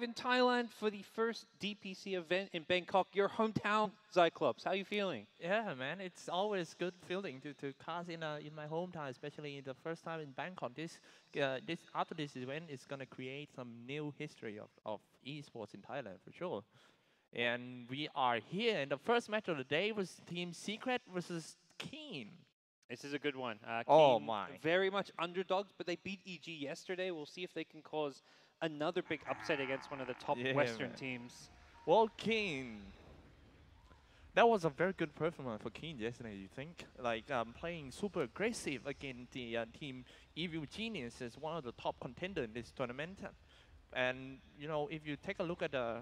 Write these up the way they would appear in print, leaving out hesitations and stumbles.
in Thailand for the first DPC event in Bangkok, your hometown, Cyclops. How are you feeling? Yeah, man, it's always good feeling to cast in my hometown, especially the first time in Bangkok. This after this event is gonna create some new history of esports in Thailand for sure. And we are here, and the first match of the day was Team Secret versus Keen. This is a good one. Oh Keen my! very much underdogs, but they beat EG yesterday. We'll see if they can cause another big upset against one of the top Western teams. Well, Keen. That was a very good performance for Keen yesterday, you think? Like playing super aggressive against the team Evil Genius is one of the top contenders in this tournament. And you know, if you take a look at the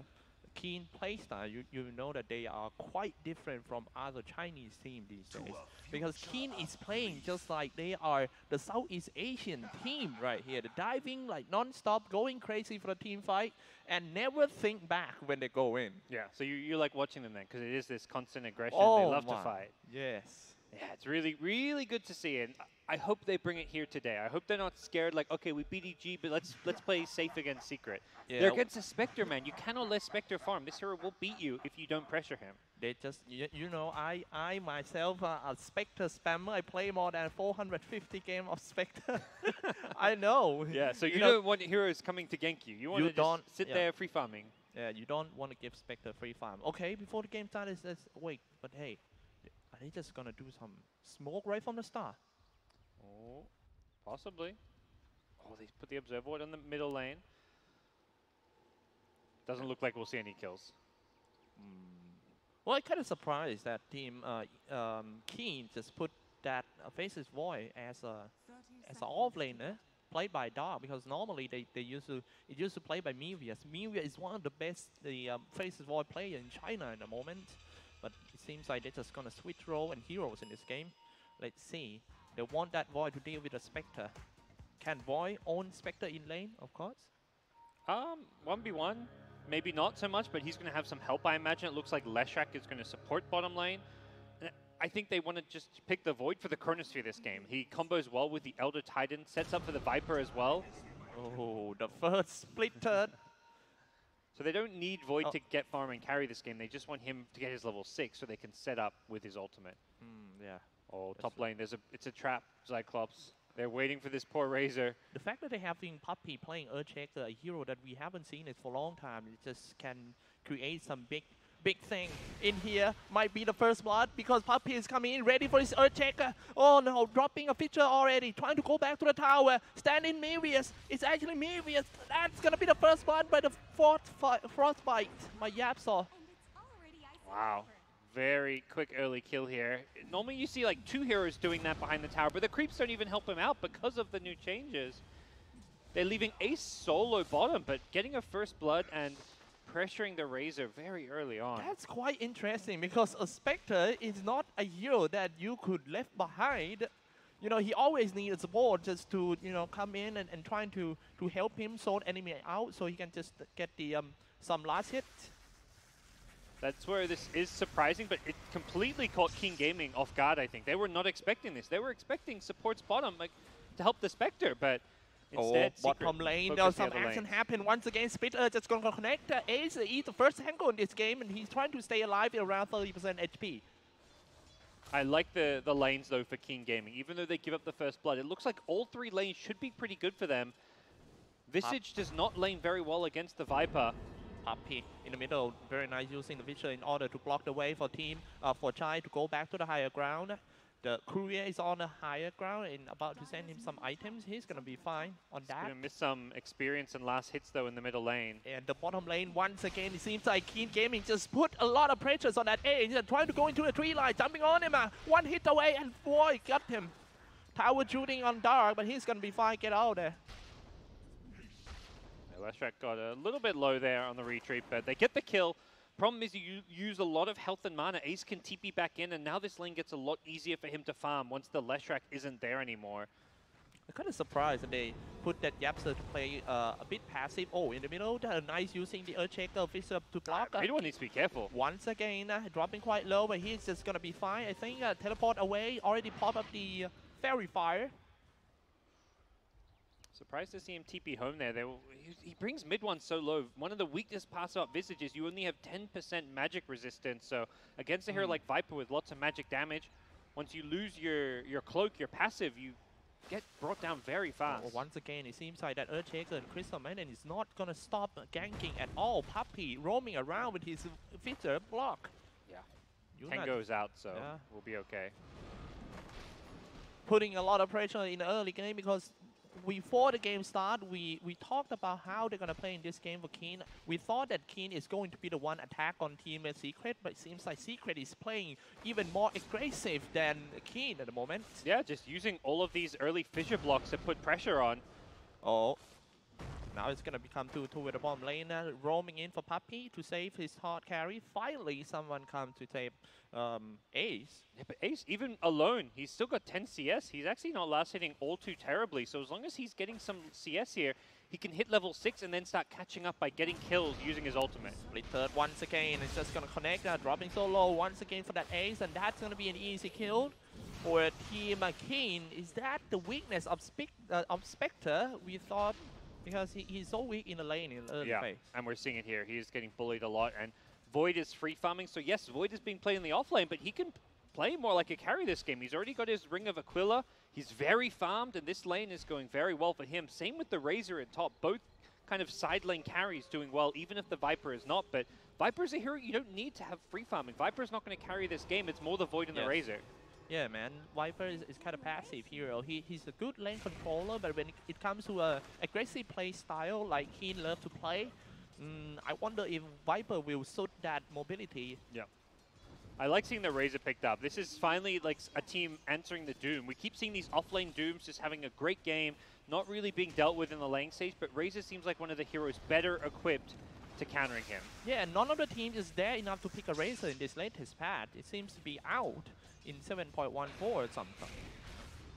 Keen playstyle, you know that they are quite different from other Chinese teams these days. Because Keen is playing just like they are the Southeast Asian team right here. The diving like non-stop, going crazy for the team fight, and never think back when they go in. Yeah, so you like watching them then, because it is this constant aggression. Oh they love my. to fight. Yes. Yeah, it's really, really good to see, and I hope they bring it here today. I hope they're not scared, like, okay, we beat EG, but let's play safe against Secret. Yeah. They're against a Spectre, man. You cannot let Spectre farm. This hero will beat you if you don't pressure him. They just, you know, I myself, a Spectre spammer, I play more than 450 games of Spectre. I know. Yeah, so you know, don't want heroes coming to gank you. You want to just sit there free farming. Yeah, you don't want to give Spectre free farm. Okay, before the game starts, let's wait. But hey, are they just going to do some smoke right from the start? Oh, possibly. Oh, they put the Observer Ward on the middle lane. Doesn't look like we'll see any kills. Well, I'm kind of surprised that team Keen just put that Faceless Void as an off laner played by Dark, because normally they used to play by Mivius. Mivius is one of the best Faceless Void player in China at the moment, but it seems like they're just gonna switch role and heroes in this game. Let's see. They want that Void to deal with the Spectre. Can Void own Spectre in lane? Of course. 1v1. Maybe not so much, but he's going to have some help, I imagine. It looks like Leshrac is going to support bottom lane. And I think they want to just pick the Void for the Chronosphere this game. He combos well with the Elder Titan, sets up for the Viper as well. Oh, the first split turn. So they don't need Void to get farm and carry this game. They just want him to get his level 6 so they can set up with his ultimate. Yeah. Oh, top lane. It's a trap, Cyclops. They're waiting for this poor Razor. The fact that they have been Puppey playing Earthshaker, a hero that we haven't seen it for a long time, it just can create some big thing in here. Might be the first blood because Puppey is coming in ready for his Earthshaker. Oh no, dropping a feature already, trying to go back to the tower. Standing Mivius. It's actually Mivius. That's gonna be the first blood by the Frostbite, my Yapsaw. Wow. Very quick early kill here. Normally you see like 2 heroes doing that behind the tower, but the creeps don't even help him out because of the new changes. They're leaving Ace solo bottom, but getting a first blood and pressuring the Razor very early on. That's quite interesting because a Spectre is not a hero that you could left behind. You know, he always needs support just to, you know, come in and trying to help him sort enemy out so he can just get the some last hit. That's where this is surprising, but it completely caught King Gaming off guard, I think. They were not expecting this. They were expecting support's bottom like, to help the Spectre, but instead, bottom lane, there's some action happen. Once again, Spitter just going to connect. Ace eats the first angle in this game, and he's trying to stay alive at around 30% HP. I like the lanes, though, for King Gaming. Even though they give up the first blood, it looks like all 3 lanes should be pretty good for them. Visage does not lane very well against the Viper. Puppey in the middle, very nice using the Vision in order to block the way for team, for Chai to go back to the higher ground. The courier is on the higher ground and about to send him some items. He's going to be fine on that. He's going to miss some experience and last hits, though, in the middle lane. And the bottom lane, once again, it seems like Keen Gaming just put a lot of pressures on that A. He's trying to go into the tree line, jumping on him. One hit away, and boy, got him. Tower shooting on Dark, but he's going to be fine. Get out of there. Leshrac got a little bit low there on the retreat, but they get the kill. Problem is you use a lot of health and mana. Ace can TP back in, and now this lane gets a lot easier for him to farm once the Leshrac isn't there anymore. I'm kind of surprised that they put that Yapster to play a bit passive. Oh, in the middle, nice using the Earthshaker Fist to block. Everyone needs to be careful. Once again, dropping quite low, but he's just going to be fine. I think teleport away, already pop up the Fairy Fire. So Surprised to see him TP home there. He brings mid one so low. One of the weakest pass-up Visage is you only have 10% magic resistance. So against a hero like Viper with lots of magic damage, once you lose your cloak, your passive, you get brought down very fast. Well, once again, it seems like that Earthshaker and Crystal Maiden is not going to stop ganking at all. Puppey roaming around with his Fitter block. Yeah. Tango's out, so yeah, we'll be okay. Putting a lot of pressure in the early game because before the game start, we talked about how they're going to play in this game for Keen. We thought that Keen is going to be the one attack on Team Secret, but it seems like Secret is playing even more aggressive than Keen at the moment. Yeah, just using all of these early fissure blocks to put pressure on. Oh, now it's going to become 2-2 with the bomb lane, roaming in for Puppey to save his hard carry. Finally, someone comes to save Ace. Yeah, but Ace, even alone, he's still got 10 CS. He's actually not last hitting all too terribly. So as long as he's getting some CS here, he can hit level 6 and then start catching up by getting kills using his ultimate. Split third once again. It's just going to connect, dropping so low once again for that Ace. And that's going to be an easy kill for Team Keen. Is that the weakness of Spectre? We thought, because he's so weak in the lane in the early phase. And we're seeing it here. He is getting bullied a lot. And Void is free farming. So yes, Void is being played in the off lane, but he can play more like a carry this game. He's already got his Ring of Aquila. He's very farmed, and this lane is going very well for him. Same with the Razor at top. Both kind of side lane carries doing well, even if the Viper is not. But Viper's a hero you don't need to have free farming. Viper's not going to carry this game. It's more the Void and the Razor. Yeah, man. Viper is kind of passive hero. He's a good lane controller, but when it comes to a aggressive play style like he loves to play, I wonder if Viper will suit that mobility. Yeah. I like seeing the Razor picked up. This is finally like a team answering the Doom. We keep seeing these offlane Dooms just having a great game, not really being dealt with in the lane stage, but Razor seems like one of the heroes better equipped to countering him. Yeah, none of the teams is there enough to pick a Razor in this latest patch. It seems to be out in 7.14 or something.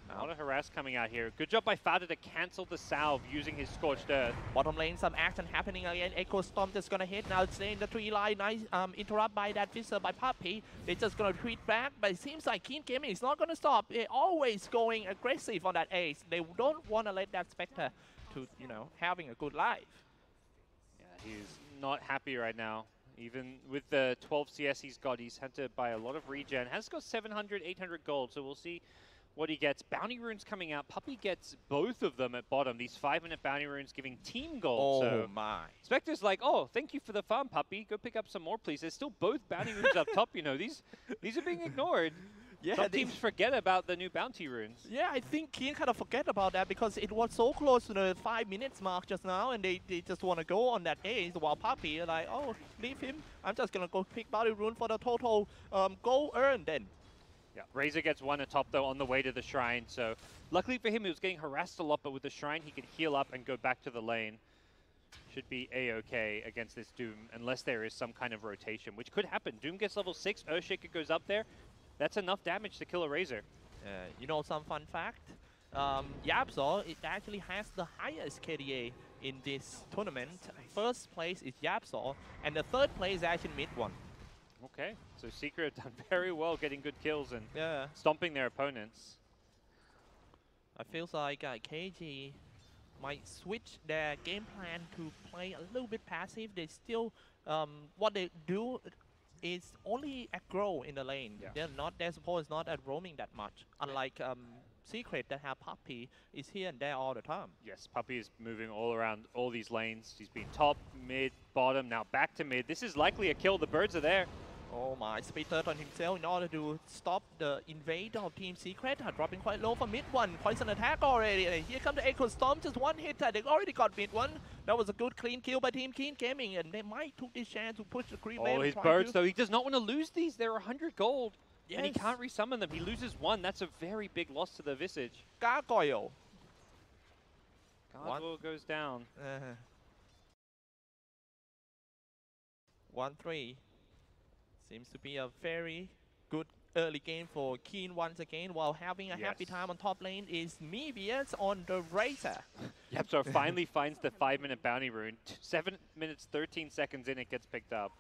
A lot of harass coming out here. Good job by Fada to cancel the salve using his Scorched Earth. Bottom lane, some action happening again. Echo Storm just gonna hit. Now it's in the tree line. Nice interrupt by that Visor by Puppey. They're just gonna retreat back, but it seems like Keen Gaming is not gonna stop. They're always going aggressive on that Ace. They don't want to let that Spectre to, you know, having a good life. Yeah, he's not happy right now. Even with the 12 CS he's got, he's had to buy a lot of regen. Has got 700, 800 gold, so we'll see what he gets. Bounty runes coming out. Puppey gets both of them at bottom. These 5-minute bounty runes giving team gold. Oh so my. Spectre's like, oh, thank you for the farm, Puppey. Go pick up some more, please. There's still both bounty runes up top, you know. These are being ignored. Yeah, some teams forget about the new bounty runes. Yeah, I think Keen kind of forget about that because it was so close to the 5 minutes mark just now, and they just want to go on that Ace while Puppey is like, oh, leave him. I'm just going to go pick bounty rune for the total gold earned then. Yeah, Razor gets one atop though on the way to the shrine. So luckily for him, he was getting harassed a lot, but with the shrine, he could heal up and go back to the lane. Should be a-okay against this Doom, unless there is some kind of rotation, which could happen. Doom gets level 6, Earthshaker goes up there. That's enough damage to kill a Razor. You know some fun fact? Yapzor, it actually has the highest KDA in this tournament. First place is Yapzor, and the third place is actually mid one. Okay, so Secret have done very well getting good kills and stomping their opponents. I feel like KG might switch their game plan to play a little bit passive. They still, what they do is only aggro in the lane. Yeah. Their support is not at roaming that much. Unlike Secret that have Puppey is here and there all the time. Yes, Puppey is moving all around all these lanes. He's been top, mid, bottom, now back to mid. This is likely a kill. The birds are there. Oh my, Speed Third on himself in order to stop the invade of Team Secret. Dropping quite low for mid one. Poison attack already. And here comes the Echo Storm, just one hit. They already got mid one. That was a good clean kill by Team Keen Gaming, and they might took this chance to push the creep lane. Oh, his birds though, he does not want to lose these. They're 100 gold. Yes. And he can't resummon them. He loses one. That's a very big loss to the Visage. Gargoyle. Gargoyle goes down. 1-3. Seems to be a very good early game for Keen once again, while having a happy time on top lane is Mebius on the Razor. Yep, so finally finds the 5-minute bounty rune. 7 minutes, 13 seconds in, it gets picked up.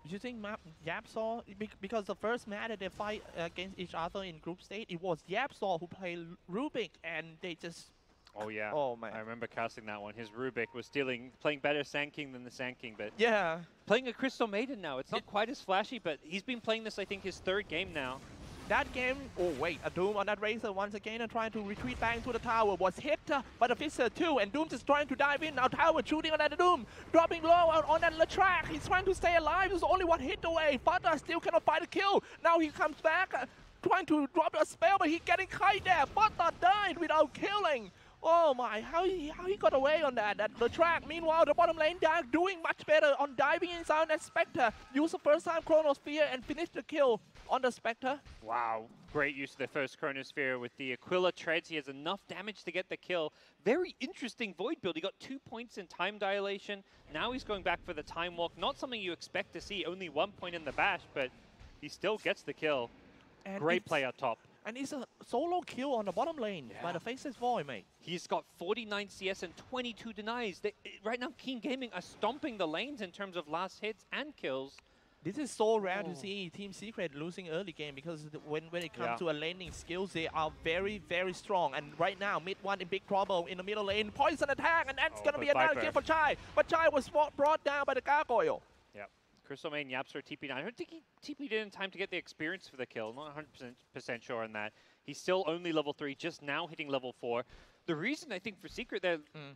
You think Yapzor, because the first match that they fight against each other in group stage, it was Yapzor who played Rubik, and they just Oh yeah. Oh man. I remember casting that one. His Rubik was playing better Sand King than the Sand King, but Yeah. playing a Crystal Maiden now. It's not quite as flashy, but he's been playing this, I think, his third game now. That game, oh wait, a Doom on that Razor once again and trying to retreat back into the tower. Was hit by the Fissure too, and Doom just trying to dive in. Now Tower shooting on that Doom, dropping low on that track. He's trying to stay alive. There's only one hit away. Fata still cannot find a kill. Now he comes back, trying to drop a spell, but he's getting kite there. Fata died without killing. Oh my, how he got away on that the track. Meanwhile, the bottom lane Dark doing much better on diving inside that Spectre. Use the first time Chronosphere and finish the kill on the Spectre. Wow, great use of the first Chronosphere with the Aquila treads. He has enough damage to get the kill. Very interesting Void build. He got 2 points in time dilation. Now he's going back for the time walk. Not something you expect to see. Only 1 point in the bash, but he still gets the kill. And great play up top. And it's a solo kill on the bottom lane by the Faceless Void, mate. He's got 49 CS and 22 denies. Right now, Keen Gaming are stomping the lanes in terms of last hits and kills. This is so rare to see Team Secret losing early game because when it comes to a laning skills, they are very, very strong. And right now, mid one in big trouble in the middle lane. Poison attack, and that's going to be another kill for Chai. But Chai was brought down by the Gargoyle. Yep. Crystal Main Yapster TP'd. I don't think he TP'd in time to get the experience for the kill. Not 100% sure on that. He's still only level 3, just now hitting level 4. The reason I think for Secret,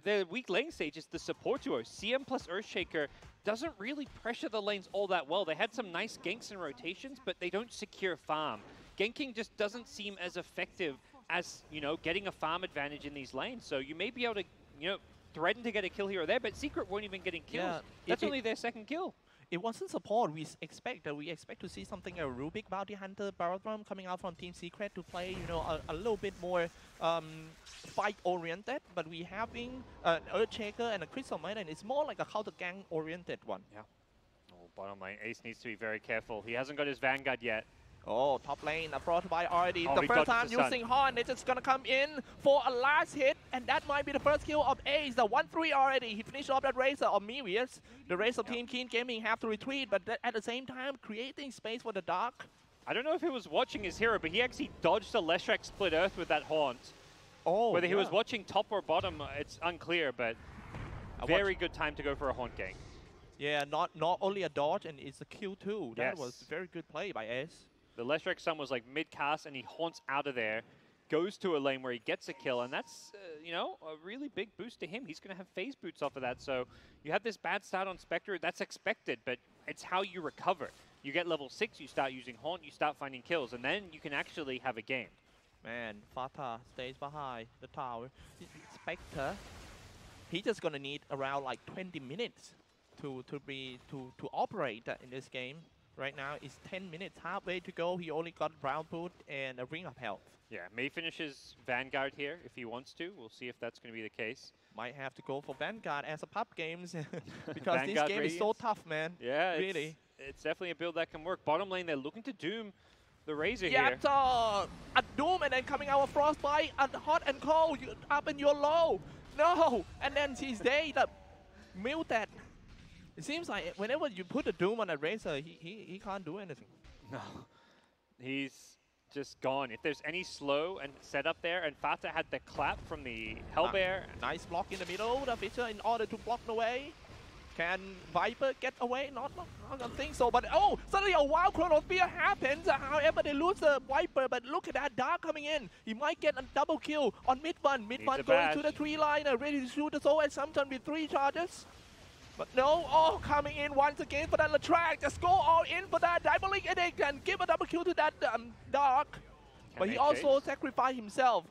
their weak lane stage is the support duo. CM plus Earthshaker doesn't really pressure the lanes all that well. They had some nice ganks and rotations, but they don't secure farm. Ganking just doesn't seem as effective as, you know, getting a farm advantage in these lanes. So you may be able to, you know, threaten to get a kill here or there, but Secret weren't even getting kills. Yeah, that's only their second kill. It wasn't support. We expect to see something a Rubik Bounty Hunter Barodrum coming out from Team Secret to play, you know, a little bit more fight oriented. But we having an Earthshaker and a Crystal Maiden. It's more like a counter gang oriented one. Yeah. Oh, bottom lane Ace needs to be very careful. He hasn't got his Vanguard yet. Oh, top lane brought by already. The first time using Horn, it's just gonna come in for a last hit, and that might be the first kill of Ace. The 1-3 already. He finished off that Razor of Mirius. The rest of Team Keen Gaming have to retreat, but at the same time, creating space for the Dark. I don't know if he was watching his hero, but he actually dodged a Leshrac split earth with that Haunt. Oh, whether he was watching top or bottom, it's unclear, but very good time to go for a Haunt gank. Yeah, not only a dodge, and it's a kill too. That was very good play by Ace. The Leshrac Sun was like mid-cast, and he haunts out of there, goes to a lane where he gets a kill, and that's, you know, a really big boost to him. He's going to have phase boots off of that, so you have this bad start on Spectre. That's expected, but it's how you recover. You get level 6, you start using Haunt, you start finding kills, and then you can actually have a game. Man, Fata stays behind the tower. Spectre, he's just going to need around like 20 minutes to operate in this game. Right now, it's 10 minutes, halfway to go. He only got Brown Boot and a Ring of Health. Yeah, may finish his Vanguard here if he wants to. We'll see if that's going to be the case. Might have to go for Vanguard as a pub games because this game is so tough, man. Yeah, really. It's definitely a build that can work. Bottom lane, they're looking to Doom the Razor here. Yeah, a Doom and then coming out with Frostbite, hot and cold, up and you're low. No, and then he's dead. Mute that. It seems like whenever you put a Doom on a Razor, he can't do anything. No, he's just gone. If there's any slow and setup there, and Fata had the clap from the Hellbear. Nice block in the middle, the Fissure in order to block the way. Can Viper get away? Not I don't think so, but oh, suddenly a wild Chronosphere happens. However, they lose the Viper, but look at that Dark coming in. He might get a double kill on mid one. Mid one going to the 3-liner, ready to shoot the Soul Assumption with 3 charges. But no, coming in once again for that Leshrac. Just go all in for that Diabolic Edict and give a double kill to that Dark. But he also sacrificed himself.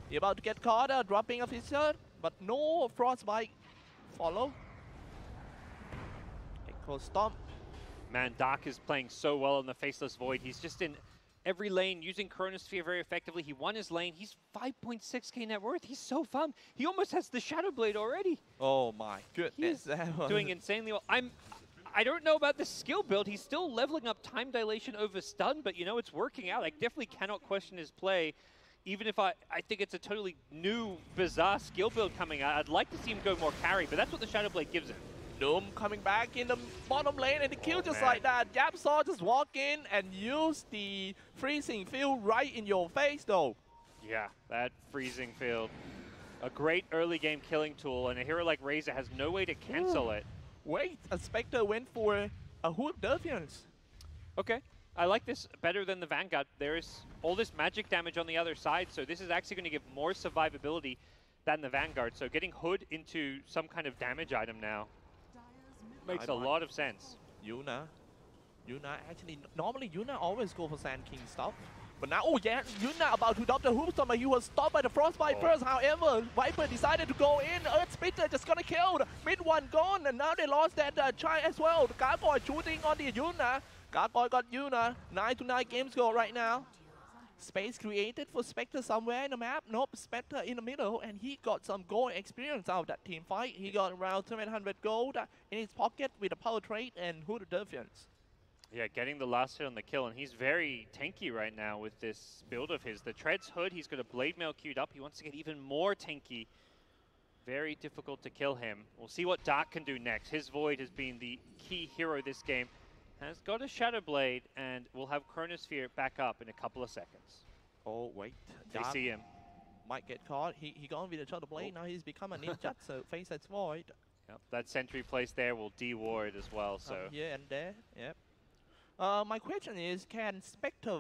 He about to get caught, dropping a Fissure, but no Frostbite follow. Echo Stomp. Man, Dark is playing so well in the Faceless Void. He's just in every lane, using Chronosphere very effectively. He won his lane. He's 5.6k net worth. He's so fun. He almost has the Shadow Blade already. Oh my goodness. He's doing insanely well. I don't know about the skill build. He's still leveling up time dilation over stun, but you know, it's working out. I definitely cannot question his play. Even if I think it's a totally new, bizarre skill build coming out. I'd like to see him go more carry, but that's what the Shadow Blade gives him. Doom coming back in the bottom lane and the kill just like that. Yapsaw just walk in and use the freezing field right in your face though. Yeah, that freezing field. A great early game killing tool, and a hero like Razor has no way to cancel it. Wait, a Spectre went for a Hood Defiance. Okay, I like this better than the Vanguard. There is all this magic damage on the other side, so this is actually going to give more survivability than the Vanguard. So getting Hood into some kind of damage item now makes a lot of sense. Yuna actually, normally Yuna always go for Sand King stuff. But now, oh yeah, Yuna about to drop the Hoopstorm, but he was stopped by the Frostbite first. However, Viper decided to go in. Earth Splitter just gonna kill. Mid one gone, and now they lost that Chai as well. The Gargoyle shooting on the Yuna. Gargoyle got Yuna. 9-9 game score right now. Space created for Spectre somewhere in the map. Nope, Spectre in the middle, and he got some gold experience out of that team fight. He got around 700 gold in his pocket with a power trade and Hood Defiance. Yeah, getting the last hit on the kill, and he's very tanky right now with this build of his. The Treads Hood, he's got a Blade Mail queued up. He wants to get even more tanky. Very difficult to kill him. We'll see what Dark can do next. His Void has been the key hero this game. Has got a Shadow Blade, and we'll have Chronosphere back up in a couple of seconds. Oh, wait. They see him. Might get caught. He gone with a Shadow Blade. Now he's become a ninja, so face that's Void. Yep, that sentry placed there will de-ward as well, so. Here and there, yep. My question is, can Spectre,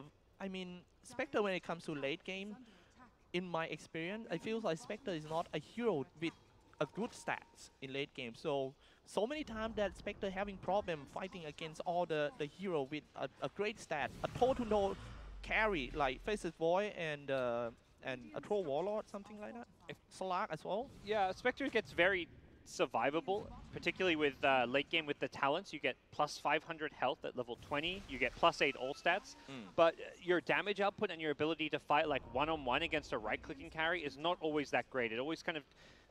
Spectre when it comes to late game, in my experience, I feel like Spectre is not a hero with a good stats in late game. So many times that Spectre having problem fighting against all the hero with a great stat, a total no carry like Faces Void and a Troll Warlord, something like that. Slack as well. Yeah, Spectre gets very survivable, particularly with late game with the talents. You get plus 500 health at level 20, you get plus 8 all stats, but your damage output and your ability to fight like one-on-one against a right-clicking carry is not always that great. It always kind of,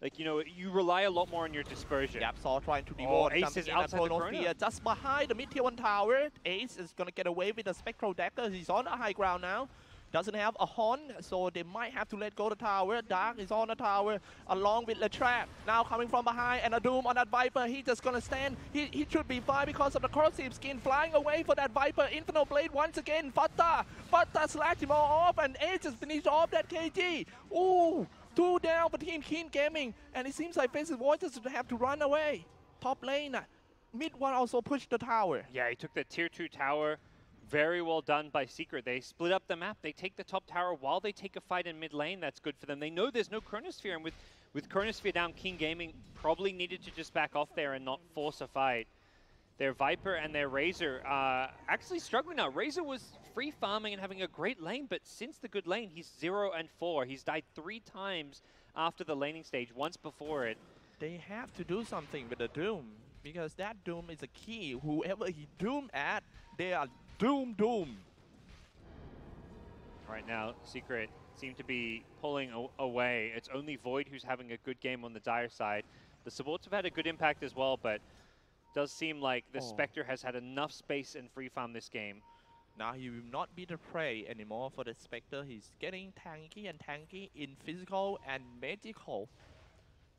like, you know, you rely a lot more on your dispersion. Yep, Saw trying to reward. Ace is outside the corner. Just behind the mid-tier 1 tower. Ace is going to get away with the Spectral Dagger. He's on the high ground now. Doesn't have a horn, so they might have to let go the tower. Dark is on the tower, along with the trap. Now coming from behind, and a Doom on that Viper. He's just gonna stand. He should be fine because of the corrosive skin flying away for that Viper. Infernal Blade once again. Fata slashed him all off, and Ace just finished off that KG. Ooh, 2 down for Team Keen Gaming, and it seems like Faces Void just have to run away. Top lane, mid one also pushed the tower. Yeah, he took the tier 2 tower. Very well done by Secret. They split up the map. They take the top tower while they take a fight in mid lane. That's good for them. They know there's no Chronosphere, and with Chronosphere down, King Gaming probably needed to just back off there and not force a fight. Their Viper and their Razor actually struggling now. Razor was free farming and having a great lane, but since the good lane, he's 0 and 4. He's died 3 times after the laning stage, once before it. They have to do something with the Doom, because that Doom is a key. Whoever he Doom at, they are Doom. Right now, Secret seem to be pulling away. It's only Void who's having a good game on the Dire side. The supports have had a good impact as well, but does seem like the Spectre has had enough space and free farm this game. Now he will not be the prey anymore for the Spectre. He's getting tanky in physical and magical.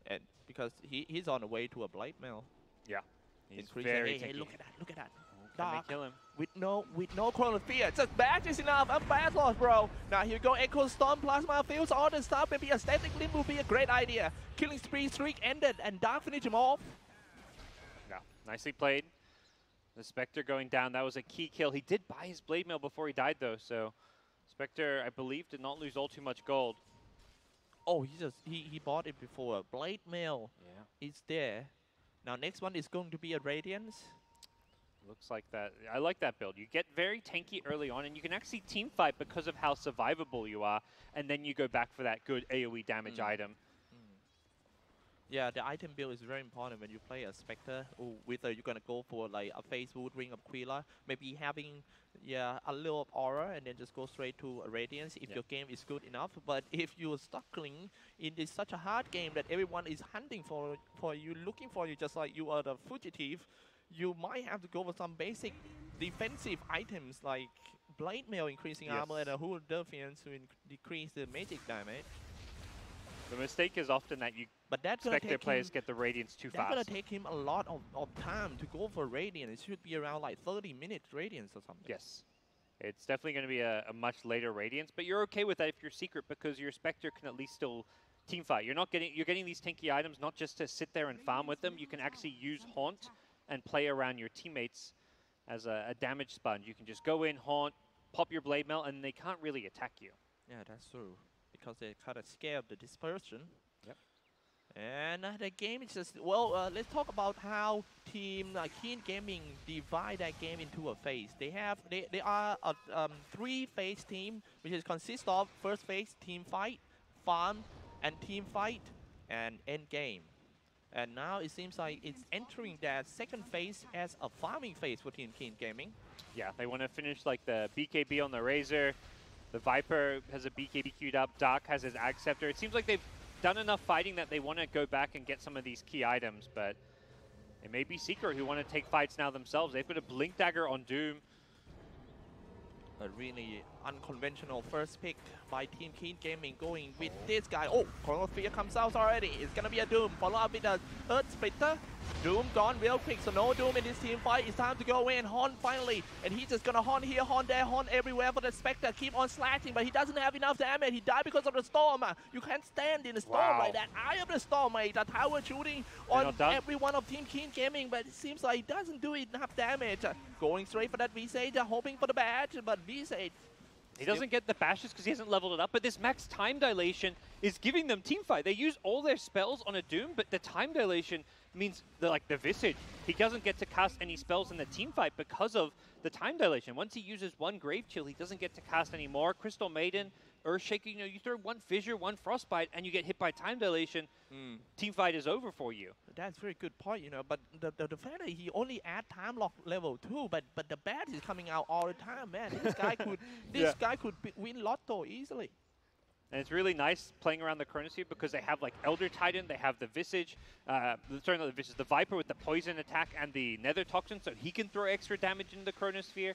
And because he's on the way to a Blade Mail. Yeah. He's very tanky. Hey, look at that. Can they kill him? With no Chronosphere. Just bash is enough. I'm bad loss, bro. Now here we go. Echo Storm, Plasma Fields, all the stuff. Maybe a static limb will be a great idea. Killing spree streak ended, and Dark finished him off. Yeah, nicely played. The Spectre going down. That was a key kill. He did buy his Blade Mail before he died, though. So Spectre, I believe, did not lose all too much gold. Oh, he bought it before. Blade Mail. Yeah. It's there. Now next one is going to be a Radiance. Looks like that. I like that build. You get very tanky early on, and you can actually team fight because of how survivable you are, and then you go back for that good AoE damage item. Yeah, the item build is very important when you play a Spectre, or whether you're going to go for like a Phase Wood, Ring of Quila, maybe having a little of aura and then just go straight to a Radiance if your game is good enough. But if you're struggling in this such a hard game that everyone is hunting for you, looking for you, just like you are the fugitive, you might have to go for some basic defensive items like Blade Mail increasing armor and a Hood Defiance to decrease the magic damage. The mistake is often that you expect their players get the Radiance too fast. That's going to take him a lot of time to go for Radiance. It should be around like 30 minutes Radiance or something. Yes. It's definitely going to be a much later Radiance, but you're okay with that if you're Secret because your Spectre can at least still team fight. You're getting these tanky items not just to sit there and farm with them. You can actually use Haunt and play around your teammates as a damage sponge. You can just go in, Haunt, pop your Blade Mail, and they can't really attack you. Yeah, that's true. Because they're kind of scared of the dispersion. Yep. And the game is just, well, let's talk about how team Keen Gaming divide that game into a phase. They are a 3-phase team, which is consists of first phase, team fight, farm, and team fight, and end game. And now it seems like it's entering that second phase as a farming phase for Team Keen Gaming. Yeah, they want to finish like the BKB on the Razor. The Viper has a BKB queued up. Dark has his Ag Scepter. It seems like they've done enough fighting that they want to go back and get some of these key items, but it may be Secret who want to take fights now themselves. They've got a Blink Dagger on Doom. A really unconventional first pick by Team Keen Gaming, going with this guy. Oh, Chronosphere comes out already. It's gonna be a Doom, follow up with a Earth Splitter. Doom gone real quick, so no Doom in this team fight. It's time to go in. Haunt finally, and he's just gonna Haunt here, Haunt there, Haunt everywhere for the Spectre. Keep on slashing, but he doesn't have enough damage. He died because of the storm. You can't stand in the storm like that. Eye of the storm, mate. The tower shooting on every one of Team Keen Gaming, but it seems like he doesn't do enough damage. Going straight for that Visage, hoping for the badge, but Visage. He doesn't get the bashes because he hasn't leveled it up, but this max time dilation is giving them team fight. They use all their spells on a Doom, but the time dilation means the Visage. He doesn't get to cast any spells in the team fight because of the time dilation. Once he uses one Grave Chill, he doesn't get to cast any more. Crystal Maiden, Earthshaker, you know, you throw one Fissure, one Frostbite, and you get hit by time dilation. Team fight is over for you. That's a very good point, you know, but the fact that he only add time lock level 2, but the bat is coming out all the time, man. This guy could guy could win Lotto easily. And it's really nice playing around the Chronosphere because they have like Elder Titan, they have the Visage, sorry, not the Visage, the Viper with the poison attack and the Nether Toxin, so he can throw extra damage into the Chronosphere.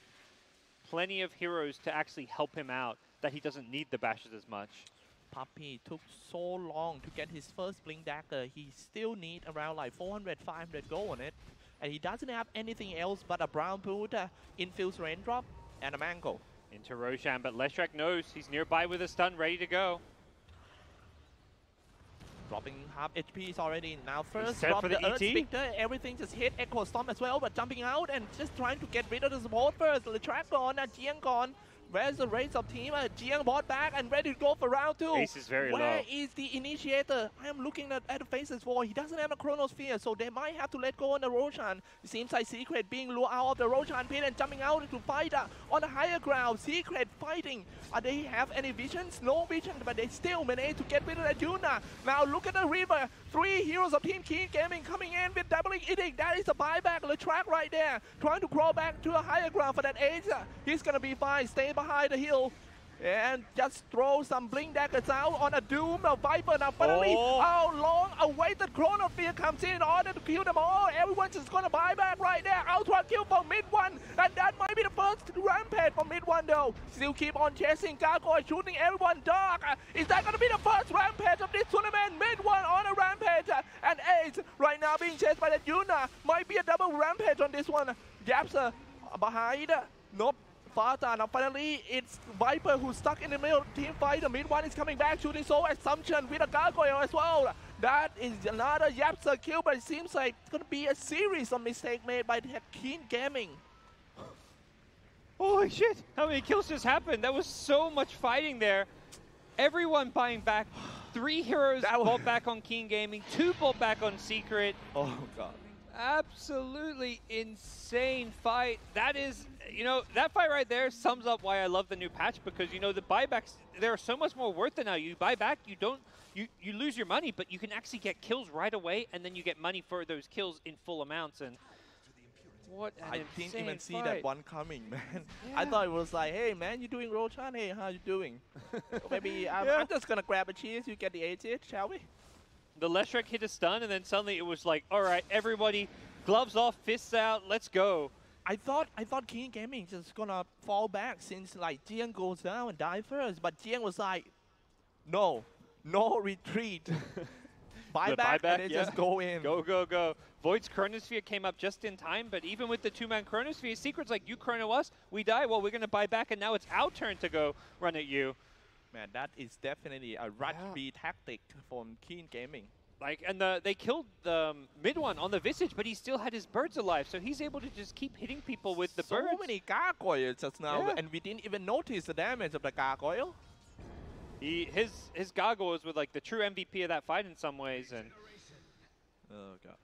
Plenty of heroes to actually help him out that he doesn't need the bashes as much. Puppy took so long to get his first Blink Dagger. He still need around like 400, 500 gold on it. And he doesn't have anything else but a Brown Boot, Infused Raindrop, and a Mango. Into Roshan, but Leshrac knows he's nearby with a stun, ready to go. Dropping half HP is already now. First drop the Earth Spectre, everything just hit Echo Storm as well, but jumping out and just trying to get rid of the support first. Leshrac gone, Jiang gone. Where's the race of team? Jiang bought back and ready to go for round 2. Ace is very low. Where is the initiator? I am looking at the faces for. He doesn't have a Chronosphere, so they might have to let go on the Roshan. It seems like Secret being lured out of the Roshan pit and jumping out to fight on the higher ground. Secret fighting. They have any visions? No vision, but they still manage to get rid of the Yuna. Now look at the river. 3 heroes of Team Keen Gaming coming in with doubling edict. That is a buyback. The track right there. Trying to crawl back to a higher ground for that Ace. He's gonna be fine. Stay behind the hill and just throw some Blink Daggers out on a Doom, a Viper. Now finally, how long awaited Chronosphere comes in order to kill them all. Everyone's just gonna buy back right there. Ultra kill for mid one, and that might be the first rampage for mid one though. Still keep on chasing Gargoyle, shooting everyone dark. Is that gonna be the first rampage of this tournament? Mid one on a rampage, and Ace right now being chased by the Yuna. Might be a double rampage on this one. Gaps behind. Nope. Now finally, it's Viper who's stuck in the middle team fight. The mid one is coming back, shooting Soul Assumption with a Gargoyle as well. That is another Yapsa kill, but it seems like it's going to be a series of mistakes made by Keen Gaming. Holy shit! How many kills just happened? That was so much fighting there. Everyone buying back. 3 heroes bought back on Keen Gaming, 2 bought back on Secret. Oh god. Absolutely insane fight. That is, you know, that fight right there sums up why I love the new patch, because, you know, the buybacks, they're so much more worth it now. You buy back, you lose your money, but you can actually get kills right away, and then you get money for those kills in full amounts. And what an I didn't even see fight. that one coming, man. Yeah. I thought it was like, hey man, you doing Roshan? Hey, how you doing? Maybe I'm just gonna grab a cheese, you get the 80, shall we? The Leshrac hit a stun, and then suddenly it was like, all right, everybody, gloves off, fists out, let's go. I thought Keen Gaming just gonna fall back since like Jiang goes down and die first, but Jiang was like, no retreat. Buyback and then just go in. Go, go, go. Void's Chronosphere came up just in time, but even with the 2-man Chronosphere, Secret's like, you chrono us, we die, well, we're gonna buy back, and now it's our turn to go run at you. Man, that is definitely a rush B tactic from Keen Gaming. Like, and they killed the mid one on the Visage, but he still had his birds alive, so he's able to just keep hitting people with the birds. So many gargoyles just now, Yeah. and we didn't even notice the damage of the gargoyle. His gargoyles were like the true MVP of that fight in some ways, and Oh god.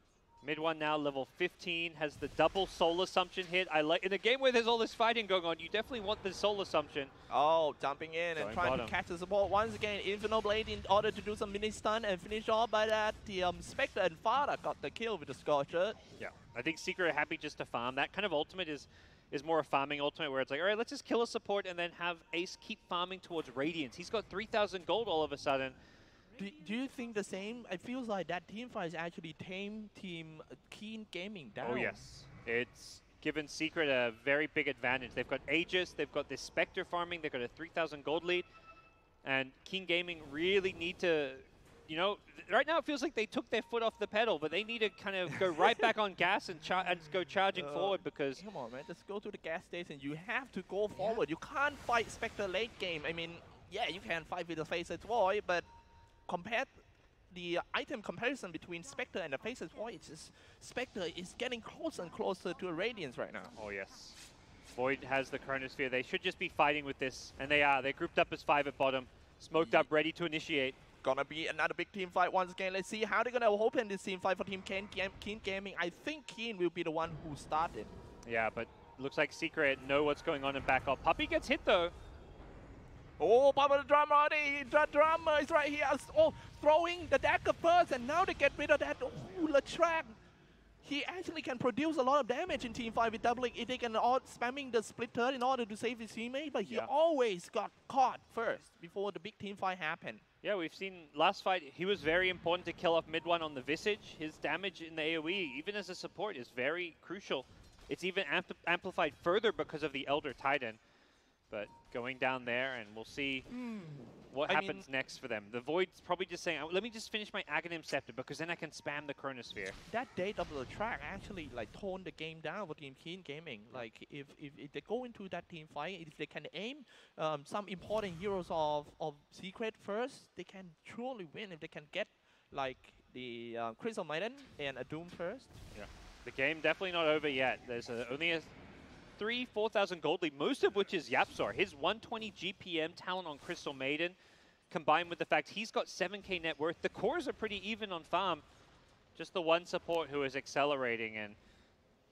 mid one now level 15 has the double soul assumption hit. I like in a game where there's all this fighting going on, you definitely want the soul assumption. Oh, jumping in and Going trying bottom. to catch the support once again. Inferno Blade in order to do some mini stun and finish off by that. The Spectre and Fada got the kill with the Scorcher. Yeah, I think Secret are happy just to farm. That kind of ultimate is more a farming ultimate where it's like, all right, let's just kill a support and then have Ace keep farming towards Radiance. He's got 3,000 gold all of a sudden. Do you think the same? It feels like that team fight is actually tame team Keen Gaming down. Oh yes, it's given Secret a very big advantage. They've got Aegis, they've got this Spectre farming, they've got a 3,000 gold lead, and Keen Gaming really need to, you know, right now it feels like they took their foot off the pedal, but they need to kind of go right back on gas and go charging forward because... Come on, man, just go to the gas station. You have to go forward. You can't fight Spectre late game. I mean, yeah, you can fight with the Faceless Void, but compared the item comparison between Spectre and the Faceless Void, it's just Spectre is getting closer and closer to a Radiance right now. Oh yes. Void has the Chronosphere. They should just be fighting with this, and they are. They're grouped up as 5 at bottom, smoked up, ready to initiate. Gonna be another big team fight once again. Let's see how they're gonna open this team fight for Team Keen Gaming. I think Keen will be the one who started. Yeah, but looks like Secret know what's going on and back up. Puppey gets hit though. Oh, Papa the drummer already. The drummer is right here. Oh, throwing the dagger first, and now they get rid of that. Oh, the track. He actually can produce a lot of damage in Team 5 with doubling it and all spamming the split turret in order to save his teammate, but he always got caught first before the big team fight happened. Yeah, we've seen last fight, he was very important to kill off mid one on the Visage. His damage in the AoE, even as a support, is very crucial. It's even amplified further because of the Elder Titan. But going down there, and we'll see what happens next for them. The Void's probably just saying, let me just finish my Aghanim Scepter, because then I can spam the Chronosphere. That date of the track actually like toned the game down for Team Keen Gaming. Like if they go into that team fight, if they can aim some important heroes of Secret first, they can truly win if they can get like the Crystal Maiden and a Doom first. Yeah, the game definitely not over yet. There's only a 4,000 gold lead, most of which is Yapzor. His 120 GPM talent on Crystal Maiden, combined with the fact he's got 7k net worth. The cores are pretty even on farm. Just the one support who is accelerating. And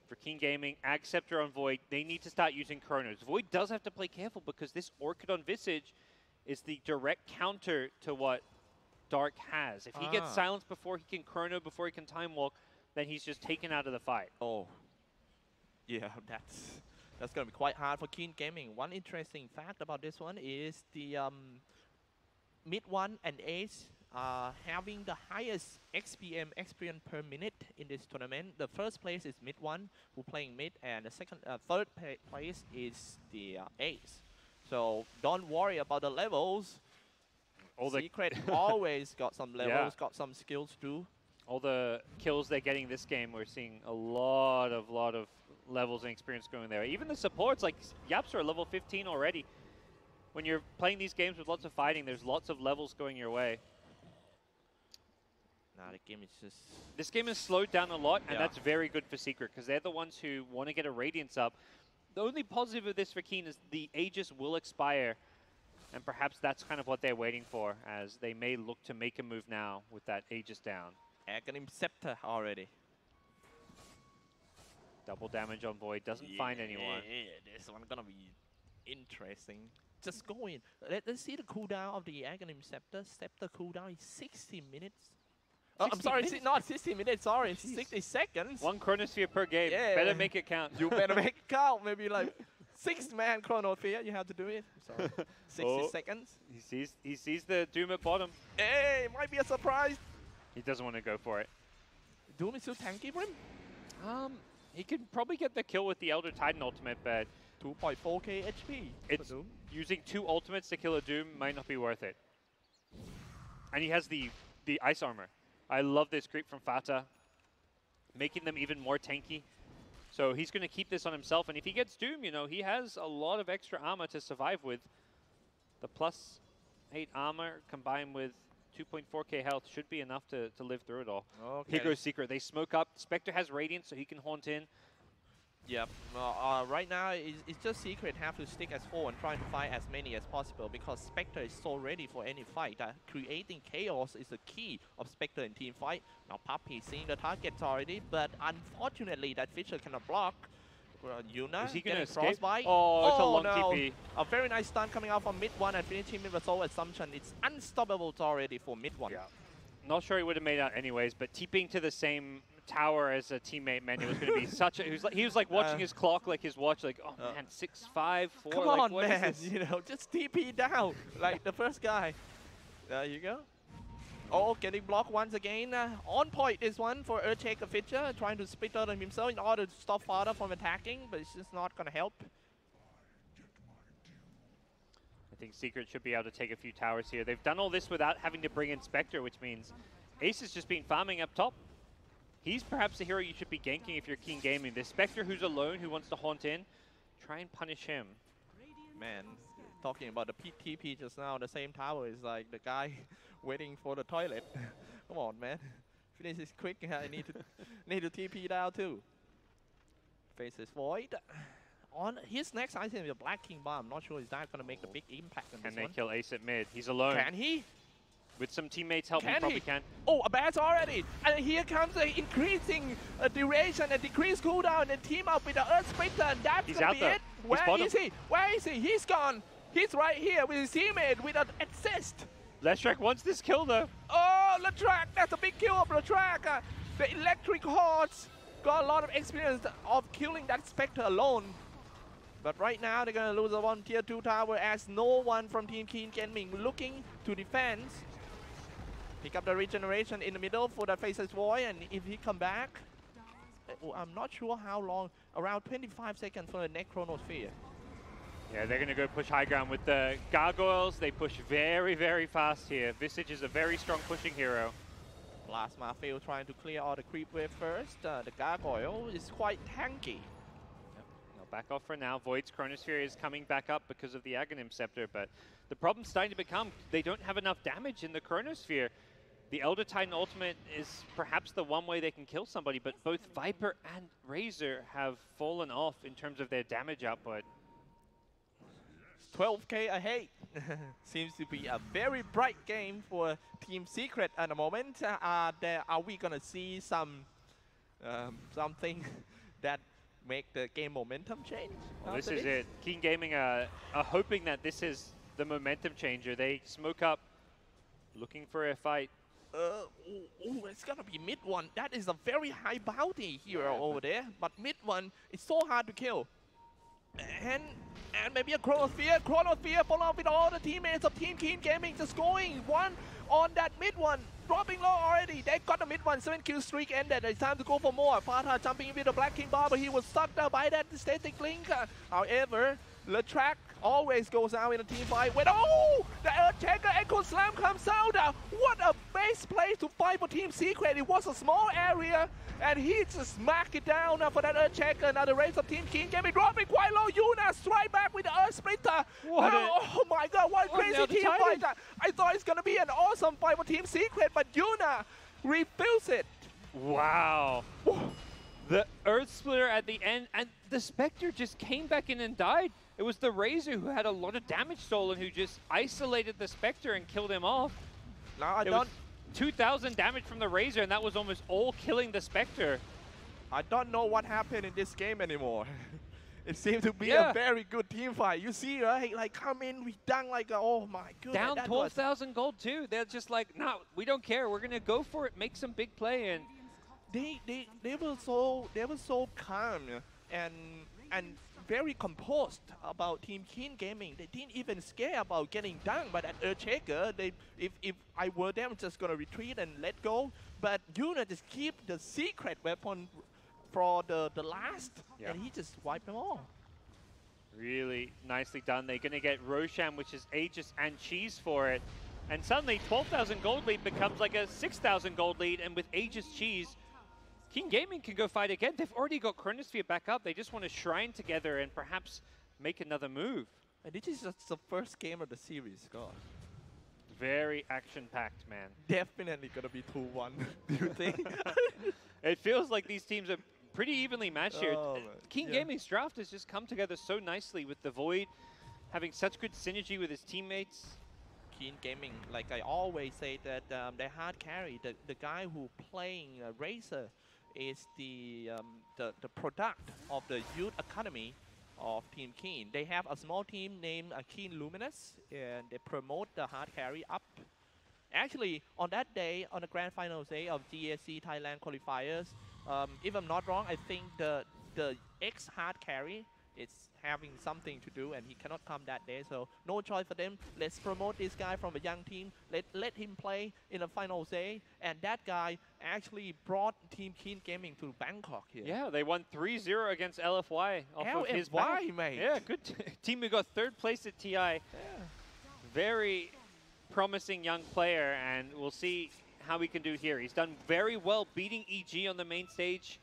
for Keen Gaming, Ag Scepter on Void, they need to start using Chronos. Void does have to play careful because this Orchid on Visage is the direct counter to what Dark has. If he gets silenced before he can Chrono, before he can Time Walk, then he's just taken out of the fight. Oh, yeah, that's going to be quite hard for Keen Gaming. One interesting fact about this one is the mid one and Ace are having the highest XPM experience per minute in this tournament. The first place is mid one, who playing mid, and the third place is the Ace. So don't worry about the levels. Secret always got some levels, got some skills too. All the kills they're getting this game, we're seeing a lot of levels and experience going there. Even the supports, like Yaps are level 15 already. When you're playing these games with lots of fighting, there's lots of levels going your way. Nah, the game is just... This game has slowed down a lot, and that's very good for Secret, because they're the ones who want to get a Radiance up. The only positive of this for Keen is the Aegis will expire, and perhaps that's kind of what they're waiting for, as they may look to make a move now with that Aegis down. Aghanim Scepter already. Double damage on Void, doesn't find anyone. Yeah, this one gonna be interesting. Just go in. Let's see the cooldown of the Aghanim Scepter. Scepter cooldown is 60 minutes. Oh, I'm sorry, not 60 minutes, sorry, 60 seconds. One Chronosphere per game. Yeah. Better make it count. You better make it count. Maybe like 6-man Chronosphere, you have to do it. So 60 seconds. He sees the Doom at bottom. Hey, might be a surprise. He doesn't want to go for it. Doom is too tanky for him? He could probably get the kill with the Elder Titan ultimate, but 2.4k HP. It's using 2 ultimates to kill a Doom might not be worth it. And he has the ice armor. I love this creep from Fata, making them even more tanky. So he's going to keep this on himself, and if he gets Doom, you know, he has a lot of extra armor to survive with. The plus 8 armor combined with 2.4k health should be enough to live through it all. Okay. Here goes Secret. They smoke up. Spectre has Radiant, so he can haunt in. Yep. Right now, it's just Secret have to stick as 4 and trying to fight as many as possible because Spectre is so ready for any fight. Creating chaos is the key of Spectre in team fight. Now Puppy seeing the targets already, but unfortunately that Fisher cannot block. Yuna Is he getting gonna escape? frostbite. Oh, it's a long no. TP. A very nice stun coming out from mid 1 and finishing with a soul assumption. It's unstoppable already for mid 1. Yeah. Not sure he would have made out anyways, but TPing to the same tower as a teammate meant it was going to be such a. He was like watching his clock, like his watch, like, oh man, 6, 5, 4. Come like, on, what man. is this? You know, just TP down like the first guy. There you go. Oh, getting blocked once again. On point this one for Earthshaker Fisher, trying to split out on himself in order to stop Father from attacking, but it's just not going to help. I think Secret should be able to take a few towers here. They've done all this without having to bring in Spectre, which means Ace has just been farming up top. He's perhaps the hero you should be ganking if you're King Gaming. There's Spectre who's alone, who wants to haunt in. Try and punish him. Man, talking about the TP just now, the same tower is like the guy waiting for the toilet. Come on, man. Finish this quick. I need to TP down too. Faces Void. On his next item is a Black King Bomb. I'm not sure is that going to make the big impact on this one. Can they kill Ace at mid? He's alone. Can he? With some teammates helping, probably can. Oh, a badge already. And here comes the increasing duration and decreased cooldown and team up with the Earth Splitter. And that's going to be it. Where is he? Where is he? He's gone. He's right here with his teammate with an assist. Leshrac wants this kill though. Oh, Leshrac. That's a big kill of Leshrac. The Electric Hordes got a lot of experience of killing that Spectre alone. But right now, they're going to lose a one tier 2 tower as no one from Team King Gaming looking to defend. Pick up the regeneration in the middle for the Faceless Void, and if he come back, I'm not sure how long, around 25 seconds for the next Chronosphere. Yeah, they're going to go push high ground with the Gargoyles. They push very, very fast here. Visage is a very strong pushing hero. Plasma Field trying to clear all the creep wave first. The Gargoyle is quite tanky. Back off for now. Void's Chronosphere is coming back up because of the Aghanim Scepter, but the problem's starting to become they don't have enough damage in the Chronosphere. The Elder Titan ultimate is perhaps the one way they can kill somebody, but both Viper and Razor have fallen off in terms of their damage output. 12k ahead. Seems to be a very bright game for Team Secret at the moment. Are we gonna see something that make the game momentum change? Well, this is it. King Gaming are hoping that this is the momentum changer. They smoke up, looking for a fight. It's gonna be mid one. That is a very high bounty hero over there, but mid one is so hard to kill. And maybe a Chronosphere follow up with all the teammates of Team King Gaming just going one on that mid one. Dropping low already. They got the mid one. 7 kill streak ended. It's time to go for more. Fatah jumping in with the Black King Bar, but he was sucked out by that static link. However, Leshrac always goes out in a team fight. When the Earthshaker Echo Slam comes out. What a base play to fight for Team Secret. It was a small area, and he just smacked it down for that Earthshaker. Now the race of Team King Gaming dropping quite low. Yuna straight back with the Earth Splitter. Oh my god, what a crazy team fight. I thought it's going to be an awesome fight for Team Secret, but Yuna refills it. Wow. The Earth Splitter at the end, and the Spectre just came back in and died. It was the Razor who had a lot of damage stolen, who just isolated the Spectre and killed him off. Now it was 2,000 damage from the Razor, and that was almost all killing the Spectre. I don't know what happened in this game anymore. It seemed to be a very good team fight. You see, right? Like, come in, we done like, oh my goodness. Down 12,000 gold too. They're just like, no, we don't care. We're gonna go for it, make some big play, and they were so calm and very composed about Team King Gaming. They didn't even scare about getting done by that Earthshaker. If I were them, I'm just gonna retreat and let go. But Yuna just keep the secret weapon for the last, and he just wiped them all. Really nicely done. They're gonna get Roshan, which is Aegis and Cheese for it. And suddenly 12,000 gold lead becomes like a 6,000 gold lead, and with Aegis Cheese, King Gaming can go fight again. They've already got Chronosphere back up. They just want to shrine together and perhaps make another move. And this is just the first game of the series, God. Very action-packed, man. Definitely gonna be 2-1. Do you think? It feels like these teams are pretty evenly matched here. Oh, Keen yeah. Gaming's draft has just come together so nicely with the Void having such good synergy with his teammates. Keen Gaming, like I always say that their hard carry, the guy who playing Racer is the product of the youth academy of Team Keen. They have a small team named Keen Luminous, and they promote the hard carry up. Actually, on that day, on the grand finals day of GESC Thailand qualifiers, if I'm not wrong, I think the ex hard carry is having something to do, and he cannot come that day. So no choice for them. Let's promote this guy from a young team. Let him play in the finals day, and that guy actually brought Team Keen Gaming to Bangkok here. Yeah, they won 3-0 against LFY off of his back. LFY, mate. Yeah, good team who got 3rd place at TI. Yeah. Very promising young player, and we'll see how he can do here. He's done very well beating EG on the main stage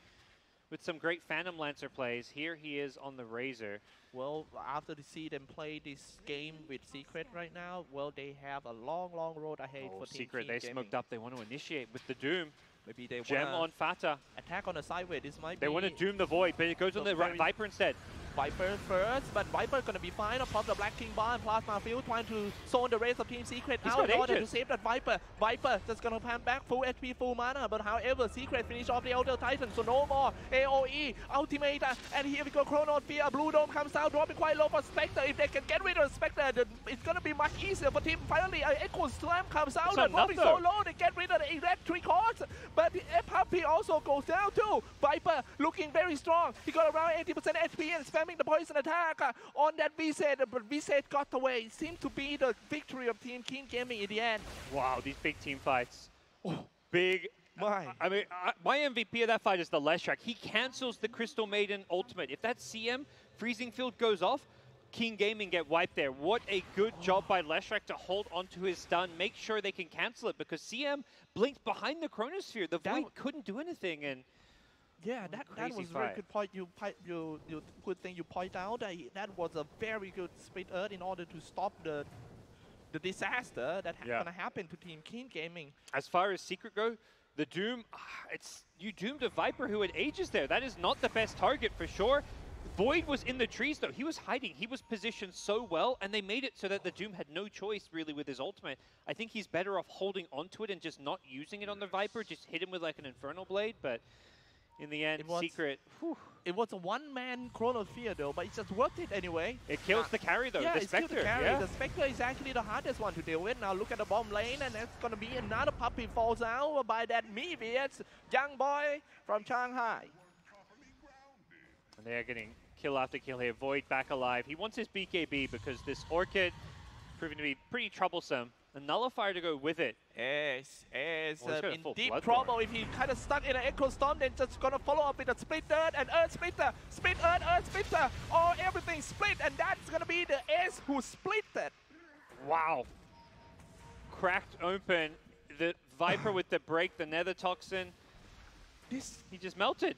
with some great Phantom Lancer plays. Here he is on the Razor. Well, after to see them play this game with Secret right now, well, they have a long, long road ahead for Team Secret, Keen they Gaming. smoked up. They want to initiate with the Doom. Maybe they Gem wanna on Fata. attack on the sideway. This might They be want to Doom the Void, but it goes on the Viper instead. Viper first, but Viper gonna be fine upon the Black King Bar and Plasma Field, trying to zone the rest of Team Secret He's out got in order to Aegis. save that Viper. Viper just gonna pan back full HP, full mana, but however, Secret finish off the Elder Titan, so no more AOE, Ultimate, and here we go, Chronosphere, Blue Dome comes out, dropping quite low for Spectre. If they can get rid of Spectre, then it's gonna be much easier for Team. Finally, Echo Slam comes out, and dropping so low, they get rid of the electric horse, but the Puppy also goes down too. Viper looking very strong. He got around 80% HP and spamming the poison attack on that V-Set, but V-Set got away. It seemed to be the victory of Team Keen Gaming in the end. Wow, these big team fights. Big. My. I mean, my MVP of that fight is the Leshrac. He cancels the Crystal Maiden ultimate. If that CM freezing field goes off, Keen Gaming get wiped there. What a good job by Leshrac to hold onto his stun, make sure they can cancel it, because CM blinked behind the Chronosphere. The Void couldn't do anything, and yeah, that was a very good point. You good thing you point out. That was a very good split earth in order to stop the disaster that gonna happen to Team Keen Gaming. As far as Secret go, the Doom, you doomed a Viper who had Aegis there. That is not the best target for sure. Void was in the trees though. He was hiding. He was positioned so well, and they made it so that the Doom had no choice really with his ultimate. I think he's better off holding onto it and just not using it on the Viper. Just hit him with like an Infernal Blade, but in the end, Secret. It was a one-man Chronosphere though, but it's just worth it anyway. It kills the carry though, yeah, the Spectre. The carry. The Spectre is actually the hardest one to deal with. Now look at the bomb lane, and that's going to be another Puppy falls out by that Mevius young boy from Shanghai. And they are getting kill after kill here. Void back alive. He wants his BKB because this Orchid proving to be pretty troublesome. A Nullifier to go with it. Yes, in deep Bloodborne. trouble. If he kind of stuck in an Echo Storm, then just gonna follow up with a Split Earth and Earth Splitter. Split Earth, Earth Splitter. Oh, everything split, and that's gonna be the S who split it. Wow. Cracked open. The Viper with the break, the Nether Toxin. He just melted.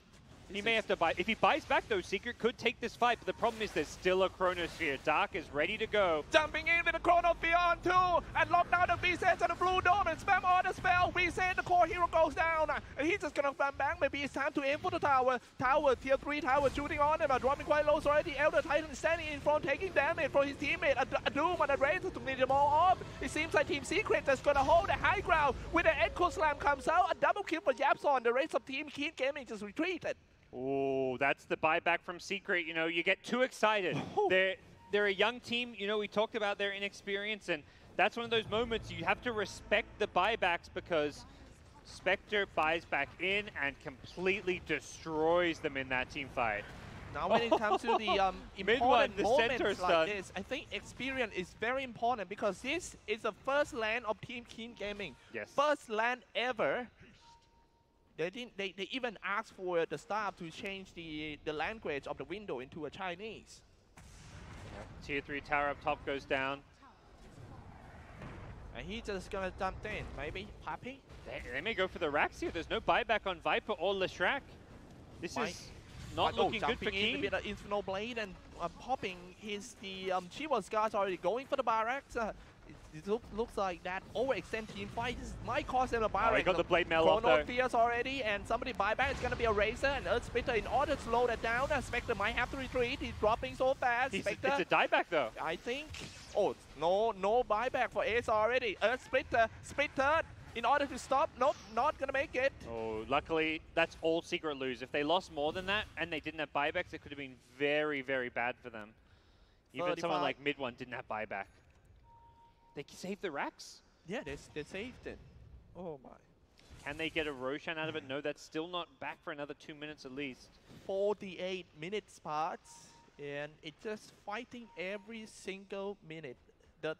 He may have to buy. If he buys back, though, Secret could take this fight. But the problem is there's still a Chronosphere. Dark is ready to go. Jumping in with the Chronosphere on two. And lock down the V-Set and the Blue Dome and spam on the spell. V-Set, the core hero goes down. And he's just going to spam back. Maybe it's time to aim for the tower. Tower, tier 3 tower shooting on him. Dropping quite low. So already Elder Titan standing in front, taking damage from his teammate. A Doom and a Razor to clean them all off. It seems like Team Secret is going to hold the high ground. With the Echo Slam comes out. A double kill for Yapson. The rest of Team Keen Gaming just retreated. Oh, that's the buyback from Secret. You know, you get too excited. They're a young team. You know, we talked about their inexperience, and that's one of those moments you have to respect the buybacks because Spectre buys back in and completely destroys them in that team fight. Now when it comes to the important the moments center like stun. this, I think experience is very important because this is the first LAN of Team Keen Gaming. Yes. First LAN ever. They even asked for the staff to change the language of the window into a Chinese. Tier 3 tower up top goes down. And he's just gonna jump in, maybe Puppy. They may go for the racks here. There's no buyback on Viper or Leshrac. This is not looking good for Keen. With an Infernal Blade and popping the Chivas guards already going for the barracks. it looks like that overextend team fight might cause them a buyback. Oh, he got the blade mail off Chrono though. Fierce already, and somebody buyback. It's gonna be a Razor and Earth Splitter in order to slow that down. Spectre might have to retreat. He's dropping so fast. Spectre, it's a dieback though. I think. Oh, no buyback for Ace already. Earth Splitter, in order to stop. Nope, not gonna make it. Oh, luckily that's all Secret lose. If they lost more than that and they didn't have buybacks, it could have been very, very bad for them. Even 35. someone like Mid One didn't have buyback. They saved the racks. Yeah, they saved it. Oh my. Can they get a Roshan out of it? No, that's still not back for another 2 minutes at least. 48 minutes parts, and it's just fighting every single minute. The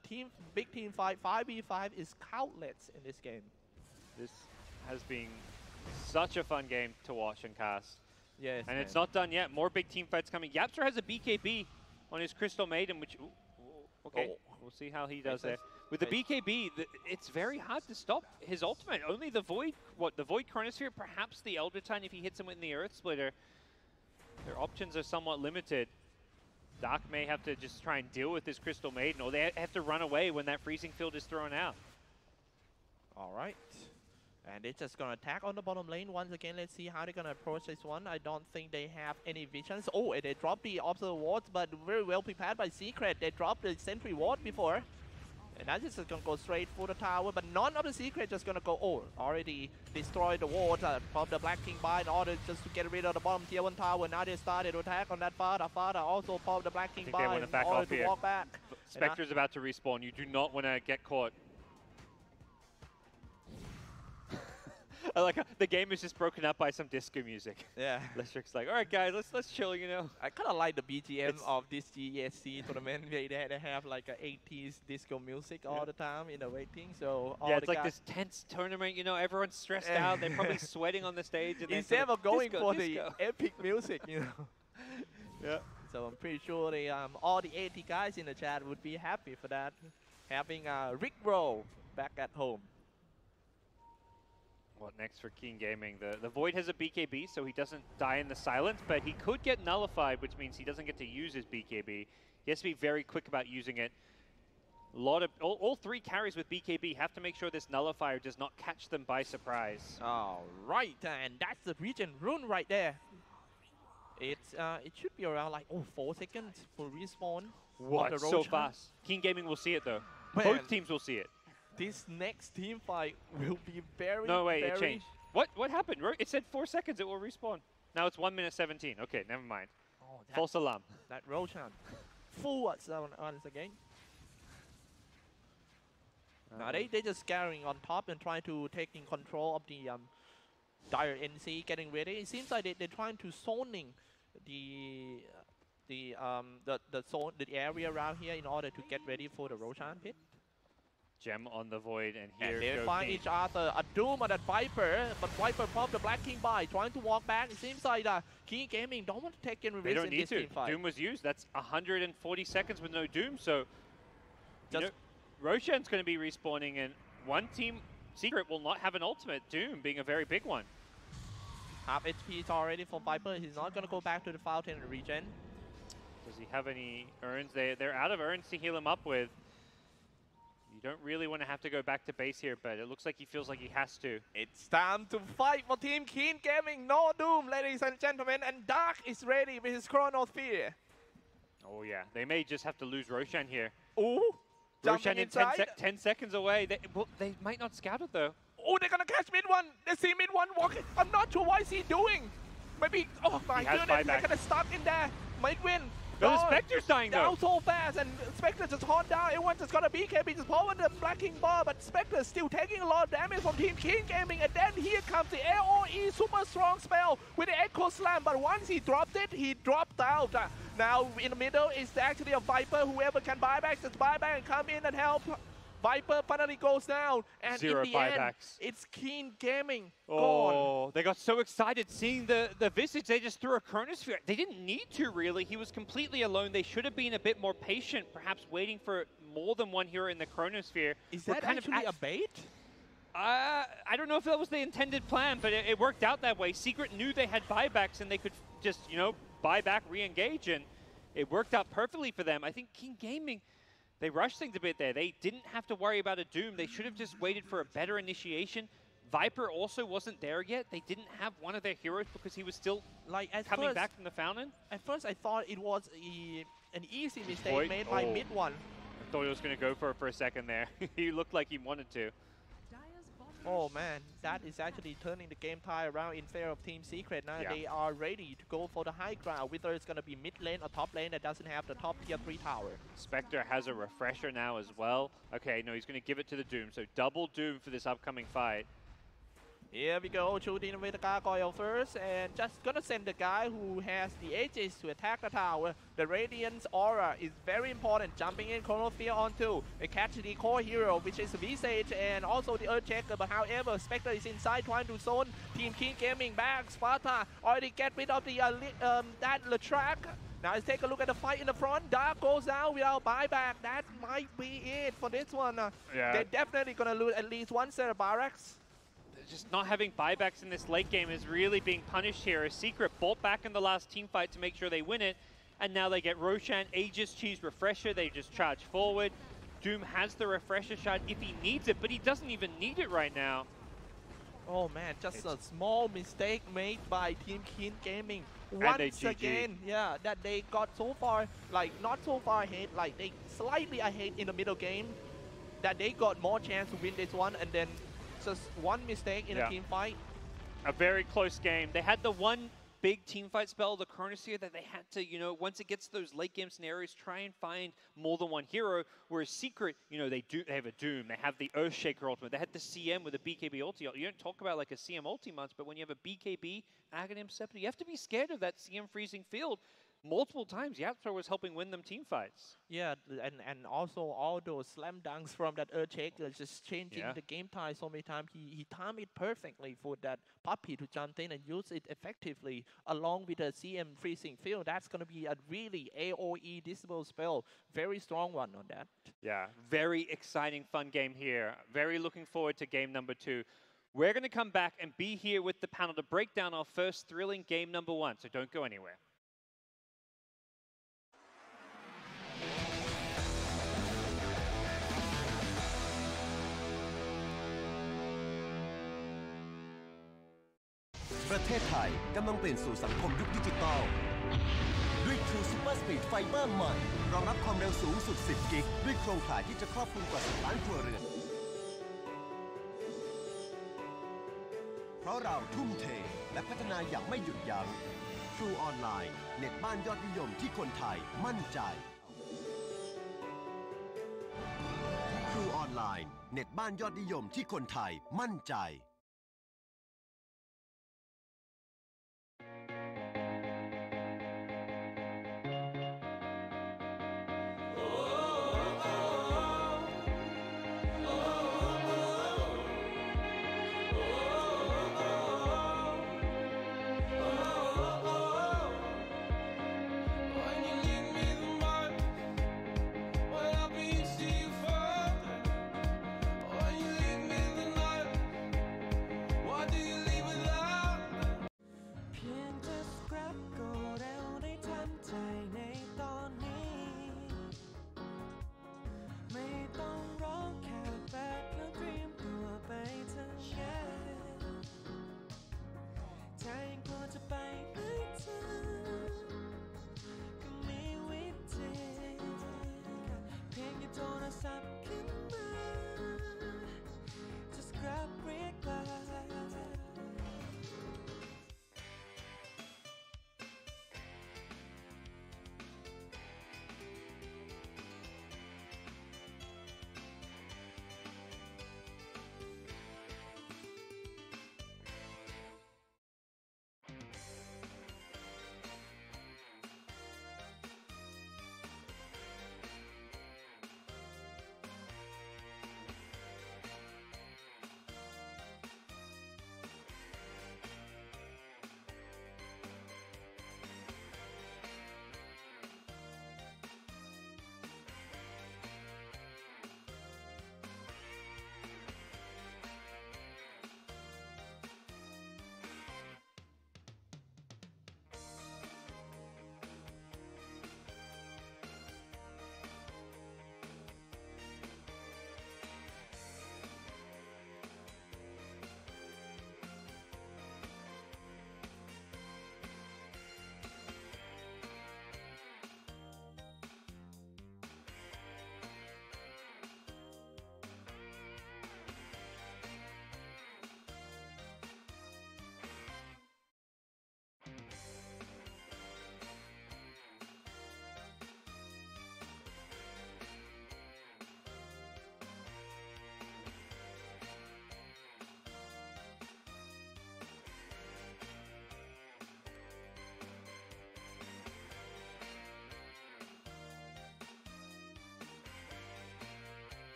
big team fight, 5v5 is countless in this game. This has been such a fun game to watch and cast. Yes, and it's not done yet. More big team fights coming. Yapster has a BKB on his Crystal Maiden, which, okay, we'll see how he does there. With the BKB, it's very hard to stop his ultimate. Only the Void, the Void Chronosphere, perhaps the Elder Titan if he hits him with the Earth Splitter. Their options are somewhat limited. Dark may have to just try and deal with this Crystal Maiden, or they have to run away when that freezing field is thrown out. All right. And they're just going to attack on the bottom lane once again. Let's see how they're going to approach this one. I don't think they have any visions. Oh, and they dropped the Observer Ward, but very well prepared by Secret. They dropped the Sentry Ward before. And that's just going to go straight for the tower, but none of the Secret just going to go, already destroyed the ward from the Black King by in order just to get rid of the bottom tier 1 tower. Now they started to attack on that Fada. Fada also popped the Black King by in order to walk back. Spectre's about to respawn. You do not want to get caught. I like how the game is just broken up by some disco music. Yeah. Lestric's like, all right, guys, let's chill, you know. I kind of like the BGM of this GESC tournament. They have like a 80s disco music all the time in the waiting. So yeah, it's like this tense tournament. You know, everyone's stressed out. They're probably sweating on the stage. And instead of going for the epic music, you know. Yeah. So I'm pretty sure they all the 80 guys in the chat would be happy for that, having Rick Roll back at home. What next for Keen Gaming? The Void has a BKB, so he doesn't die in the silence, but he could get nullified, which means he doesn't get to use his BKB. He has to be very quick about using it. All 3 carries with BKB have to make sure this nullifier does not catch them by surprise. All right, and that's the region rune right there. It should be around like 4 seconds for respawn. What? So fast. Keen Gaming will see it though. Man. Both teams will see it. This next team fight will be very, no, wait, it changed. What happened? It said 4 seconds it will respawn. Now it's 1 minute 17. Okay, never mind. Oh, false alarm. That Roshan. Full once again. Now they just scaring on top and trying to taking control of the Dire NC, getting ready. It seems like they're trying to zoning the zone, the area around here in order to get ready for the Roshan pit. Gem on the Void, and here they find each other. A Doom on that Viper, but Viper popped the Black King by, trying to walk back. It seems like Keen Gaming don't want to take any risk in this team fight. Doom was used. That's 140 seconds with no Doom, so Roshan's going to be respawning, and one team, Secret, will not have an ultimate. Doom being a very big one. Half HP already for Viper. He's not going to go back to the Fountain regen. Does he have any urns? They're out of urns to heal him up with. You don't really want to have to go back to base here, but it looks like he feels like he has to. It's time to fight for Team Keen Gaming. No Doom, ladies and gentlemen, and Dark is ready with his Chronosphere. Oh yeah, they may just have to lose Roshan here. Ooh, Roshan in 10 seconds away. They might not scout it though. Oh, they're gonna catch mid one. They see mid one walking. I'm not sure what is he doing. Maybe, oh my goodness, they're gonna stop in there. Might win. No, the Spectre's dying though. Down so fast, and Spectre just hauled down. Everyone just got a BKB, just powered the Black King bar, but Spectre still taking a lot of damage from Team Keen Gaming. And then here comes the AOE super strong spell with the Echo Slam. But once he dropped it, he dropped out. Now in the middle is actually a Viper. Whoever can buy back, just buy back and come in and help. Viper finally goes down, and Zero in the buybacks. end, it's Keen Gaming gone. They got so excited seeing the Visage, they just threw a Chronosphere. They didn't need to, really. He was completely alone. They should have been a bit more patient, perhaps waiting for more than one hero in the Chronosphere. Is that actually a bait? I don't know if that was the intended plan, but it worked out that way. Secret knew they had buybacks, and they could just, buy back, re-engage, and it worked out perfectly for them. I think Keen Gaming, They rushed things a bit there. They didn't have to worry about a Doom. They should have just waited for a better initiation. Viper also wasn't there yet. They didn't have one of their heroes because he was still coming back from the fountain. At first, I thought it was an easy mistake made by mid one. I thought he was going to go for it for a second there. He looked like he wanted to. Oh man, that is actually turning the game tie around in favor of Team Secret. Now they are ready to go for the high ground, whether it's going to be mid lane or top lane that doesn't have the top tier 3 tower. Spectre has a refresher now as well. Okay, no, he's going to give it to the Doom. So double Doom for this upcoming fight. Here we go, shooting with the gargoyle first, and just gonna send the guy who has the Aegis to attack the tower. The Radiance Aura is very important, jumping in Chronosphere onto the catch the core hero, which is Visage and also the Earthshaker, but however, Spectre is inside trying to zone Team King Gaming back. Sparta already get rid of the that Latrak. Now let's take a look at the fight in the front. Dark goes down without buyback. That might be it for this one. They're definitely gonna lose at least one set of barracks. Just not having buybacks in this late game is really being punished here. A Secret bought back in the last team fight to make sure they win it, and now they get Roshan, Aegis, Cheese, Refresher. They just charge forward. Doom has the Refresher shot if he needs it, but he doesn't even need it right now. Oh man, just a small mistake made by Team King Gaming. Once again, that they got so far, not so far ahead, they slightly ahead in the middle game, that they got more chance to win this one, and then just one mistake in a team fight. A very close game. They had the one big team fight spell, the Chronosphere, that they had to, once it gets to those late game scenarios, try and find more than one hero. Whereas Secret, they have a Doom, they have the Earthshaker ultimate, they had the CM with a BKB ulti. You don't talk about like a CM ulti much, but when you have a BKB, Aghanim Scepter, you have to be scared of that CM freezing field. Multiple times, Yatro was helping win them team fights. Yeah, and also all those slam dunks from that Earthshaker just changing the game tie so many times. He timed it perfectly for that puppy to jump in and use it effectively along with the CM freezing field. That's going to be a really AoE disable spell. Very strong one on that. Yeah, very exciting, fun game here. Very looking forward to game number 2. We're going to come back and be here with the panel to break down our first thrilling game number 1, so don't go anywhere. The ประเทศไทยกำลังเปลี่ยนสู่สังคมยุคดิจิตอลด้วย True Super Speed Fiber ใหม่รองรับความเร็วสูงสุด 10 กิกด้วยโครงข่ายที่จะครอบคลุมกว่า 10 ล้านครัวเรือนเพราะเราทุ่มเทและพัฒนาอย่างไม่หยุดยั้ง True Online เน็ตบ้านยอดนิยมที่คนไทยมั่นใจ True Online เน็ตบ้านยอดนิยมที่คนไทยมั่นใจ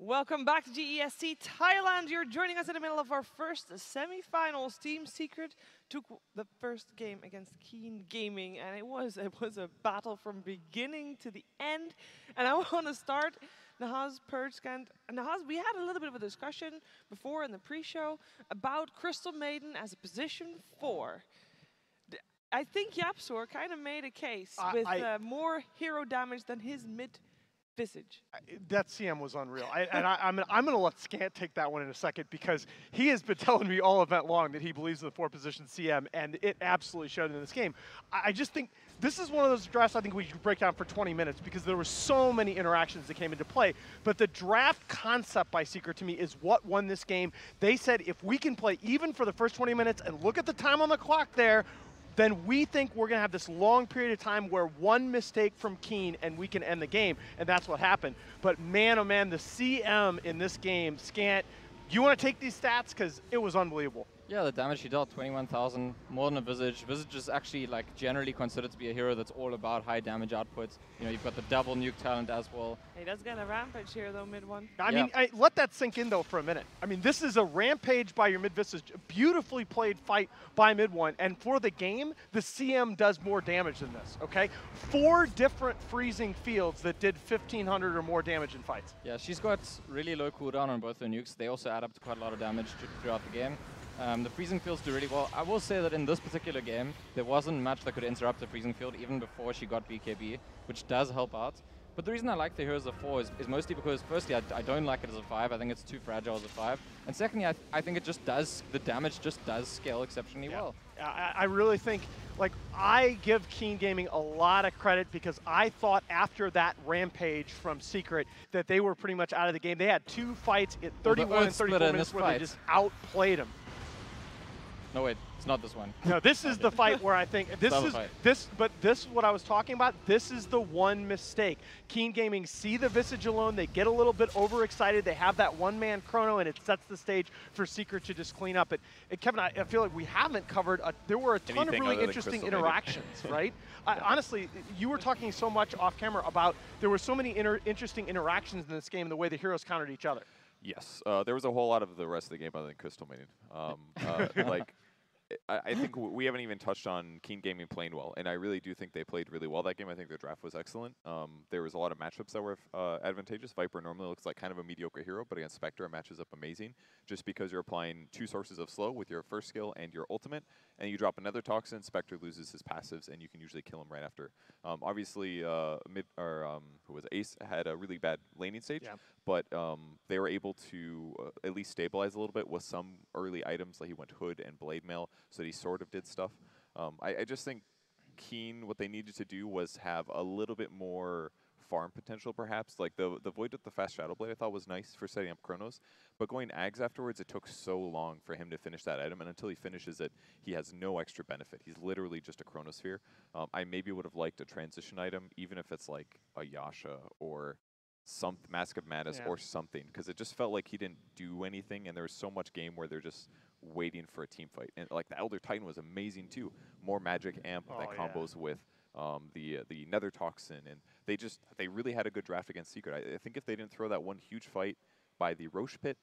Welcome back to GESC Thailand. You're joining us in the middle of our first semi-finals. Team Secret took the first game against Keen Gaming, and it was a battle from beginning to the end. And I want to start, Nahaz, Perchkant. Nahaz, we had a little bit of a discussion before in the pre-show about Crystal Maiden as a position 4. I think Yapsor kind of made a case with more hero damage than his mid visage. That CM was unreal. I'm going to let Scant take that one in a second, because he has been telling me all event long that he believes in the 4-position CM, and it absolutely showed in this game. I just think this is one of those drafts I think we should break down for 20 minutes, because there were so many interactions that came into play. But the draft concept by Secret, to me, is what won this game. They said if we can play even for the first 20 minutes and look at the time on the clock there, then we think we're going to have this long period of time where one mistake from Keen and we can end the game, and that's what happened. But man, oh man, the CM in this game, Scant, you want to take these stats? Because it was unbelievable. Yeah, the damage he dealt, 21,000, more than a Visage. Visage is actually like generally considered to be a hero that's all about high damage outputs. You know, you've got the double nuke talent as well. He does get a rampage here though, mid one. I mean, let that sink in though for a minute. I mean, this is a rampage by your mid Visage, beautifully played fight by mid one, and for the game, the CM does more damage than this, okay? 4 different freezing fields that did 1,500 or more damage in fights. Yeah, she's got really low cooldown on both her nukes. They also add up to quite a lot of damage throughout the game. The freezing fields do really well. I will say that in this particular game, there wasn't much that could interrupt the freezing field even before she got BKB, which does help out. But the reason I like the hero as a 4 is mostly because, firstly, I don't like it as a 5. I think it's too fragile as a 5. And secondly, I think it just does, the damage just does scale exceptionally well. I really think, like, I give Keen Gaming a lot of credit, because I thought after that rampage from Secret that they were pretty much out of the game. They had 2 fights at 31 and 34 minutes where they just outplayed them. No, wait, it's not this one. No, this is the fight where I think this is what I was talking about. This is the one mistake. Keen Gaming see the Visage alone, they get a little bit overexcited, they have that one-man chrono, and it sets the stage for Secret to just clean up. Kevin, I feel like we haven't covered, there were a ton of really interesting interactions, right? Honestly, you were talking so much off camera about there were so many interesting interactions in this game and the way the heroes countered each other. Yes, there was a whole lot of the rest of the game other than Crystal Maiden. Like, I think we haven't even touched on Keen Gaming playing well, and I really do think they played really well that game. I think their draft was excellent. There was a lot of matchups that were advantageous. Viper normally looks like kind of a mediocre hero, but against Spectre it matches up amazing, just because you're applying 2 sources of slow with your first skill and your ultimate, and you drop another Toxin, Spectre loses his passives, and you can usually kill him right after. Obviously, who was Ace had a really bad laning stage, but they were able to at least stabilize a little bit with some early items, like he went Hood and Blade Mail, so he sort of did stuff. I just think Keen, what they needed to do was have a little bit more farm potential, perhaps. Like the Void with the fast Shadow Blade I thought was nice for setting up Chronos, but going Ags afterwards, it took so long for him to finish that item, and until he finishes it, he has no extra benefit. He's literally just a Chronosphere. I maybe would have liked a transition item, even if it's like a Yasha or some Mask of Madness or something, because it just felt like he didn't do anything, and there was so much game where they're just waiting for a team fight. And like the Elder Titan was amazing too. More magic amp that combos with the Nether Toxin, and they really had a good draft against Secret. I think if they didn't throw that one huge fight by the Roche Pit,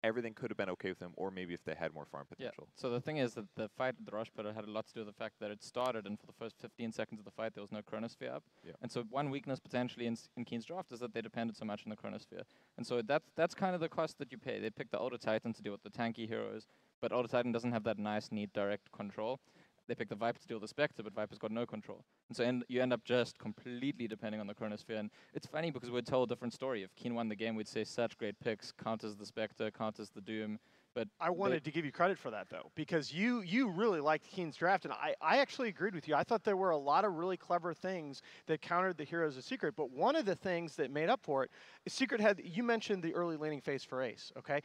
everything could have been okay with them, or maybe if they had more farm potential. So the thing is that the fight at the Roche Pit had a lot to do with the fact that it started, and for the first 15 seconds of the fight, there was no Chronosphere up. And so one weakness potentially in Keen's draft is that they depended so much on the Chronosphere. And so that's kind of the cost that you pay. They picked the Elder Titan to deal with the tanky heroes, but Elder Titan doesn't have that nice, neat, direct control. They picked the Viper to deal with the Spectre, but Viper's got no control. And so you end up just completely depending on the Chronosphere. And it's funny because we'd tell a different story. If Keen won the game, we'd say such great picks, counters the Spectre, counters the Doom. But I wanted to give you credit for that, though, because you really liked Keen's draft, and I actually agreed with you. I thought there were a lot of really clever things that countered the heroes of Secret, but one of the things that made up for it is Secret had, you mentioned the early laning phase for Ace, okay?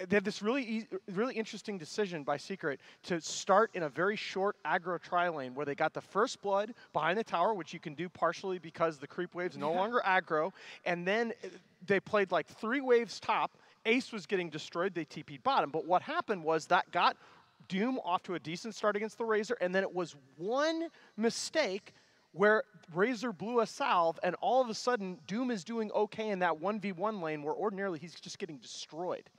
They had this really interesting decision by Secret to start in a very short aggro tri-lane where they got the first blood behind the tower, which you can do partially because the creep wave's no longer aggro, and then they played like 3 waves top. Ace was getting destroyed, they TP'd bottom, but what happened was that got Doom off to a decent start against the Razor, and then it was one mistake where Razor blew a salve, and all of a sudden, Doom is doing okay in that 1v1 lane where ordinarily he's just getting destroyed.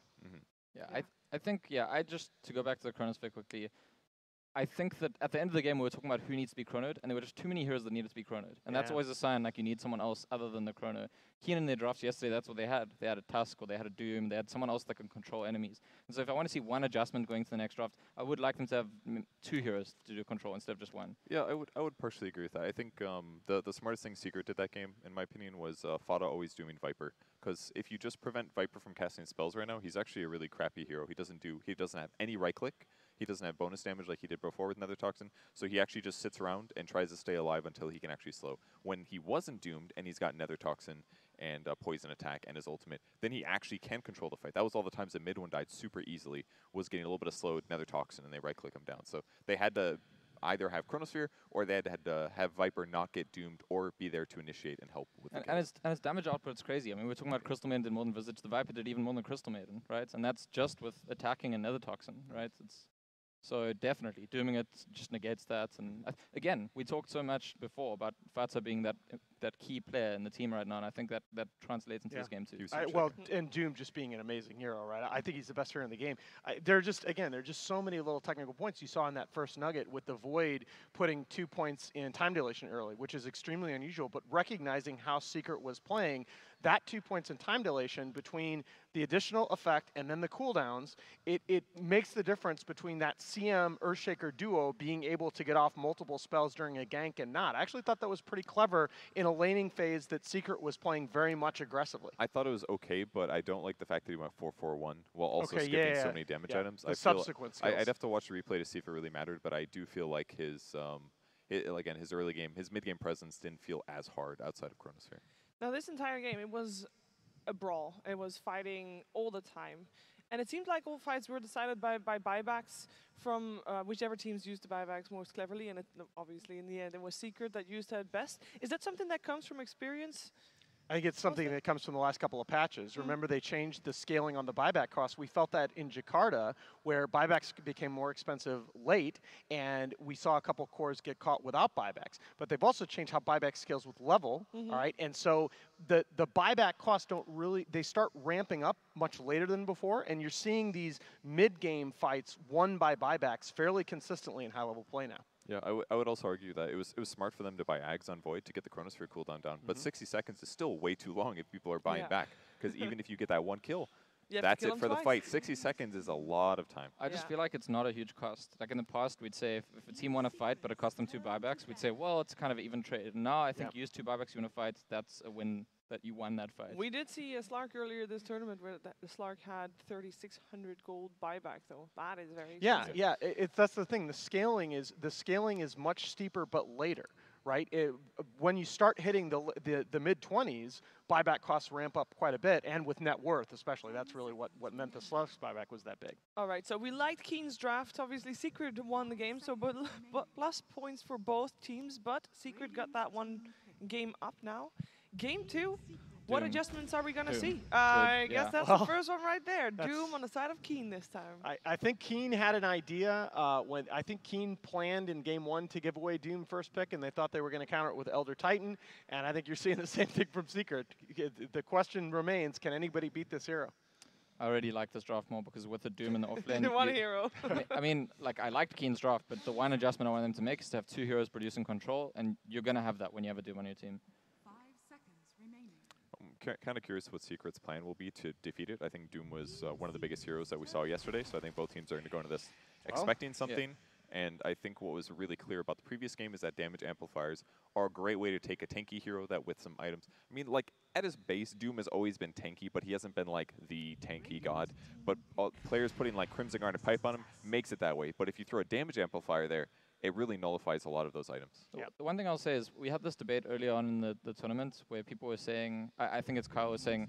Yeah, I think, I just, to go back to the Chronosphere quickly, I think that at the end of the game, we were talking about who needs to be chronoed, and there were just too many heroes that needed to be chronoed. And that's always a sign, like, you need someone else other than the chrono. Keen in their drafts yesterday, that's what they had. They had a Tusk, or they had a Doom, they had someone else that can control enemies. And so if I want to see one adjustment going to the next draft, I would like them to have 2 heroes to do control instead of just 1. Yeah, I would partially agree with that. I think the smartest thing Secret did that game, in my opinion, was Fada always doing Viper. Because if you just prevent Viper from casting spells right now, he's actually a really crappy hero. He doesn't have any right click. He doesn't have bonus damage like he did before with Nether Toxin, so he actually just sits around and tries to stay alive until he can actually slow. When he wasn't doomed and he's got Nether Toxin and Poison Attack and his ultimate, then he actually can control the fight. That was all the times that mid one died super easily, was getting a little bit of slowed Nether Toxin, and they right-click him down. So they had to either have Chronosphere or they had to have Viper not get doomed or be there to initiate and help with the and his damage output's crazy. I mean, we're talking about Crystal Maiden did more than Visage. The Viper did even more than Crystal Maiden, right? And that's just with attacking and Nether Toxin, right? So definitely, dooming it just negates that. And again, we talked so much before about Fata being that key player in the team right now, and I think that translates into this game too. And Doom just being an amazing hero, right? I think he's the best hero in the game. There are just so many little technical points you saw in that first nugget with the Void putting 2 points in time dilation early, which is extremely unusual, but recognizing how Secret was playing, that 2 points in time dilation between the additional effect and then the cooldowns, it makes the difference between that CM Earthshaker duo being able to get off multiple spells during a gank and not. I actually thought that was pretty clever in a laning phase that Secret was playing very much aggressively. I thought it was okay, but I don't like the fact that he went 4-4-1 while also skipping so many damage items. The subsequent skills. I'd have to watch the replay to see if it really mattered, but I do feel like his early game, his mid-game presence didn't feel as hard outside of Chronosphere. Now, this entire game, it was a brawl. It was fighting all the time. And it seemed like all fights were decided by buybacks from whichever teams used the buybacks most cleverly. And obviously, in the end, it was Secret that used it best. Is that something that comes from experience? I think it's something that comes from the last couple of patches. Remember, they changed the scaling on the buyback cost. We felt that in Jakarta, where buybacks became more expensive late, and we saw a couple cores get caught without buybacks. But they've also changed how buyback scales with level, all right? And so the buyback costs they start ramping up much later than before, and you're seeing these mid-game fights won by buybacks fairly consistently in high-level play now. Yeah, I would also argue that it was smart for them to buy Ags on Void to get the Chronosphere cooldown down. But 60 seconds is still way too long if people are buying back. Because even if you get that 1 kill, that's it for the fight. 60 seconds is a lot of time. I just feel like it's not a huge cost. Like in the past, we'd say if a team won a fight but it cost them 2 buybacks, we'd say, well, it's kind of even trade. Now I think you use 2 buybacks, you win a fight, that's a win that you won that fight. We did see a Slark earlier this tournament where the Slark had 3,600 gold buyback, though. That is very expensive. That's the thing. The scaling is much steeper but later, right? When you start hitting the mid-20s, buyback costs ramp up quite a bit, and with net worth especially. That's really what meant the Slark's buyback was that big. All right, so we liked Keen's draft. Obviously, Secret won the game, so but plus points for both teams, but Secret got that one game up now. Game 2, what adjustments are we going to see? I guess that's the first one right there. Doom on the side of Keen this time. I think Keen had an idea. I think Keen planned in Game 1 to give away Doom first pick, and they thought they were going to counter it with Elder Titan. And I think you're seeing the same thing from Secret. The question remains, can anybody beat this hero? I already like this draft more because with the Doom in the offlane. One hero. I mean, like, I liked Keen's draft, but the one adjustment I want them to make is to have 2 heroes producing control, and you're going to have that when you have a Doom on your team. Kind of curious what Secret's plan will be to defeat it. I think Doom was one of the biggest heroes that we saw yesterday, so I think both teams are going to go into this expecting something. And I think what was really clear about the previous game is that damage amplifiers are a great way to take a tanky hero that with some items. I mean, like, at his base, Doom has always been tanky, but he hasn't been, like, the tanky god. But players putting, like, Crimson Guard and Pipe on him makes it that way. But if you throw a damage amplifier there, it really nullifies a lot of those items. The one thing I'll say is we had this debate early on in the tournament where people were saying, I think it's Kyle was saying,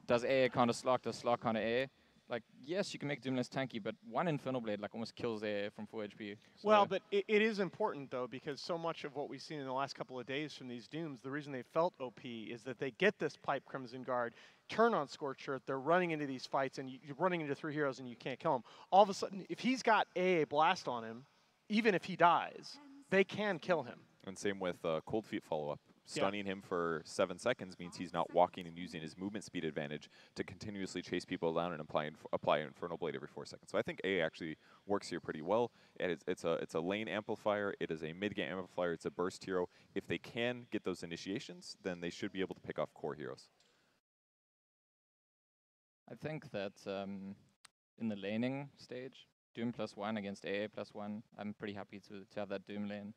does AA counter Slark, does Slark counter AA? Like, yes, you can make Doom less tanky, but one Infernal Blade like almost kills AA from 4 HP. So well, but it is important, though, because so much of what we've seen in the last couple of days from these Dooms, the reason they felt OP is that they get this Pipe Crimson Guard, turn on Scorched Earth, they're running into these fights, and you're running into 3 heroes and you can't kill them. All of a sudden, if he's got AA Blast on him, even if he dies, they can kill him. And same with Cold Feet follow-up. Stunning him for 7 seconds means he's not walking and using his movement speed advantage to continuously chase people down and apply Infernal Blade every 4 seconds. So I think A actually works here pretty well. It's a lane amplifier. It is a mid-game amplifier. It's a burst hero. If they can get those initiations, then they should be able to pick off core heroes. I think that in the laning stage, Doom +1 against AA +1, I'm pretty happy to have that Doom lane.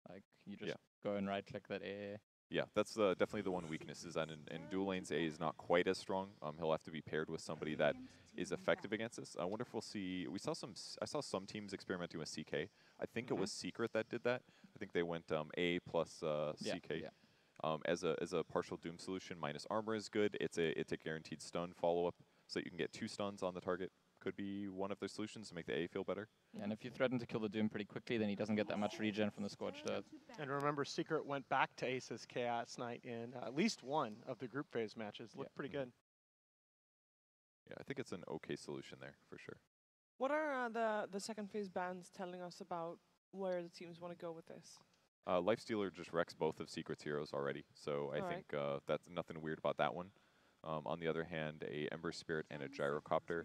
Like, you just go and right-click that AA. Yeah, that's definitely the one weakness, is that in dual lanes, A is not quite as strong. He'll have to be paired with somebody that is effective against this. I wonder if we'll see, I saw some teams experimenting with CK. I think it was Secret that did that. I think they went A plus CK. As a partial Doom solution. Minus armor is good. It's a guaranteed stun follow-up, so that you can get 2 stuns on the target. Could be one of their solutions to make the A feel better. Yeah, and if you threaten to kill the Doom pretty quickly, then he doesn't get that much regen from the Scorched Earth. And remember, Secret went back to Ace's Chaos Knight in at least one of the group phase matches. Looked pretty good. Yeah, I think it's an okay solution there, for sure. What are the second phase bans telling us about where the teams want to go with this? Lifestealer just wrecks both of Secret's heroes already, so I think that's nothing weird about that one. On the other hand, a Ember Spirit and a Gyrocopter.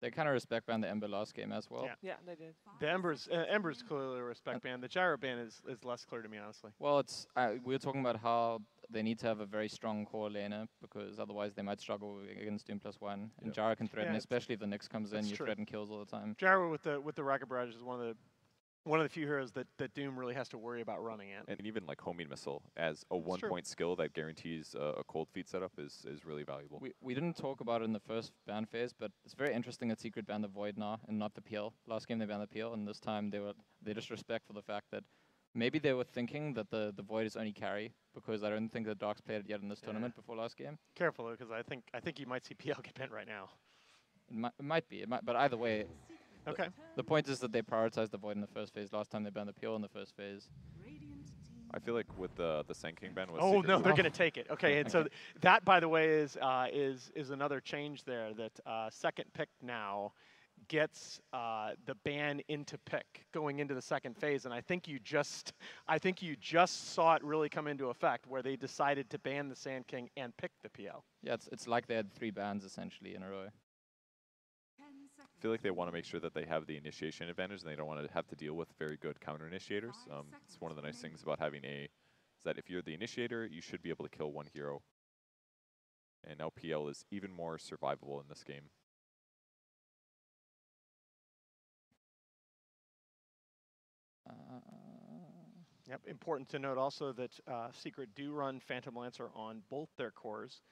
They kind of respect ban the Ember last game as well. Yeah, they did. The Ember's clearly a respect ban. The Gyro ban is less clear to me, honestly. Well, it's we were talking about how they need to have a very strong core laner, because otherwise they might struggle against Doom +1. And Gyro can threaten, especially if the Nyx comes in, you threaten kills all the time. Gyro with the Rocket Barrage is one of the few heroes that Doom really has to worry about running at. And even like Homing Missile as a 1-point skill that guarantees a Cold Feet setup is really valuable. We didn't talk about it in the first ban phase, but it's very interesting that Secret banned the Void now and not the PL. Last game they banned the PL, and this time they just respect for the fact that maybe they were thinking that the Void is only carry, because I don't think the Darks played it yet in this tournament before last game. Careful, because I think you might see PL get bent right now. It might be, but either way. Okay. The point is that they prioritized the Void in the first phase. Last time they banned the PL in the first phase. I feel like with the Sand King ban. Oh no, they're gonna take it. Okay, and so that, by the way, is another change there. That second pick now gets the ban into pick going into the second phase, and I think you just saw it really come into effect where they decided to ban the Sand King and pick the PL. Yeah, it's like they had 3 bans essentially in a row. I feel like they want to make sure that they have the initiation advantage, and they don't want to have to deal with very good counter initiators. It's one of the nice things about having is that if you're the initiator, you should be able to kill 1 hero. And now PL is even more survivable in this game. Yep. Important to note also that Secret do run Phantom Lancer on both their cores.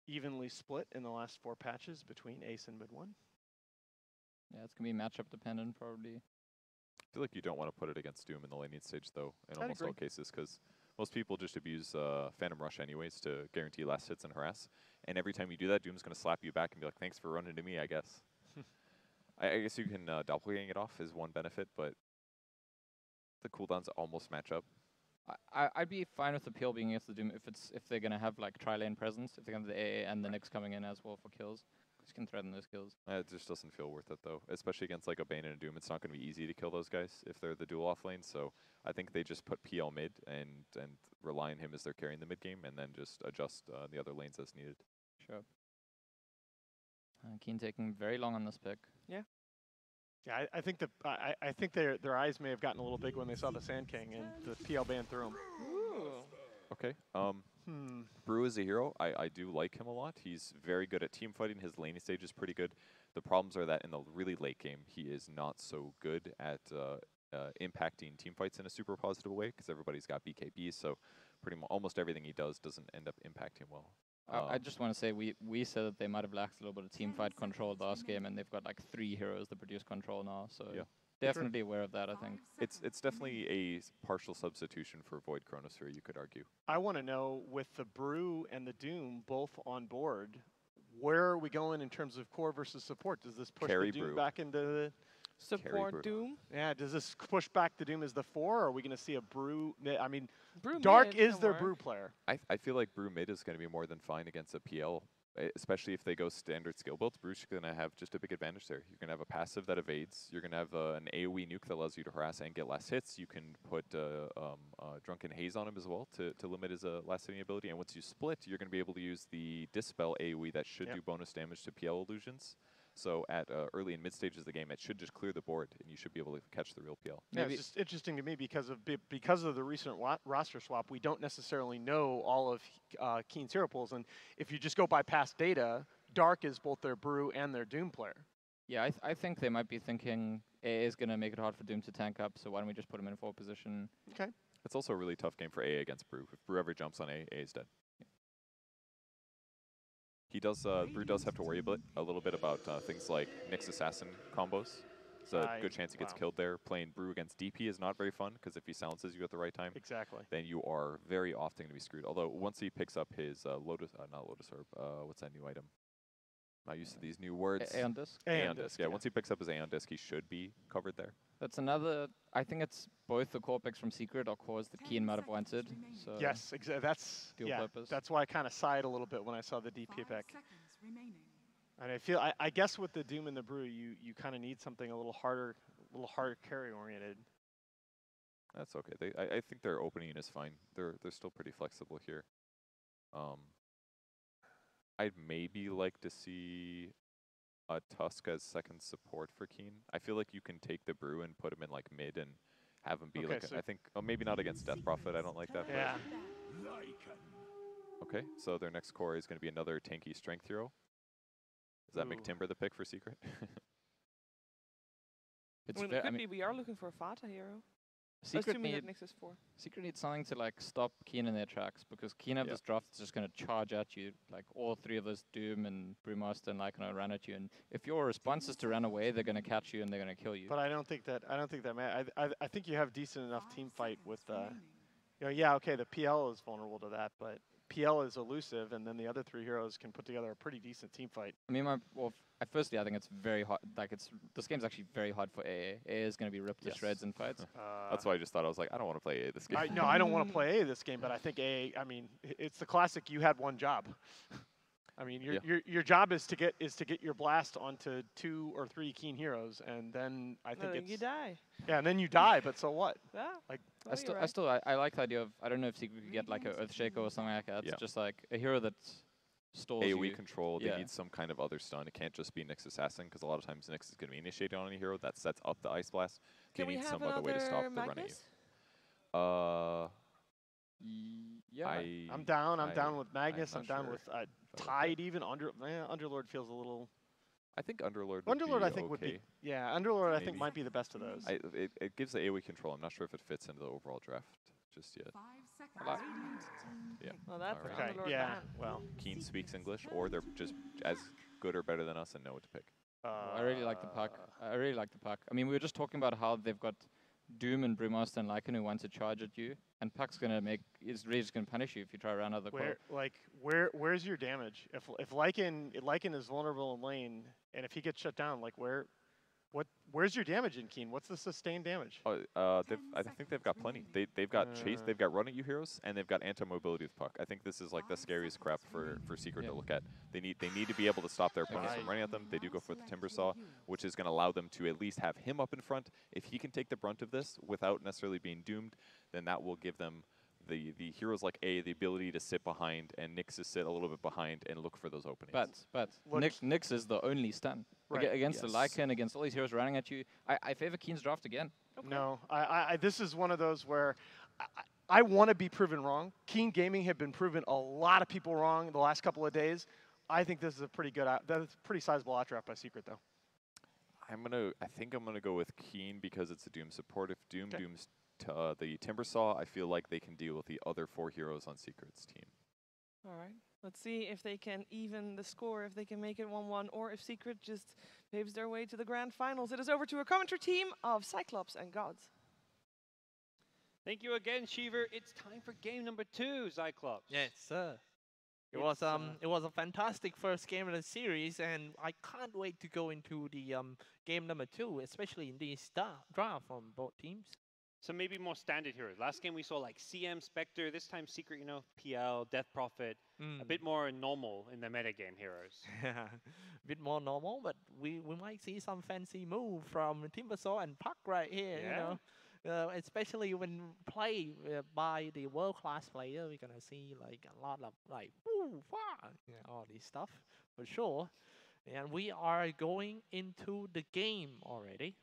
Evenly split in the last 4 patches between Ace and Mid 1. Yeah, it's going to be matchup dependent, probably. I feel like you don't want to put it against Doom in the laning stage, though, in almost all cases, because most people just abuse Phantom Rush anyways to guarantee last hits and harass. And every time you do that, Doom's going to slap you back and be like, thanks for running to me, I guess. I guess you can doppelgang it off is one benefit, but the cooldowns almost match up. I'd be fine with the PL being against the Doom if they're gonna have like tri-lane presence, if they're gonna have the AA and the Nyx coming in as well for kills. You can threaten those kills. It just doesn't feel worth it though, especially against like a Bane and a Doom. It's not gonna be easy to kill those guys if they're the dual off lane. So I think they just put PL mid and rely on him as they're carrying the mid game, and then just adjust the other lanes as needed. Sure. Keen taking very long on this pick. Yeah. Yeah, I think I think their eyes may have gotten a little big when they saw the Sand King and the PL ban through him. Okay. Brew is a hero. I do like him a lot. He's very good at team fighting. His laning stage is pretty good. The problems are that in the really late game, he is not so good at impacting team fights in a super positive way, because everybody's got BKB, so almost everything he does doesn't end up impacting well. I just want to say we said that they might have lacked a little bit of team fight control last game, and they've got like 3 heroes that produce control now. So definitely aware of that, I think. It's definitely a partial substitution for Void Chronosphere, you could argue. I want to know, with the Brew and the Doom both on board, where are we going in terms of core versus support? Does this push the Doom back into the support Doom? Yeah, does this push back the Doom as the 4, or are we going to see a Brew? I mean, Brew Dark mid is their Brew player. I feel like Brew mid is going to be more than fine against a PL especially if they go standard skill builds, Bruce, you're going to have just a big advantage there. You're going to have a passive that evades. You're going to have an AoE nuke that allows you to harass and get last hits. You can put Drunken Haze on him as well to limit his last hitting ability. And once you split, you're going to be able to use the Dispel AoE that should do bonus damage to PL illusions. So at early and mid stages of the game, it should just clear the board, and you should be able to catch the real PL. Yeah, it's just interesting to me because of the recent roster swap, we don't necessarily know all of Keen's hero pools, and if you just go by past data, Dark is both their Brew and their Doom player. Yeah, I think they might be thinking AA is going to make it hard for Doom to tank up, so why don't we just put him in forward position? Okay. It's also a really tough game for AA against Brew. If Brew ever jumps on AA is dead. He does. Brew does have to worry a little bit about things like Nyx Assassin combos. It's a good chance he gets killed there. Playing Brew against DP is not very fun because if he silences you at the right time, then you are very often going to be screwed. Although once he picks up his not Lotus Orb, what's that new item? Not used to these new words. Aeon Disc? Aeon Disc, yeah. Once he picks up his Aeon Disc, he should be covered there. That's another, I think it's both the core picks from Secret or cores that Keen might have wanted. So yes, exactly. That's that's why I kind of sighed a little bit when I saw the DP pick. And I feel, I guess with the Doom and the Brew, you kind of need something a little harder carry oriented. That's okay. I think their opening is fine. They're still pretty flexible here. I'd maybe like to see a Tusk as second support for Keen. I feel like you can take the Brew and put him in like mid and have him be I think, maybe not against Death Prophet. I don't like that. Yeah. Okay, so their next core is going to be another tanky strength hero. Does that make Timber the pick for Secret? We are looking for a Fata hero. Secret needs something to like stop Keen in their tracks because Keen have this draft that's just going to charge at you. Like all three of those Doom and Brewmaster and Lycan run at you, and if your response is to run away, they're going to catch you and they're going to kill you. But I don't think that matters. I think you have decent enough team fight with okay, the PL is vulnerable to that, but PL is elusive, and then the other three heroes can put together a pretty decent team fight. I mean, firstly, I think it's very hard. Like, this game's actually very hard for AA. AA is going to be ripped to shreds in fights. That's why I just thought, I was like, I don't want to play AA this game. No, I don't want to play AA this game, but I think AA, I mean, it's the classic, you had one job. I mean, your job is to get your blast onto 2 or 3 Keen heroes, and then I think you die. Yeah, and then you die. But so what? Yeah. Like I like the idea of, I don't know if Secret could get like a Earthshaker or something like that. It's just like a hero that stalls AoE control. They need some kind of other stun. It can't just be Nyx Assassin because a lot of times Nyx is going to be initiated on any hero that sets up the Ice Blast. They need some other way to stop the run at you. Yeah, I'm down. I'm down with Magnus. I'm down with Tide. Even Underlord feels a little. I think Underlord. Would be. Yeah, Underlord I think might be the best of those. It gives the AoE control. I'm not sure if it fits into the overall draft just yet. Yeah. Well, that's okay. Yeah. Well, Keen speaks English, or they're just as good or better than us and know what to pick. I really like the puck. I mean, we were just talking about how they've got Doom and Brewmaster and Lycan who want to charge at you, and Puck's is really just gonna punish you if you try to run out of the core. Where's your damage? If Lycan is vulnerable in lane, and if he gets shut down, where's your damage in Keen? What's the sustained damage? I think they've got plenty. They've got chase, they've got run at you heroes, and they've got anti-mobility with Puck. I think this is like the scariest crap for Secret to look at. They need to be able to stop their opponents from running at them. They do go for the Timber Saw, which is going to allow them to at least have him up in front. If he can take the brunt of this without necessarily being doomed, then that will give them the heroes like the ability to sit behind, and Nyx to sit a little bit behind and look for those openings. But Nyx is the only stun. Against the Lycan, against all these heroes running at you. I favor Keen's draft again. Okay. No, this is one of those where I want to be proven wrong. Keen Gaming have been proven a lot of people wrong the last couple of days. I think this is a pretty sizable outdraft by Secret, though. I think I'm gonna go with Keen because it's a Doom support. If Doom's the Timber Saw, I feel like they can deal with the other 4 heroes on Secret's team. All right. Let's see if they can even the score, if they can make it 1-1, or if Secret just paves their way to the grand finals. It is over to a commentary team of Cyclops and Gods. Thank you again, Shiver. It's time for game number 2, Cyclops. Yes, sir. It was a fantastic first game of the series, and I can't wait to go into the game number 2, especially in the draft from both teams. some maybe more standard heroes. Last game we saw like CM, Spectre. This time Secret, you know, PL, Death Prophet. A bit more normal in the metagame heroes. A bit more normal, but we might see some fancy move from Timbersaw and Puck right here. Yeah. You know, especially when played by the world-class player, we're gonna see like a lot of like woo, wah, all this stuff for sure. And we are going into the game already.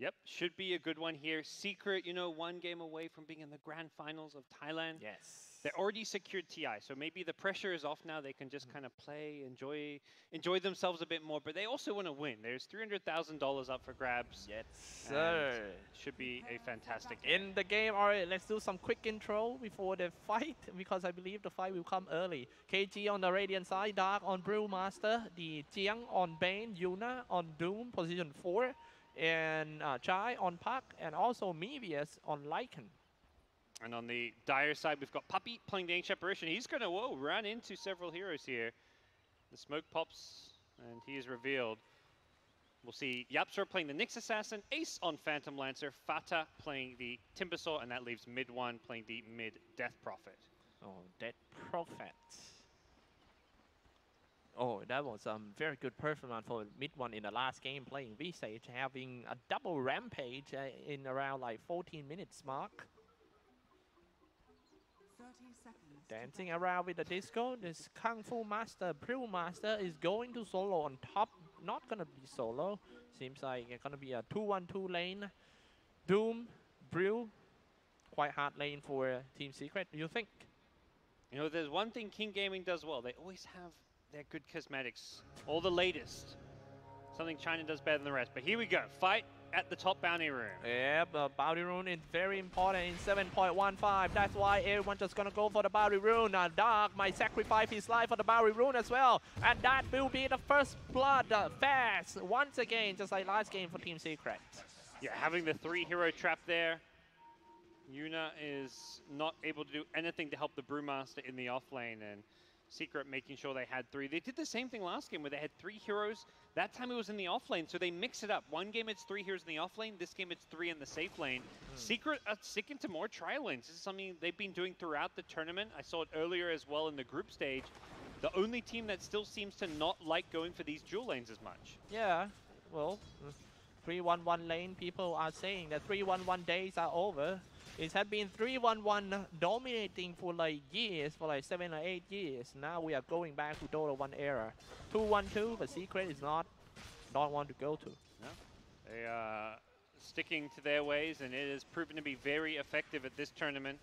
Yep, should be a good one here. Secret, you know, one game away from being in the grand finals of Thailand. Yes. They already secured TI, so maybe the pressure is off now. They can just kind of play, enjoy themselves a bit more. But they also want to win. There's $300,000 up for grabs. Yes, sir. Should be a fantastic game. In the game, all right, let's do some quick intro before the fight, because I believe the fight will come early. KG on the Radiant side, Dark on Brewmaster, the Jiang on Bane, Yuna on Doom, position 4, and Chai on Puck, and also Mevius on Lycan. And on the Dire side, we've got Puppy playing the Ancient Apparition. He's going to, run into several heroes here. The smoke pops, and he is revealed. We'll see Yapsor playing the Nyx Assassin, Ace on Phantom Lancer, Fata playing the Timbersaw, and that leaves mid one playing the mid Death Prophet. Oh, Death Prophet. Oh, that was a very good performance for mid one in the last game playing V-Stage, having a double rampage in around like 14 minutes mark. 30 seconds. Dancing around with the disco, this Kung Fu Master, Brewmaster is going to solo on top. Not gonna be solo. Seems like it's gonna be a 2-1-2 lane. Doom, Brew, quite hard lane for Team Secret. Do you think? You know, there's one thing King Gaming does well. They always have their good cosmetics, all the latest. Something China does better than the rest. But here we go, fight at the top bounty room. Yeah, the bounty rune is very important in 7.15. That's why everyone just gonna go for the bounty rune. Dark might sacrifice his life for the bounty rune as well. And that will be the first blood fast once again, just like last game for Team Secret. Yeah, having the 3-hero trap there. Yuna is not able to do anything to help the Brewmaster in the offlane, and Secret making sure they had 3. They did the same thing last game where they had 3 heroes. That time it was in the offlane, so they mix it up. One game it's 3 heroes in the offlane. This game it's 3 in the safe lane. Secret are sticking to more tri lanes. This is something they've been doing throughout the tournament. I saw it earlier as well in the group stage. The only team that still seems to not like going for these dual lanes as much. Yeah, well, 3-1-1 lane, people are saying that 3-1-1 days are over. It had been 3-1-1 dominating for like years, for like 7 or 8 years. Now we are going back to Dota 1 era. 2-1-2, but Secret is don't want to go to. No, they are sticking to their ways, and it has proven to be very effective at this tournament.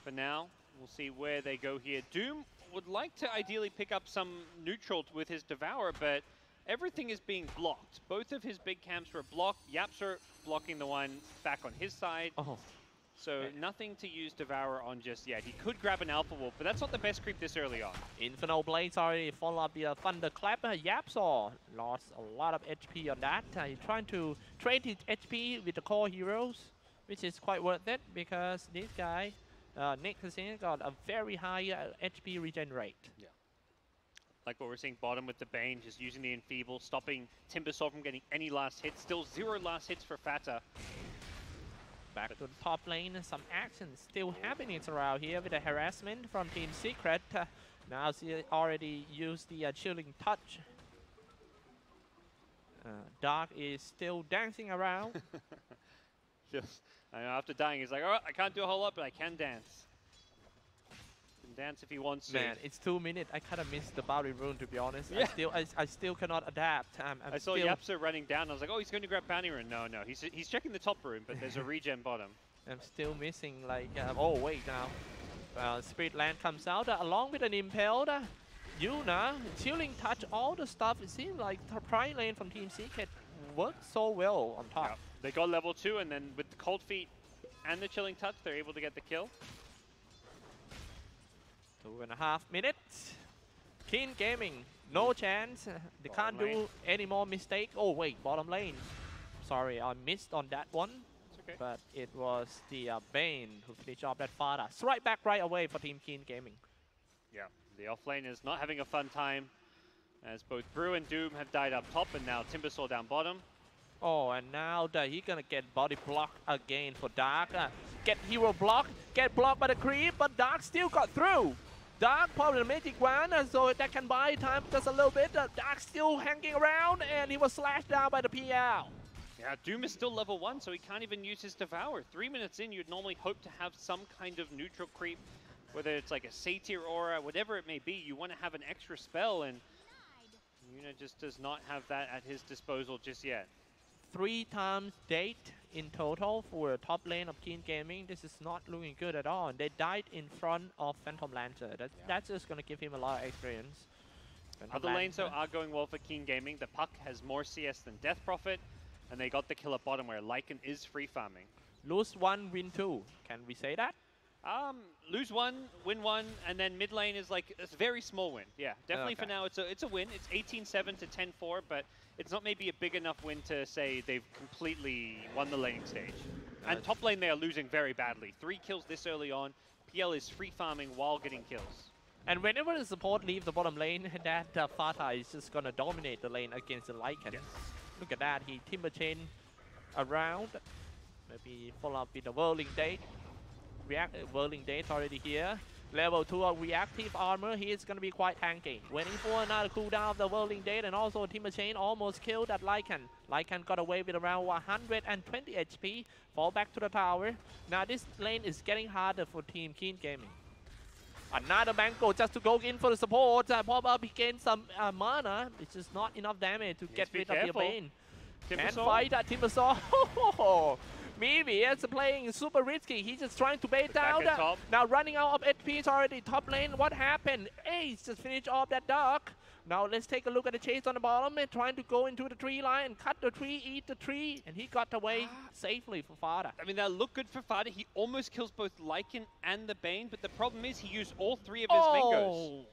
For now, we'll see where they go here. Doom would like to ideally pick up some neutral with his Devourer, but everything is being blocked. Both of his big camps were blocked. Yapsor blocking the one back on his side. Oh. So nothing to use Devourer on just yet. He could grab an Alpha Wolf, but that's not the best creep this early on. Infernal Blades already follow up the Thunderclap. Yapsor lost a lot of HP on that. He's trying to trade his HP with the core heroes, which is quite worth it because this guy, Nick Cassini, got a very high HP regen rate. Yeah. Like what we're seeing bottom with the Bane, just using the Enfeeble, stopping Timbersaw from getting any last hits. Still 0 last hits for Fata. Back to the top lane, some action still happening around here with the harassment from Team Secret. Now she already used the Chilling Touch. Dark is still dancing around. Just, I know, after dying, he's like, all right, I can't do a whole lot, but I can dance. Can dance if he wants to. Man, it's 2 minutes. I kind of missed the bounty rune, to be honest. Yeah. I still cannot adapt. I saw Yapsor running down. I was like, oh, he's going to grab bounty rune. No, he's checking the top rune, but there's a regen bottom. I'm still missing, like, oh, wait, now. Spirit Land comes out along with an Impelled. Yuna, Chilling Touch, all the stuff. It seems like the Prime Lane from Team Secret worked so well on top. Yeah. They got level 2, and then with the Cold Feet and the Chilling Touch, they're able to get the kill. 2.5 minutes. Keen Gaming, no chance. They can't do any more mistake. Oh wait, bottom lane. Sorry, I missed on that one. It's okay. But it was the Bane who finished off that Fada. Strike back right away for Team Keen Gaming. Yeah, the offlane is not having a fun time, as both Brew and Doom have died up top, and now Timbersaw down bottom. Oh, and now that he's gonna get body block again for Dark. Get hero block, get blocked by the creep, but Dark still got through. Dark problematic one, so that can buy time just a little bit. Dark still hanging around, and he was slashed down by the PL. Yeah, Doom is still level 1, so he can't even use his Devour. 3 minutes in, you'd normally hope to have some kind of neutral creep, whether it's like a Satyr aura, whatever it may be. You want to have an extra spell, and Yuna just does not have that at his disposal just yet. 3 times date in total for top lane of Keen Gaming. This is not looking good at all. And they died in front of Phantom Lancer. That's just going to give him a lot of experience. Other lanes, though, are going well for Keen Gaming. The Puck has more CS than Death Prophet, and they got the kill at bottom where Lycan is free farming. Lose 1, win 2. Can we say that? Lose 1, win 1, and then mid lane is like a very small win. Yeah, definitely for now it's a win. It's 18-7 to 10-4, but it's not maybe a big enough win to say they've completely won the laning stage. And top lane they are losing very badly. 3 kills this early on. PL is free farming while getting kills. And whenever the support leave the bottom lane, that Fata is just gonna dominate the lane against the Lycan. Yes. Look at that, he timber chain around. Maybe follow up with the whirling date. Whirling date already here. Level 2 of reactive armor, he is going to be quite tanky. Waiting for another cooldown of the whirling date, and also timber chain almost killed that Lycan. Lycan got away with around 120 HP. Fall back to the tower. Now this lane is getting harder for Team Keen Gaming. Another Mango just to go in for the support. Pop up, he gains some mana. It's just not enough damage to get rid of the Bane. Can fight that Timbersaw. Mimi is playing super risky. He's just trying to bait down. Now running out of HP is already top lane. What happened? Ace just finished off that Dark. Now let's take a look at the chase on the bottom and trying to go into the tree line and cut the tree, eat the tree, and he got away safely for Fada. I mean, that looked good for Fada. He almost kills both Lycan and the Bane, but the problem is he used all 3 of his Mangos.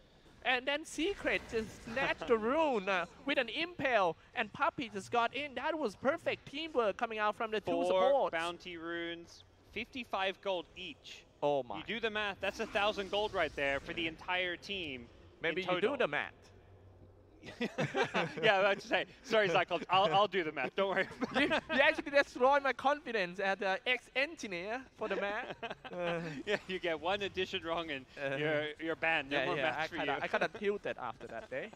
And then Secret just snatched the rune with an impale, and Puppy just got in. That was perfect teamwork coming out from the 2 supports. 4 bounty runes, 55 gold each. Oh my. You do the math, that's 1,000 gold right there for the entire team. Maybe you do the math. Yeah, I was about to say, sorry, Zach, I'll do the math, don't worry. You actually destroyed my confidence as an ex-engineer for the math. Yeah, you get 1 addition wrong and you're banned. No more math for you. I kind of tilted after that day.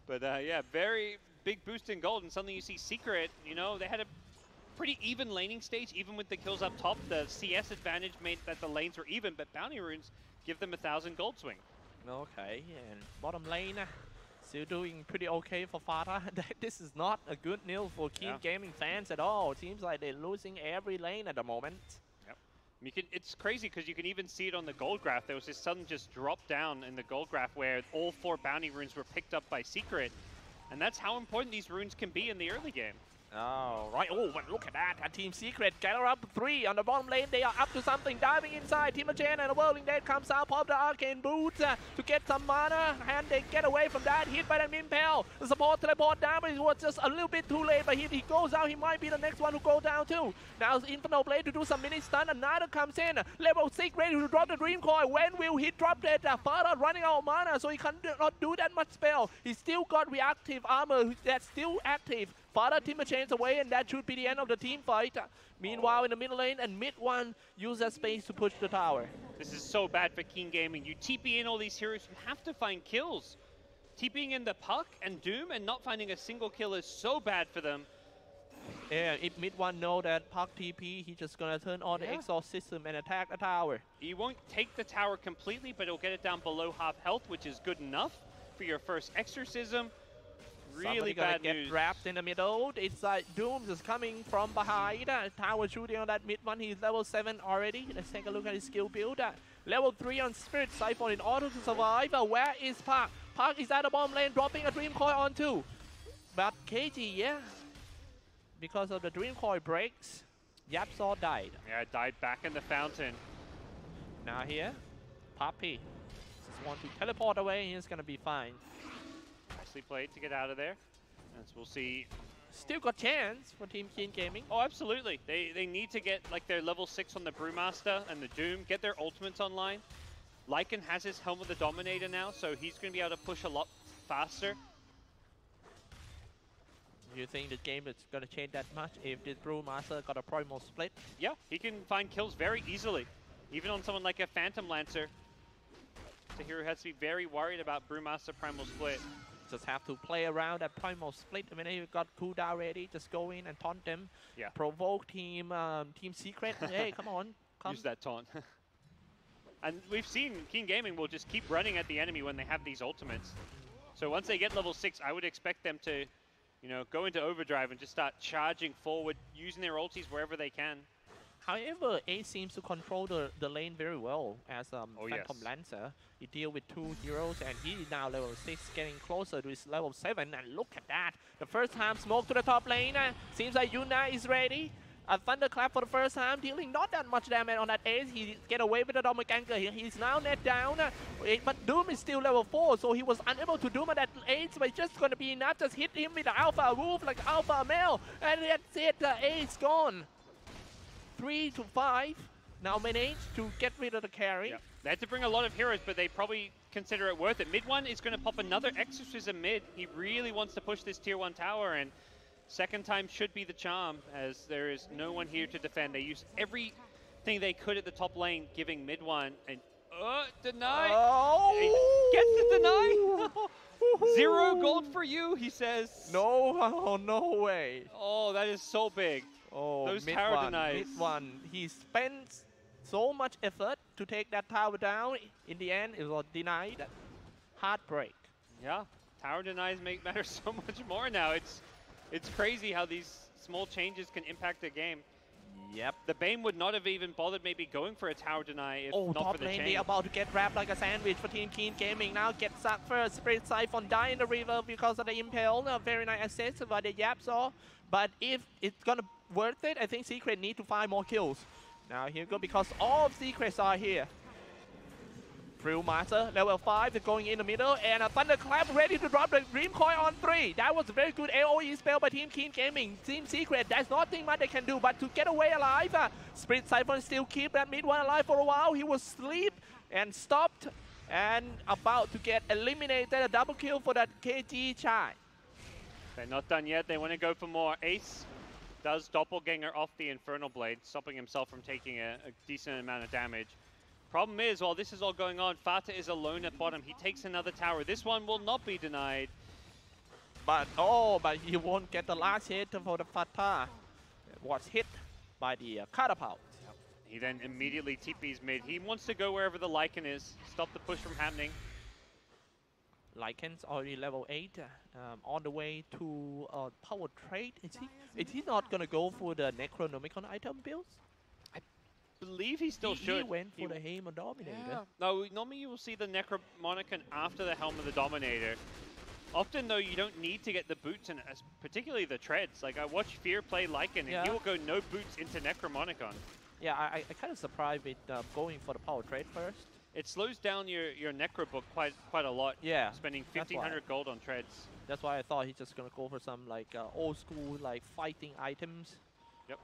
But yeah, very big boost in gold, and suddenly you see Secret, you know, they had a pretty even laning stage, even with the kills up top. The CS advantage made that the lanes were even, but bounty runes give them 1,000 gold swing. Okay, and bottom lane still doing pretty okay for Fata. This is not a good news for Keen Gaming fans at all. It seems like they're losing every lane at the moment. Yep. It's crazy because you can even see it on the gold graph. There was this sudden just drop down in the gold graph where all 4 bounty runes were picked up by Secret. And that's how important these runes can be in the early game. Oh, right. Oh, but look at that. Team Secret gather up 3 on the bottom lane. They are up to something. Diving inside. Team Chen and the Whirling Dead comes out. Pop the Arcane Boots to get some mana. And they get away from that. Hit by the Impel. The support teleport down, but it was just a little bit too late. But if he goes out, he might be the next one to go down too. Now Inferno Blade to do some mini stun. Another comes in. Level 6 ready to drop the Dream Coil. When will he drop that? Fada running out of mana, so he cannot do that much spell. He's still got reactive armor that's still active. Fada Timber chains away, and that should be the end of the team fight. Meanwhile, in the middle lane and mid one, use that space to push the tower. This is so bad for Keen Gaming. You TP in all these heroes, you have to find kills. TPing in the Puck and Doom and not finding a single kill is so bad for them. Yeah, if mid one know that Puck TP, he's just gonna turn on the exhaust system and attack the tower. He won't take the tower completely, but he'll get it down below half health, which is good enough for your first exorcism. Really bad gonna get trapped in the middle. It's like Doom is coming from behind. Tower shooting on that mid one. He's level 7 already. Let's take a look at his skill build. Level 3 on Spirit Siphon in order to survive. Where is Park? Park is at the bottom lane, dropping a Dream Coil on 2. But KG, because of the Dream Coil breaks, Yapsaw died. Yeah, died back in the fountain. Now here, Puppy just want to teleport away. He's gonna be fine. Nicely played to get out of there. As we'll see. Still got chance for Team Keen Gaming. Oh, absolutely. They need to get like their level 6 on the Brewmaster and the Doom, get their ultimates online. Lycan has his Helm of the Dominator now, so he's going to be able to push a lot faster. You think the game is gonna change that much if this Brewmaster got a primal split? Yeah, he can find kills very easily, even on someone like a Phantom Lancer. The hero has to be very worried about Brewmaster Primal Split. Just have to play around that primal split. I mean, you've got cooldown ready. Just go in and taunt them. Yeah. Provoke Team Secret. Hey, come on. Use that taunt. And we've seen Keen Gaming will just keep running at the enemy when they have these ultimates. So once they get level 6, I would expect them to, you know, go into overdrive and just start charging forward, using their ultis wherever they can. However, Ace seems to control the lane very well as Phantom yes. Lancer. He deals with 2 heroes and he is now level 6, getting closer to his level 7. And look at that. The first time smoke to the top lane. Seems like Yuna is ready. A Thunderclap for the first time, dealing not that much damage on that Ace. He get away with the Atomic Anchor. He's now net down. But Doom is still level 4, so he was unable to Doom that Ace, but it's just going to be enough. Just hit him with the Alpha Wolf like Alpha Male. And that's it, the Ace gone. 3 to 5. Now managed to get rid of the carry. Yep. They had to bring a lot of heroes, but they probably consider it worth it. Mid one is going to pop another Exorcism mid. He really wants to push this tier 1 tower, and second time should be the charm, as there is no one here to defend. They use everything they could at the top lane, giving mid one, and deny. Oh! Gets the deny. 0 gold for you, he says. No, oh, no way. Oh, that is so big. Oh, those tower denies. Mid one. He spent so much effort to take that tower down. In the end, it was denied. Heartbreak. Yeah, tower denies matter so much more now. It's crazy how these small changes can impact the game. Yep. The Bane would not have even bothered maybe going for a tower deny if not top for the lane, change. they're about to get wrapped like a sandwich for Team Keen Gaming. Now get sucked first. Spirit Siphon die in the river because of the Impale. Very nice assist by the Yapsaw. But if it's gonna worth it, I think Secret need to find more kills. Now here we go, because all Secrets are here. Brewmaster, level 5, they're going in the middle, and a Thunderclap ready to drop the Dream Coin on 3. That was a very good AoE spell by Team Keen Gaming. Team Secret, there's nothing much they can do but to get away alive. Spirit Siphon still keep that mid one alive for a while. He was asleep and stopped and about to get eliminated. A double kill for that KG Chai. They're not done yet. They want to go for more. Ace does Doppelganger off the Infernal Blade, stopping himself from taking a decent amount of damage. Problem is, while this is all going on, Fata is alone at bottom. He takes another tower. This one will not be denied. But he won't get the last hit for the Fata. Was hit by the catapult. Yep. He then immediately TPs mid. He wants to go wherever the Lycan is. Stop the push from happening. Lycan's already level 8, on the way to power trade. Is he not gonna go for the Necronomicon item builds? I believe he still should. He went for the Helm of Dominator. Yeah. No, normally you will see the Necromonicon after the Helm of the Dominator. Often though, you don't need to get the boots, and particularly the treads. Like I watch Fear play Lycan, and he will go no boots into Necromonicon. Yeah, I kind of surprised with going for the power trade first. It slows down your Necro book quite a lot. Yeah, spending 1,500 gold on treads. That's why I thought he's just gonna go for some like old school like fighting items. Yep.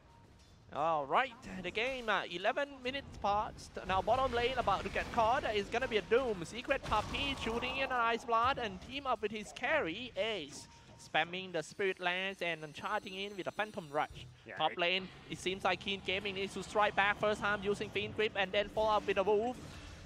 All right, the game 11 minutes passed. Now bottom lane about to get caught. It's gonna be a Doom. Secret Puppy shooting in an Ice Blood and team up with his carry Ace, spamming the Spirit Lance and charging in with a Phantom Rush. Yeah, Top lane, it seems like Keen Gaming needs to strike back first time using Fiend Grip and then follow up with a Wolf.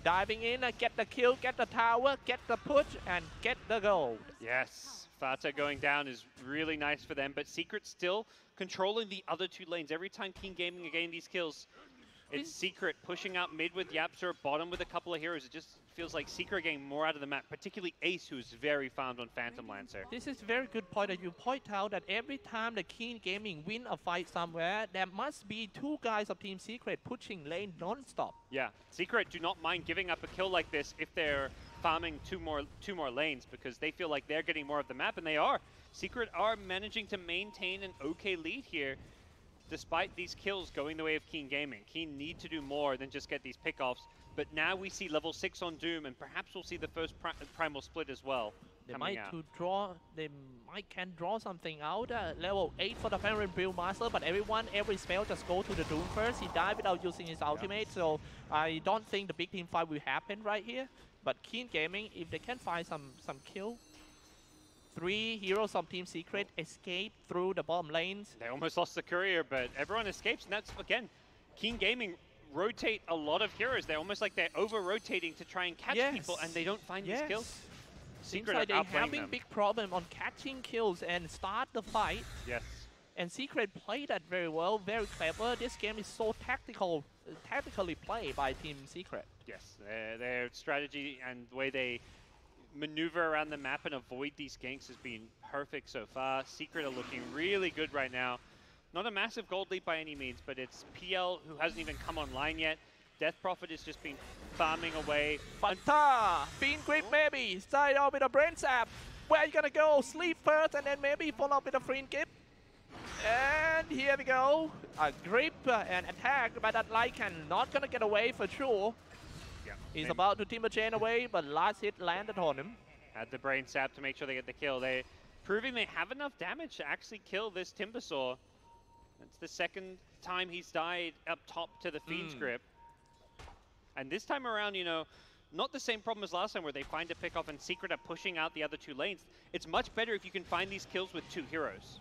Diving in, get the kill, get the tower, get the push, and get the gold. Yes, Fata going down is really nice for them, but Secret still controlling the other 2 lanes. Every time Keen Gaming are getting these kills, it's Secret pushing out mid with Yapster, bottom with a couple of heroes. It just feels like Secret getting more out of the map, particularly Ace, who's very farmed on Phantom Lancer. This is a very good point that you point out, that every time the Keen Gaming win a fight somewhere, there must be 2 guys of Team Secret pushing lane non-stop. Yeah, Secret do not mind giving up a kill like this if they're farming two more lanes, because they feel like they're getting more of the map, and they are. Secret are managing to maintain an okay lead here, despite these kills going the way of Keen Gaming. Keen need to do more than just get these pickoffs, but now we see level 6 on Doom, and perhaps we'll see the first primal split as well. They can draw something out. Level 8 for the Parent Brewmaster, but every spell just go to the Doom first. He died without using his ultimate, so I don't think the big team fight will happen right here. But Keen Gaming, if they can find some kill, 3 heroes of Team Secret escape through the bottom lanes. They almost lost the courier, but everyone escapes, and that's, again, Keen Gaming rotate a lot of heroes. They're almost like they're over-rotating to try and catch people, and they don't find these kills. Seems Secret like are they're outplaying having them. big problem on catching kills and start the fight. Yes. And Secret played that very well, very clever. This game is so tactically played by Team Secret. Yes, their strategy and the way they maneuver around the map and avoid these ganks has been perfect so far. Secret are looking really good right now. Not a massive gold lead by any means, but it's PL who hasn't even come online yet. Death Prophet has just been farming away. Fanta! Fiend Grip maybe! Start off with a Brain Sap! Where are you gonna go? Sleep first and then maybe follow up with a Fiend Grip. And here we go. A grip and attack, but that Lycan not gonna get away for sure. Yeah, He's about to timber chain away, but last hit landed on him. Had the brain sap to make sure they get the kill. They proving they have enough damage to actually kill this Timbersaw. It's the second time he's died up top to the Fiend's Grip. And this time around, you know, not the same problem as last time where they find a pick off and Secret are pushing out the other 2 lanes. It's much better if you can find these kills with 2 heroes.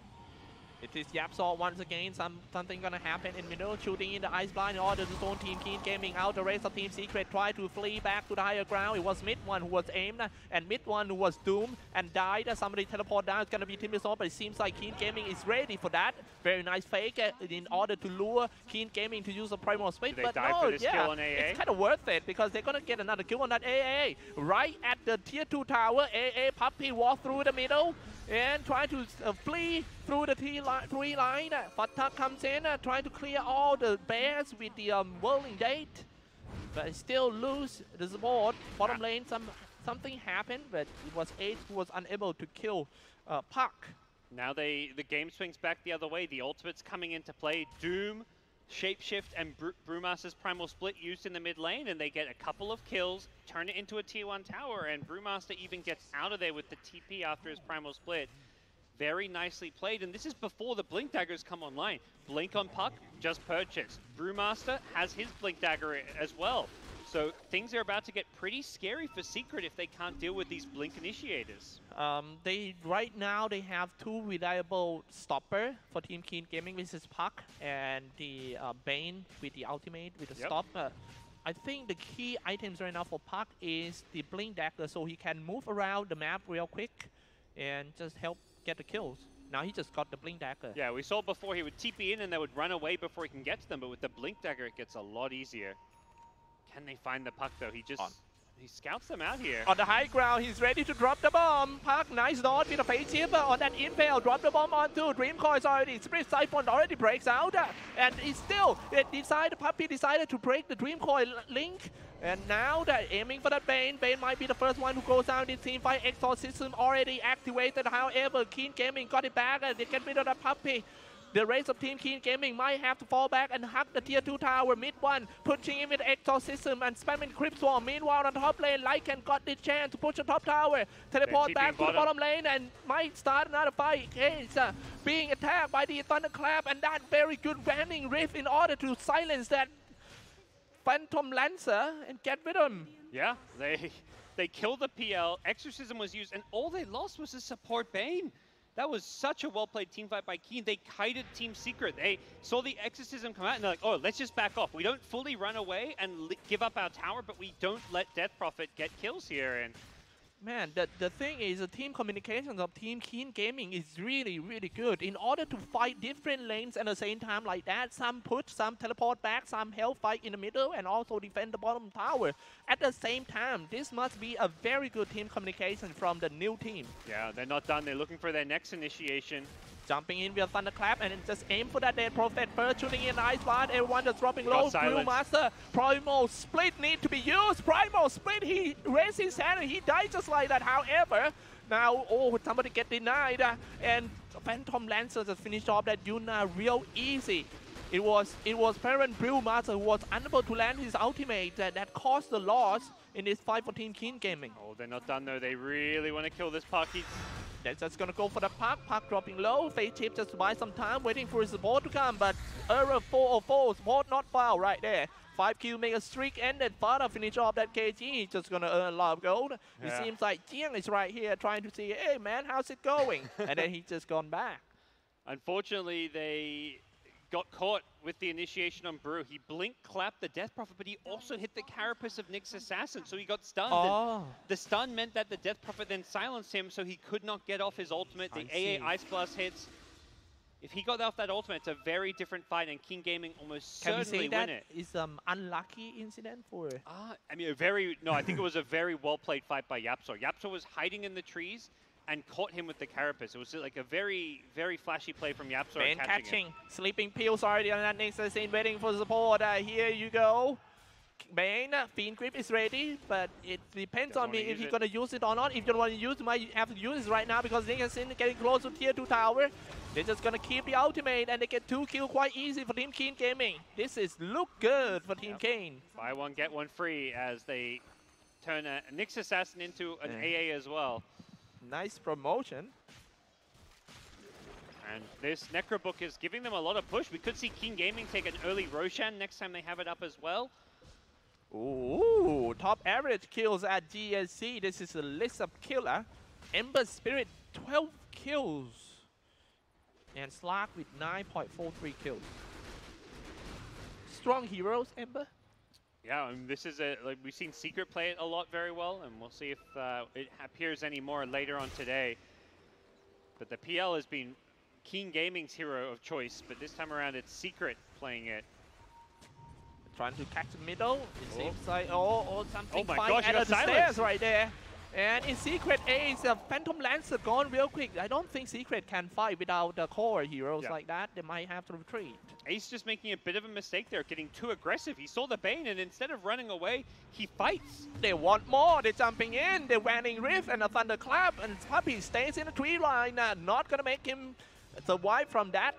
It is Yapsaw once again. Something gonna happen in middle, shooting in the ice blind in order to zone Team Keen Gaming out. The rest of Team Secret try to flee back to the higher ground. It was mid one who was aimed, and mid one who was doomed and died. Somebody teleport down. It's gonna be Timbersaw, but it seems like Keen Gaming is ready for that. Very nice fake in order to lure Keen Gaming to use a Primal Split. But no, kill on AA? it's kind of worth it because they're gonna get another kill on that AA. Right at the tier 2 tower, AA Puppy walk through the middle and try to flee through the 3 line. Fatak comes in, trying to clear all the bears with the whirling date, but still lose the support. Bottom lane, something happened, but it was Ace who was unable to kill Puck. Now the game swings back the other way. The ultimate's coming into play. Doom, Shapeshift, and Brewmaster's Primal Split used in the mid lane, and they get a couple of kills, turn it into a tier 1 tower, and Brewmaster even gets out of there with the TP after his Primal Split. Very nicely played, and this is before the Blink Daggers come online. Blink on Puck, just purchased. Brewmaster has his Blink Dagger as well. So things are about to get pretty scary for Secret if they can't deal with these Blink initiators. Right now they have 2 reliable stopper for Team Keen Gaming, which is Puck and the Bane with the ultimate with the stop. I think the key items right now for Puck is the Blink Dagger, so he can move around the map real quick and just help get the kills. Now he just got the Blink Dagger. Yeah, we saw before he would TP in and they would run away before he can get to them, but with the Blink Dagger it gets a lot easier. Can they find the Puck though? He scouts them out here. On the high ground, he's ready to drop the bomb. Puck, nice dodge with a face chipper on that impale. Drop the bomb onto Dream Coils already. Split Siphon already breaks out. And it's still, Puppy decided to break the Dream Coil link. And now they're aiming for that Bane. Bane might be the first one who goes down in team fight. Exorcism already activated. However, Keen Gaming got it back and they get rid of that Puppy. The rest of Team Keen Gaming might have to fall back and hug the tier 2 tower. Mid one, pushing in with Exorcism and spamming Crypt Swarm. Meanwhile, on top lane, Lycan got the chance to push the top tower. Teleport back to the bottom lane and might start another fight. He's being attacked by the Thunderclap and that very good Vanning Rift in order to silence that Phantom Lancer and get rid of him. Yeah, they killed the PL. Exorcism was used, and all they lost was a support Bane. That was such a well-played team fight by Keen. They kited Team Secret. They saw the Exorcism come out and they're like, oh, let's just back off. We don't fully run away and give up our tower, but we don't let Death Prophet get kills here. And man, the thing is, the team communications of Team Keen Gaming is really, really good. In order to fight different lanes at the same time like that, some push, some teleport back, some help fight in the middle, and also defend the bottom tower. At the same time, this must be a very good team communication from the new team. Yeah, they're not done. They're looking for their next initiation. Jumping in with a Thunderclap and then just aim for that Dead Prophet first, shooting in the ice bar. Everyone just dropping low. Brewmaster, Primal Split need to be used. Primal Split, he raised his hand and he died just like that. However, now, oh, somebody get denied. And Phantom Lancer just finished off that Yuna real easy. It was Parent Brewmaster who was unable to land his ultimate that caused the loss in this fight for Team Keen Gaming. Oh, they're not done though. They really want to kill this Puck. They're just gonna go for the puck. Puck dropping low. Face chip just to buy some time, waiting for his support to come. But error 404. Support not foul right there. 5 kill make a streak ended. Father finish off that KG. Just gonna earn a lot of gold. Yeah. It seems like Jiang is right here trying to see, hey man, how's it going? And then he just gone back. Unfortunately, they got caught with the initiation on Brew. He blink clapped the Death Prophet, but he also hit the carapace of Nick's assassin, so he got stunned. Oh. The stun meant that the Death Prophet then silenced him, so he could not get off his ultimate. The AA Ice Blast hits. If he got off that ultimate, it's a very different fight, and King Gaming almost certainly win it. Is unlucky incident for? I mean, I think it was a very well-played fight by Yapsor. Yapsor was hiding in the trees and caught him with the carapace. It was like a very, very flashy play from Yapsor. Ben catching. Sleeping Pills already on that next scene, waiting for support. Here you go. Bane, Fiend Grip is ready, but it depends on me if he's going to use it or not. If you don't want to use it, you might have to use it right now because Nick is getting close to tier 2 tower. They're just going to keep the ultimate and they get 2 kills quite easy for Team Keen Gaming. This is look good for Team Keen. Buy one, get one free as they turn Nick's assassin into an AA as well. Nice promotion. And this Necrobook is giving them a lot of push. We could see King Gaming take an early Roshan next time they have it up as well. Ooh, top average kills at GESC. This is a list of killer. Ember Spirit, 12 kills. And Slark with 9.43 kills. Strong heroes, Ember. Yeah, and this is like we've seen Secret play it a lot very well, and we'll see if it appears any more later on today. But the PL has been Keen Gaming's hero of choice, but this time around it's Secret playing it. Trying to catch the middle. It seems like something my flying gosh, out of the silence. stairs right there. And in Secret, Ace, Phantom Lancer gone real quick. I don't think Secret can fight without the core heroes like that. They might have to retreat. Ace just making a bit of a mistake there, getting too aggressive. He saw the Bane, and instead of running away, he fights. They want more. They're jumping in. They're Wanning Rift and a Thunderclap. And Puppy stays in the tree line. Not going to make him survive from that.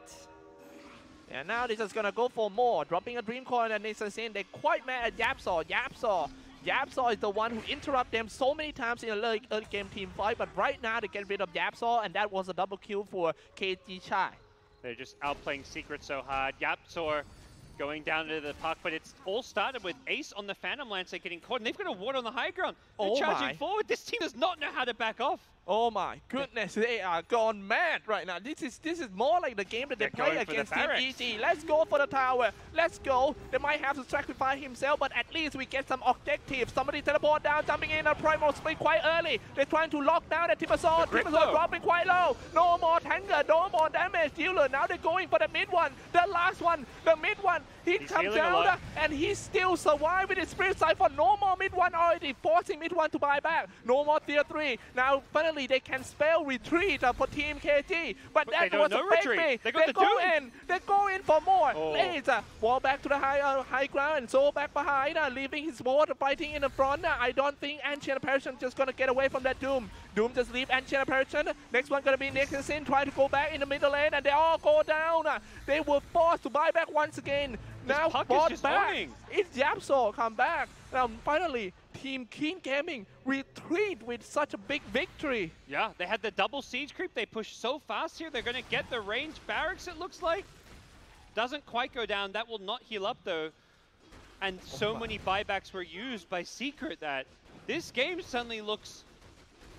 And now they're just going to go for more. Dropping a Dream Coin and Assassin. They're quite mad at Yapsor. Yapsor is the one who interrupted them so many times in the early game team fight. But right now they get rid of Yapsor. And that was a double kill for KG Chai. They're just outplaying Secret so hard. Yapsor going down to the puck, but it's all started with Ace on the Phantom Lancer getting caught, and they've got a ward on the high ground. They're charging forward. This team does not know how to back off. Oh my goodness, they are gone mad right now. This is more like the game that they play against Team EG. Let's go for the tower. Let's go. They might have to sacrifice himself, but at least we get some objectives. Somebody teleport down, jumping in a primal split quite early. They're trying to lock down the Timbersaw. Timbersaw dropping quite low. No more tanker, no more damage dealer. Now they're going for the mid one. The last one, the mid one. He comes down and he still survived with his Spirit Cypher. No more mid one already, forcing mid one to buy back. No more tier 3. Now finally they can spell retreat for Team KG. But that was a fake play. They go in for more. Laser wall back to the high ground and so back behind, leaving his ward fighting in the front. I don't think Ancient Apparition just gonna get away from that Doom. Doom just leave Ancient Apparition. Next one gonna be Nixon, try to go back in the middle lane, and they all go down. They were forced to buy back once again. Now bought back. It's Yapsor come back. Now finally, Team Keen Gaming retreat with such a big victory. Yeah, they had the double siege creep. They pushed so fast here. They're going to get the range barracks, it looks like. Doesn't quite go down. That will not heal up, though. And so many buybacks were used by Secret that this game suddenly looks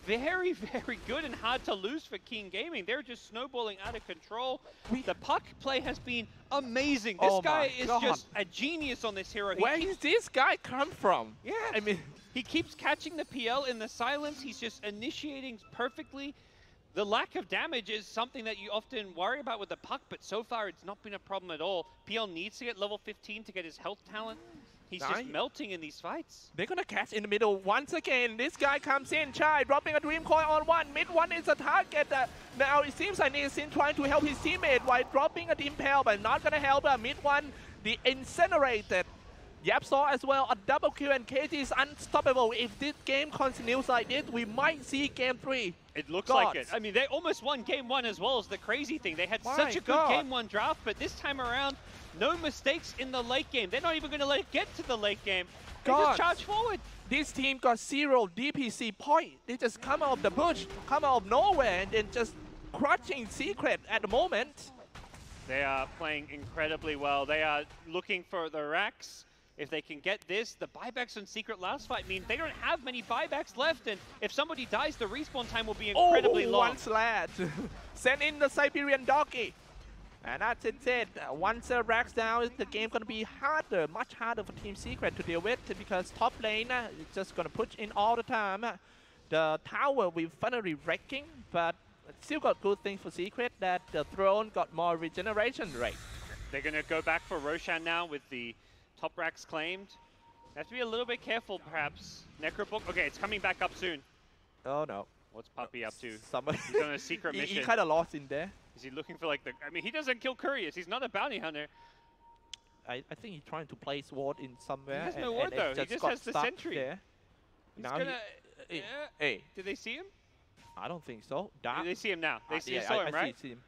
very, very good and hard to lose for Keen Gaming. They're just snowballing out of control. The puck play has been amazing. This guy is just a genius on this hero. Where does this guy come from? Yeah, I mean, he keeps catching the PL in the silence. He's just initiating perfectly. The lack of damage is something that you often worry about with the puck, but so far it's not been a problem at all. PL needs to get level 15 to get his health talent. He's just melting in these fights. They're going to catch in the middle once again. This guy comes in, Chai, dropping a Dream Coin on one. Mid one is a target. Now it seems like Nielsen trying to help his teammate while dropping a Impel, but not going to help. Mid one, the incinerated. Yapsor as well, a double kill, and KG is unstoppable. If this game continues like this, we might see game 3. It looks like it. I mean, they almost won game 1 as well as the crazy thing. They had such a good game 1 draft, but this time around, no mistakes in the late game. They're not even going to let it get to the late game. They just charge forward. this team got 0 DPC point. They just come out of the bush, come out of nowhere, and then just crushing Secret at the moment. They are playing incredibly well. They are looking for the racks. If they can get this, the buybacks on Secret last fight mean they don't have many buybacks left, and if somebody dies, the respawn time will be incredibly long. One slash. Send in the Siberian doggy. And that's it. Once the racks down, the game gonna be harder, much harder for Team Secret to deal with, because top lane is just gonna push in all the time. The tower will finally wrecking, but still got good things for Secret, that the throne got more regeneration rate. They're gonna go back for Roshan now with the top racks claimed. They have to be a little bit careful, perhaps. Necrobook, okay, it's coming back up soon. Oh no. What's Puppy up to? Somebody He's on a secret mission. He kind of lost in there. Is he looking for like the, I mean, he doesn't kill couriers. He's not a bounty hunter. I think he's trying to place ward in somewhere. He has no ward though, he just has the sentry. There. He's now gonna, hey. Did they see him? I don't think so. They see him now. They yeah, saw him, right? See him.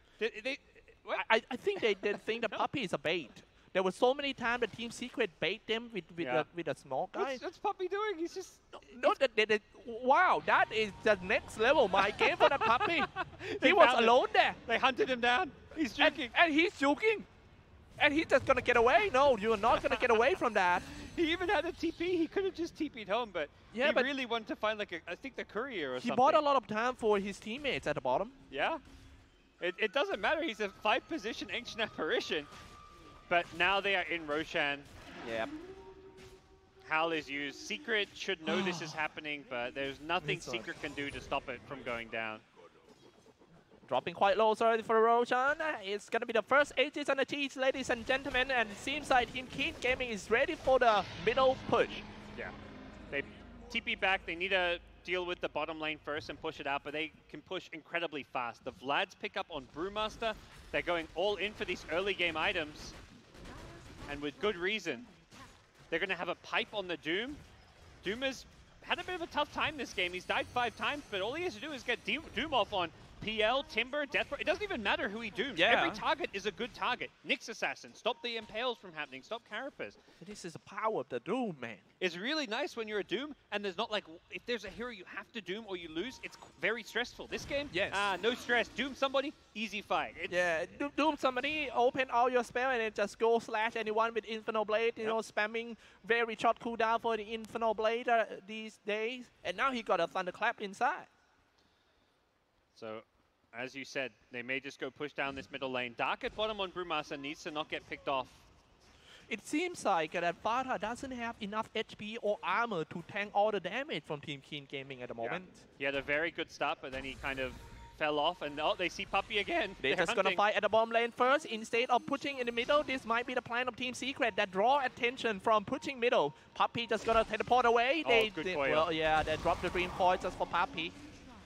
What? I think they think the Puppy is a bait. There were so many times that Team Secret bait them with a small guy. What's Puppy doing? He's just... No, wow, that is the next level my game for the Puppy. He was alone there. They hunted him down. He's juking. And he's juking. And he's just going to get away. No, you're not going to get away from that. He even had a TP. He could have just TP'd home, but he really wanted to find like I think the courier or something. He bought a lot of time for his teammates at the bottom. Yeah. It doesn't matter. He's a 5-position Ancient Apparition. But now they are in Roshan. Yep. Howl is used. Secret should know this is happening, but there's nothing Secret can do to stop it from going down. Dropping quite low already for Roshan. It's going to be the first Aegis on the T's, ladies and gentlemen. And it seems like Team Keen Gaming is ready for the middle push. Yeah. They TP back. They need to deal with the bottom lane first and push it out, but they can push incredibly fast. The Vlads pick up on Brewmaster. They're going all in for these early game items. And with good reason. They're going to have a pipe on the Doom. Doom has had a bit of a tough time this game. He's died 5 times, but all he has to do is get Doom off on PL, Timber, Deathbro. It doesn't even matter who he dooms. Yeah. Every target is a good target. Nyx Assassin, stop the impales from happening, stop Carapace. This is the power of the Doom, man. It's really nice when you're a Doom, and there's not like, if there's a hero you have to Doom or you lose, it's very stressful. This game, yes. No stress. Doom somebody, easy fight. Yeah, Doom somebody, open all your spell, and then just go slash anyone with Inferno Blade, you know, spamming very short cooldown for the Inferno Blade these days. And now he got a Thunderclap inside. So, as you said, they may just go push down this middle lane. Dark at bottom on Brewmaster needs to not get picked off. It seems like that Farha doesn't have enough HP or armor to tank all the damage from Team Keen Gaming at the moment. He had a very good start, but then he kind of fell off, and they see Puppy again. They're just going to fight at the bottom lane first. Instead of pushing in the middle, this might be the plan of Team Secret that draw attention from pushing middle. Puppy just going to teleport away. Well, yeah, they dropped the green point just for Puppy.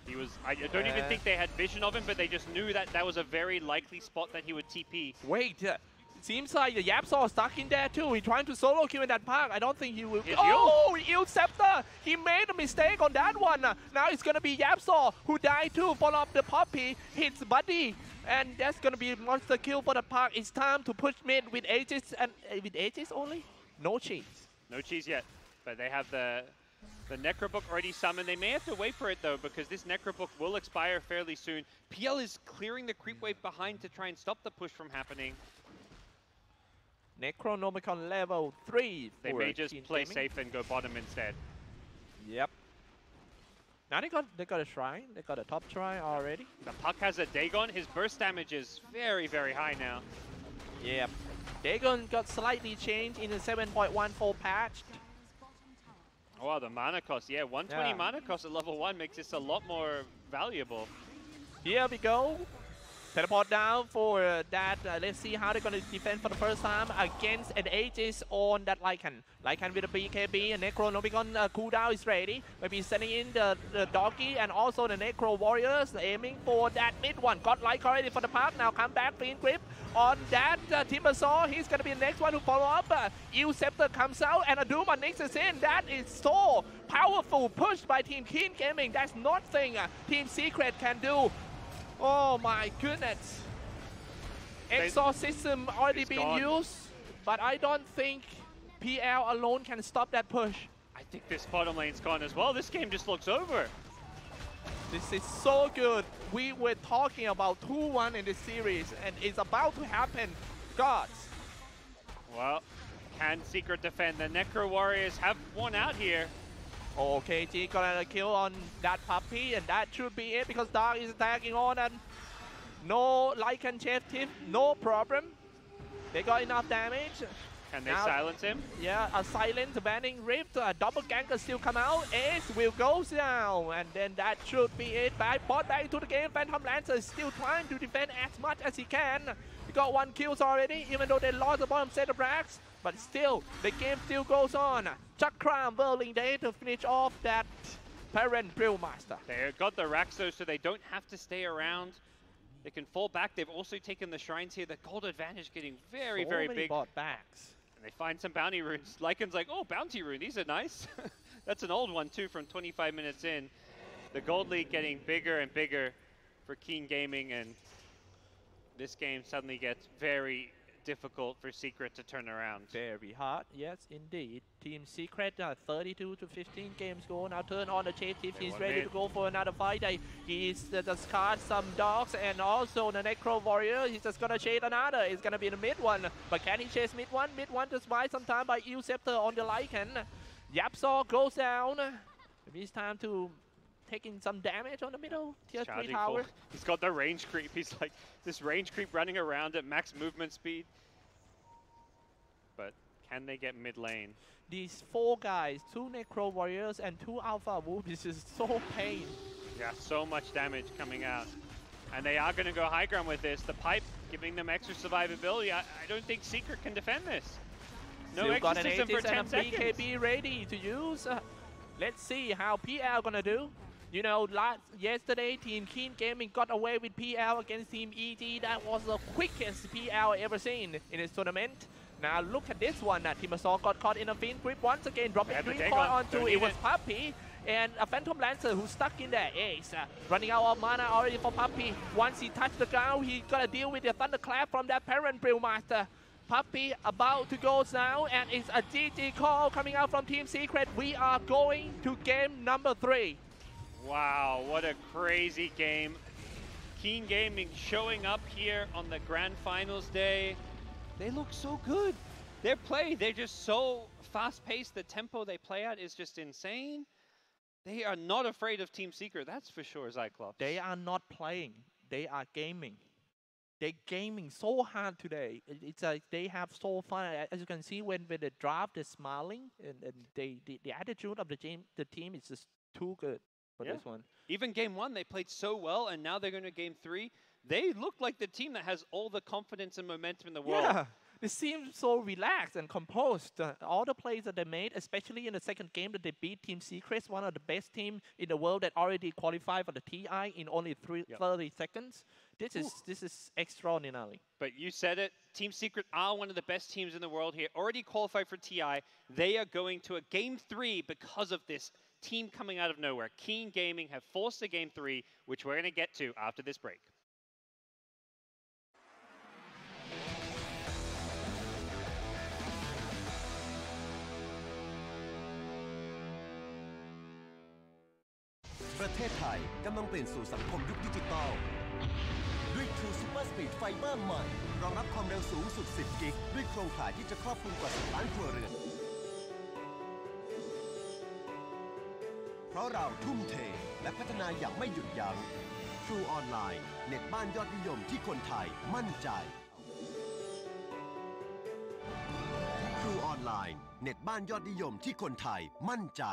He was, I don't even think they had vision of him, but they just knew that that was a very likely spot that he would TP. Wait, it seems like the Yapsaw is stuck in there too. He's trying to solo kill in that park. I don't think he will. Oh, Yield Scepter! He made a mistake on that one. Now it's going to be Yapsaw who died too. Follow up the Puppy, hits Buddy. And that's going to be a monster kill for the park. It's time to push mid with Aegis, and with Aegis only? No cheese. No cheese yet, but they have the Necrobook already summoned. They may have to wait for it though, because this Necrobook will expire fairly soon. PL is clearing the creep wave behind to try and stop the push from happening. Necronomicon level 3. They may just play safe and go bottom instead. Yep. Now they got a shrine. They got a top shrine already. The Puck has a Dagon. His burst damage is very, very high now. Yep. Dagon got slightly changed in the 7.14 patch. Oh, wow, the mana cost. Yeah, 120 mana cost at level 1 makes this a lot more valuable. Here we go. Teleport down for that. Let's see how they're going to defend for the first time against an Aegis on that Lycan. Lycan with a BKB, and Necronomicon cooldown is ready. Maybe sending in the Doggy and also the Necro Warriors aiming for that mid one. Got Lycan already for the park. Now come back, Green Grip on that Timbersaw. He's going to be the next one to follow up. Yield Scepter comes out and a Doom on Nyx is in. That is so powerful. Pushed by Team Keen Gaming. That's nothing Team Secret can do. Oh my goodness. Exorcism already been used, but I don't think PL alone can stop that push. I think this bottom lane's gone as well. This game just looks over. This is so good. We were talking about 2-1 in this series, and it's about to happen. Gods. Well, can Secret defend? The Necro Warriors have won out here. Okay, G got a kill on that puppy, and that should be it because Dark is attacking on, and no Lycan Chef Tip, no problem. They got enough damage. Can they silence him? Yeah, a silent banning rift, a double ganker still come out, Ace will go down, and then that should be it. Back into the game, Phantom Lancer is still trying to defend as much as he can. He got 1 kill already, even though they lost the bottom set of racks, but still, the game still goes on. Chakram whirling day to finish off that Parent Brewmaster. They got the racks though, so they don't have to stay around. They can fall back. They've also taken the shrines here. The gold advantage getting very, very big. Bot backs. And they find some bounty runes. Lycan's like, oh, bounty rune, these are nice. That's an old one too from 25 minutes in. The gold lead getting bigger and bigger for Keen Gaming, and this game suddenly gets very difficult for Secret to turn around. Very hard, yes, indeed. Team Secret, 32 to 15 games go. Now turn on the Chief if he's ready to go for another fight. He's discard some dogs and also the Necro Warrior. He's just gonna chase another. It's gonna be the mid one, but can he chase mid one? Mid one just buy some time by Eel Scepter on the Lycan. Yapsaw goes down. Maybe it's time to taking some damage on the middle tier 3 tower. He's got the range creep. He's like this range creep running around at max movement speed. But can they get mid lane? These 4 guys, 2 Necro Warriors and 2 Alpha Wolves, this is so pain. Yeah, so much damage coming out. And they are going to go high ground with this. The pipe giving them extra survivability. I don't think Secret can defend this. No exorcism for 10 seconds. BKB ready to use. Let's see how PL gonna do. You know, yesterday Team Keen Gaming got away with PL against Team EG. That was the quickest PL ever seen in this tournament. Now look at this one. Team Assault got caught in a Fiend grip once again, dropping 3 coin onto it was Puppy. And a Phantom Lancer who's stuck in there. Ace running out of mana already for Puppy. Once he touched the ground, he got to deal with the Thunderclap from that Parent Brewmaster. Puppy about to go down, and it's a GG call coming out from Team Secret. We are going to game number 3. Wow, what a crazy game. Keen Gaming showing up here on the Grand Finals day. They look so good. Their play, they're just so fast-paced. The tempo they play at is just insane. They are not afraid of Team Secret, that's for sure, Cyclops. They are not playing. They are gaming. They're gaming so hard today. It's like they have so fun. As you can see, when they draft, they're smiling, and the attitude of the team is just too good for this one. Even game 1, they played so well, and now they're going to game 3. They look like the team that has all the confidence and momentum in the world. Yeah, they seem so relaxed and composed. All the plays that they made, especially in the second game that they beat Team Secrets, one of the best teams in the world that already qualified for the TI in only 30 seconds. This is extraordinary. But you said it. Team Secret are one of the best teams in the world here. Already qualified for TI. They are going to a game 3 because of this team coming out of nowhere. Keen Gaming have forced a game 3, which we're going to get to after this break.ประเทศไทยกำลังเปลี่ยนสู่สังคมยุคดิจิตอลด้วย True Super Speed ไฟเบอร์ใหม่รองรับความเร็วสูงสุด 10 กิกด้วยโครงข่ายที่จะครอบคลุมกว่า 10 ล้านครัวเรือนเพราะเราทุ่มเทและพัฒนาอย่างไม่หยุดยั้ง True Online เน็ตบ้านยอดนิยมที่คนไทยมั่นใจ True Online เน็ตบ้านยอดนิยมที่คนไทยมั่นใจ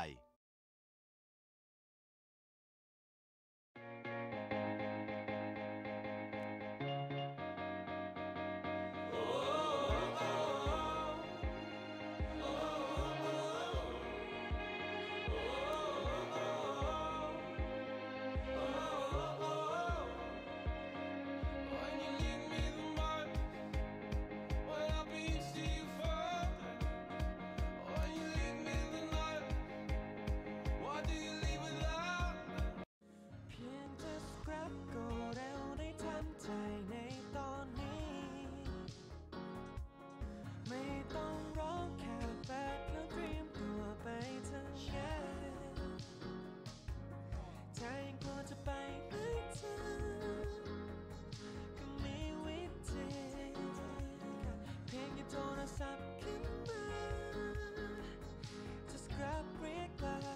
จะไปให้เธอก็มีวิธีเพียงแค่โทรศัพท์ขึ้นมา Just grab red light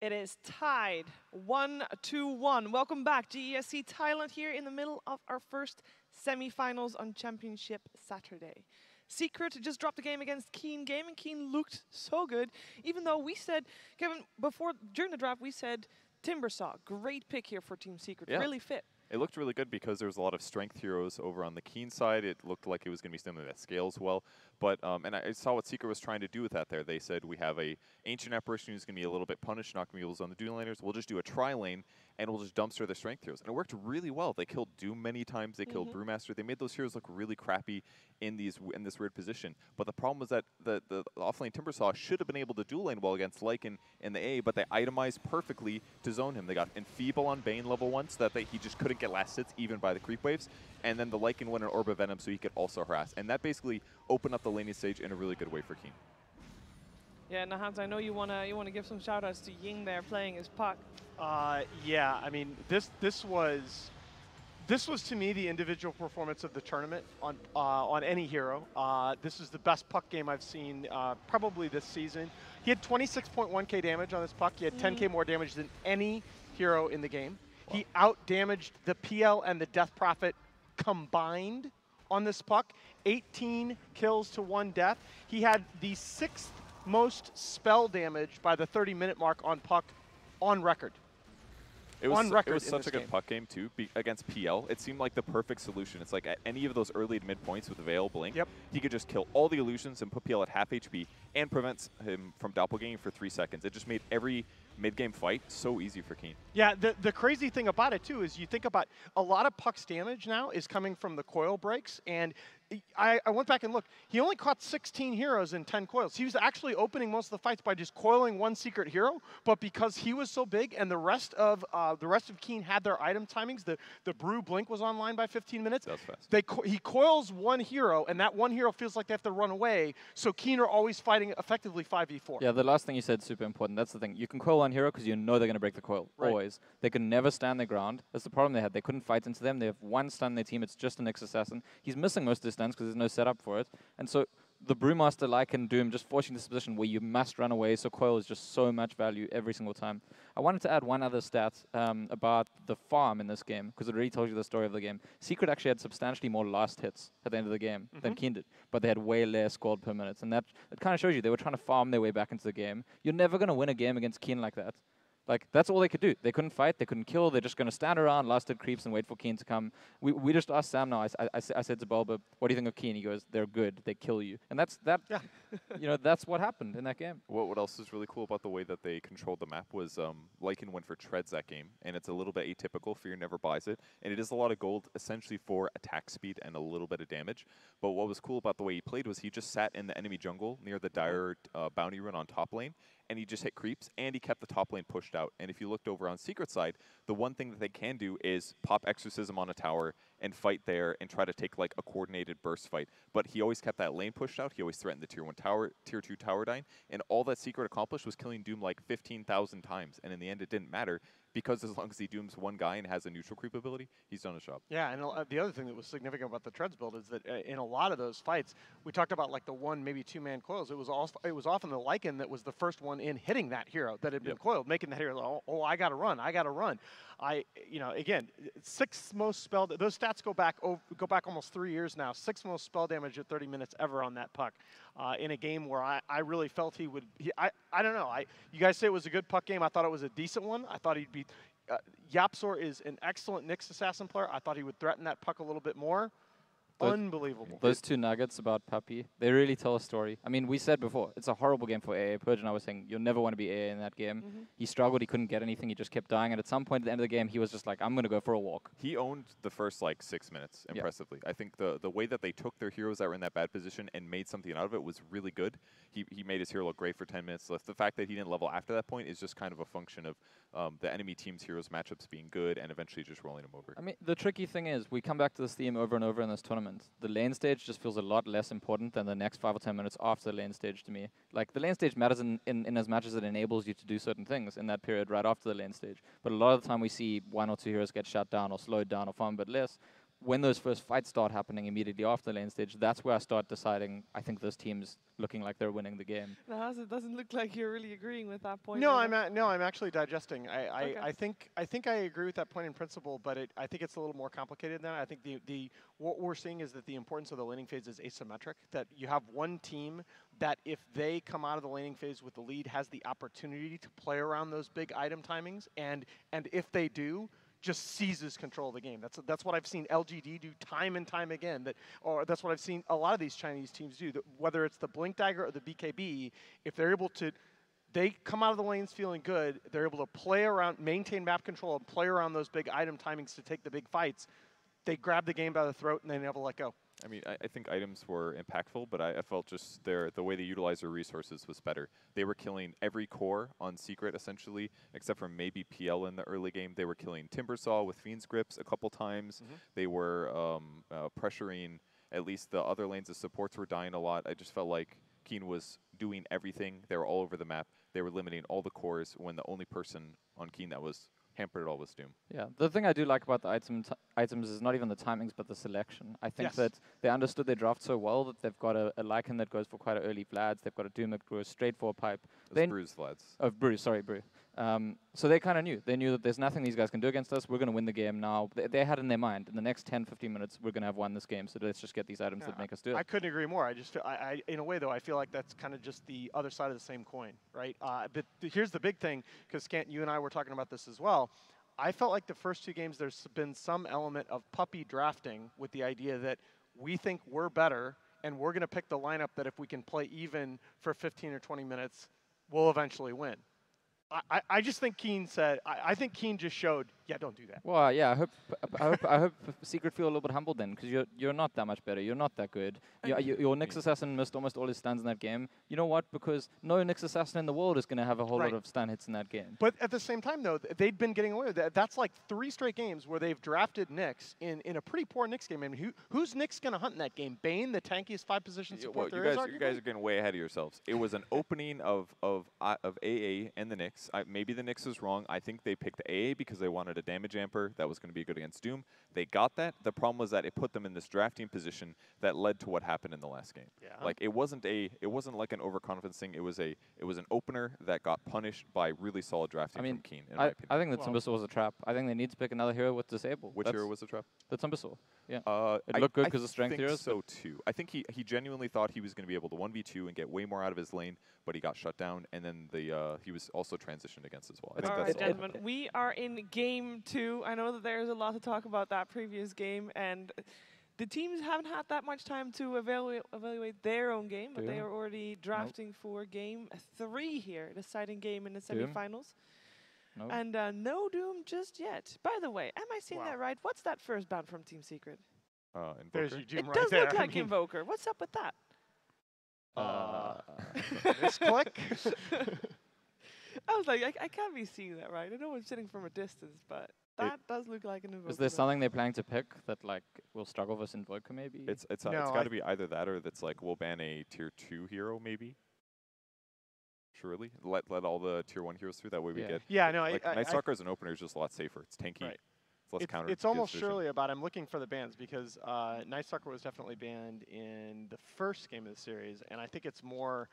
It is tied 1-1. Welcome back, GESC Thailand here in the middle of our first semi-finals on Championship Saturday. Secret just dropped a game against Keen Gaming. Keen looked so good, even though we said, Kevin, during the draft, we said Timbersaw, great pick here for Team Secret, really fit. It looked really good because there was a lot of strength heroes over on the Keen side. It looked like it was going to be something that scales well. But and I saw what Secret was trying to do with that there. They said we have a Ancient Apparition who's going to be a little bit punished, not going to be able to on the Doom laners. We'll just do a tri-lane, and we'll just dumpster the strength heroes. And it worked really well. They killed Doom many times. They killed Brewmaster. They made those heroes look really crappy in this weird position. But the problem was that the offlane Timbersaw should have been able to dual lane well against Lycan in the A, but they itemized perfectly to zone him. They got Enfeeble on Bane level 1 so that he just couldn't get last hits even by the creep waves. And then the Lycan went an Orb of Venom so he could also harass. And that basically opened up the laning stage in a really good way for Keen. Yeah, Nahans, I know you wanna give some shout-outs to Ying there playing his puck. Yeah, I mean, this was to me the individual performance of the tournament on any hero. This is the best puck game I've seen probably this season. He had 26.1k damage on this puck. He had 10k more damage than any hero in the game. Wow. He out-damaged the PL and the Death Prophet combined on this puck. 18 kills to 1 death. He had the 6th most spell damage by the 30-minute mark on puck on record. It was such a good puck game, too, against PL. It seemed like the perfect solution. It's like at any of those early to mid points with Veil Blink, he could just kill all the illusions and put PL at half HP and prevents him from doppelganging for 3 seconds. It just made every mid-game fight so easy for Keen. Yeah, the crazy thing about it, too, is you think about a lot of puck's damage now is coming from the coil breaks, and I went back and looked. He only caught 16 heroes in 10 coils. He was actually opening most of the fights by just coiling one secret hero, but because he was so big and the rest of Keen had their item timings, the Brew Blink was online by 15 minutes. That was fast. He coils one hero, and that one hero feels like they have to run away, so Keen are always fighting effectively 5v4. Yeah, the last thing you said is super important. That's the thing. You can coil one hero because you know they're going to break the coil, always. They can never stand their ground. That's the problem they had. They couldn't fight into them. They have 1 stun in their team. It's just an Nyx Assassin. He's missing most of his stuns because there's no setup for it. And so the Brewmaster, Lycan, Doom just forcing this position where you must run away, so coil is just so much value every single time. I wanted to add one other stat about the farm in this game, because it really tells you the story of the game. Secret actually had substantially more last hits at the end of the game than Keen did, but they had way less gold per minute, and that kind of shows you they were trying to farm their way back into the game. You're never going to win a game against Keen like that. Like, that's all they could do. They couldn't fight, they couldn't kill, they're just going to stand around, last hit creeps, and wait for Keen to come. We just asked Sam now, I said to Bulba, what do you think of Keen? He goes, they're good, they kill you. And that's you know, that's what happened in that game. What else is really cool about the way that they controlled the map was Lycan went for treads that game, and it's a little bit atypical. Fear never buys it, and it is a lot of gold essentially for attack speed and a little bit of damage. But what was cool about the way he played was he just sat in the enemy jungle near the Dire bounty run on top lane, and he just hit creeps, and he kept the top lane pushed out. And if you looked over on Secret side, the one thing that they can do is pop Exorcism on a tower and fight there and try to take like a coordinated burst fight. But he always kept that lane pushed out. He always threatened the tier 1 tower, tier 2 tower dying, and all that Secret accomplished was killing Doom like 15,000 times. And in the end, it didn't matter, because as long as he dooms one guy and has a neutral creep ability, he's done his job. Yeah, and the other thing that was significant about the Treads build is that in a lot of those fights, we talked about like the 1, maybe 2-man coils. It was often the Lycan that was the first one in hitting that hero that had been coiled, making that hero, oh, I gotta run. You know, again, 6th most spell. Those stats go back almost 3 years now. 6th most spell damage at 30 minutes ever on that puck, in a game where I really felt he would. I don't know. You guys say it was a good puck game. I thought it was a decent one. I thought he'd be. Yapzor is an excellent Nyx Assassin player. I thought he would threaten that puck a little bit more. Unbelievable. Those 2 nuggets about Puppy, they really tell a story. I mean, we said before, it's a horrible game for AA. Purge and I was saying, you'll never want to be AA in that game. He struggled, he couldn't get anything, he just kept dying. And at some point at the end of the game, he was just like, I'm going to go for a walk. He owned the first, like, 6 minutes, impressively. I think the way that they took their heroes that were in that bad position and made something out of it was really good. He made his hero look great for 10 minutes. The fact that he didn't level after that point is just kind of a function of the enemy team's heroes matchups being good and eventually just rolling them over. I mean, the tricky thing is, we come back to this theme over and over in this tournament. The lane stage just feels a lot less important than the next 5 or 10 minutes after the lane stage to me. Like, the lane stage matters in as much as it enables you to do certain things in that period right after the lane stage. But a lot of the time we see 1 or 2 heroes get shut down or slowed down or farm a bit less. when those first fights start happening immediately after the lane stage, that's where I start deciding, I think this team's looking like they're winning the game. Nahaz, it doesn't look like you're really agreeing with that point. No, right now. I'm actually digesting. Okay. I think I agree with that point in principle, but I think it's a little more complicated than that. I think the what we're seeing is that the importance of the laning phase is asymmetric. That you have one team that if they come out of the laning phase with the lead, has the opportunity to play around those big item timings, and if they do, just seizes control of the game. That's what I've seen LGD do time and time again. Or that's what I've seen a lot of these Chinese teams do. That whether it's the Blink Dagger or the BKB, if they're able to, they come out of the lanes feeling good. They're able to play around, maintain map control, and play around those big item timings to take the big fights. They grab the game by the throat and they never let go. I mean, I think items were impactful, but I felt just the way they utilized their resources was better. They were killing every core on Secret, essentially, except for maybe PL in the early game. They were killing Timbersaw with Fiend's Grips a couple times. They were pressuring at least the other lanes. The supports were dying a lot. I just felt like Keen was doing everything. They were all over the map. They were limiting all the cores when the only person on Keen that was hampered it all with Doom. Yeah, the thing I do like about the items is not even the timings, but the selection. I think Yes. that they understood their draft so well that they've got a Lycan that goes for quite an early Vlads. They've got a Doom that goes straight for a pipe. Those Bruise Vlads. Brew, sorry, Brew. So they kind of knew. They knew that there's nothing these guys can do against us. We're going to win the game now. They had in their mind, in the next 10, 15 minutes, we're going to have won this game, so let's just get these items that make us do it. I couldn't agree more. I just, in a way, though, I feel like that's kind of just the other side of the same coin, right? But here's the big thing, because Scant, you and I were talking about this as well. I felt like the first two games, there's been some element of puppy drafting with the idea that we think we're better, and we're going to pick the lineup that if we can play even for 15 or 20 minutes, we'll eventually win. I just think Keen said, I think Keen just showed, yeah, don't do that. Well, yeah, I hope Secret feel a little bit humbled then, because you're not that much better. You're not that good. Your Nyx Assassin missed almost all his stuns in that game. You know what? Because no Nyx Assassin in the world is going to have a whole lot of stun hits in that game. But at the same time, though, they'd been getting away with that. That's like 3 straight games where they've drafted Nyx in a pretty poor Nyx game. I mean, who's Nyx going to hunt in that game? Bane, the tankiest 5-position support there is, you guys are getting way ahead of yourselves. It was an opening of AA and the Nyx. Maybe the Nyx was wrong. I think they picked AA because they wanted a damage amper that was going to be good against Doom. They got that. The problem was that it put them in this drafting position that led to what happened in the last game. Yeah. Like it wasn't like an overconfidence thing. It was an opener that got punished by really solid drafting from Keen. I think that Timbersaw was a trap. I think they need to pick another hero with disable. Which hero was the trap? The Timbersaw. Yeah. It looked good because of strength heroes. So too. I think he genuinely thought he was going to be able to 1v2 and get way more out of his lane, but he got shut down, and then he was also transitioned against as well. I think All that's right, gentlemen, we are in game 2. I know that there's a lot to talk about that previous game, and the teams haven't had that much time to evaluate their own game, but they are already drafting for game 3 here, deciding game in the semifinals. Nope. And no Doom just yet. By the way, am I seeing that right? What's that first ban from Team Secret? There's Invoker. Eugene It right does there. look like Invoker. What's up with that? Misclick? I was like, I can't be seeing that right. I know I'm sitting from a distance, but that does look like an Invoker. Is there something they're planning to pick that like will struggle with Invoker maybe? It's got to be either that or that's like we'll ban a tier 2 hero maybe. Surely let all the tier 1 heroes through. That way we get Night Stalker as an opener is just a lot safer. It's tanky. Right. It's less counter. It's almost surely about. I'm looking for the bans because Night Stalker was definitely banned in the first game of the series, and I think it's more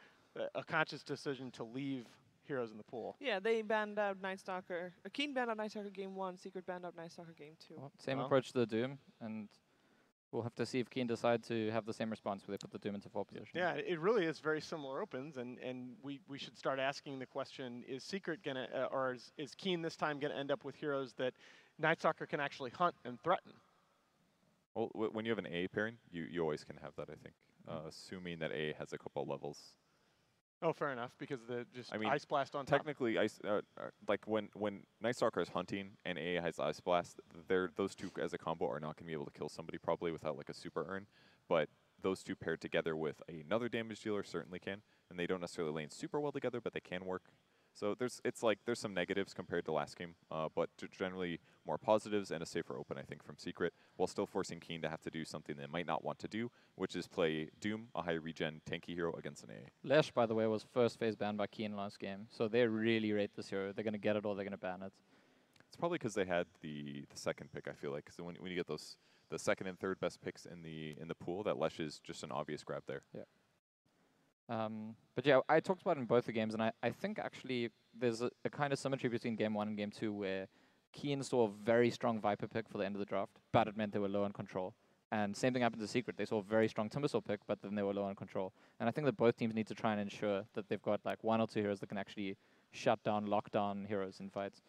a conscious decision to leave heroes in the pool. Yeah, they banned out Night Stalker. Keen banned out Night Stalker game 1. Secret banned out Night Stalker game 2. Well, same approach to the Doom, and we'll have to see if Keen decide to have the same response where they put the Doom into 4 position. Yeah, it really is very similar opens, and we should start asking the question: is Secret gonna, or is Keen this time gonna end up with heroes that Night Stalker can actually hunt and threaten? Well, when you have an A pairing, you always can have that. I think, assuming that A has a couple levels. Oh, fair enough, because I mean, Ice Blast on top. Technically, like when Night Stalker is hunting and AA has Ice Blast, those two as a combo are not going to be able to kill somebody probably without like a super earn, but those two paired together with another damage dealer certainly can, and they don't necessarily lane super well together, but they can work. So there's some negatives compared to last game, but generally more positives and a safer open, I think, from Secret, while still forcing Keen to have to do something they might not want to do, which is play Doom, a high regen tanky hero, against an AA. Lesh, by the way, was first phase banned by Keen last game, so they really rate this hero. They're going to get it or they're going to ban it. It's probably because they had the second pick, I feel like, because when you get those the second and third best picks in the pool, that Lesh is just an obvious grab there. Yeah. But yeah, I talked about it in both the games, and I think actually there's a kind of symmetry between game 1 and game 2 where Keen saw a very strong Viper pick for the end of the draft, but it meant they were low on control. And same thing happened to Secret. They saw a very strong Timbersaw pick, but then they were low on control. And I think that both teams need to try and ensure that they've got like 1 or 2 heroes that can actually shut down, lock down heroes in fights.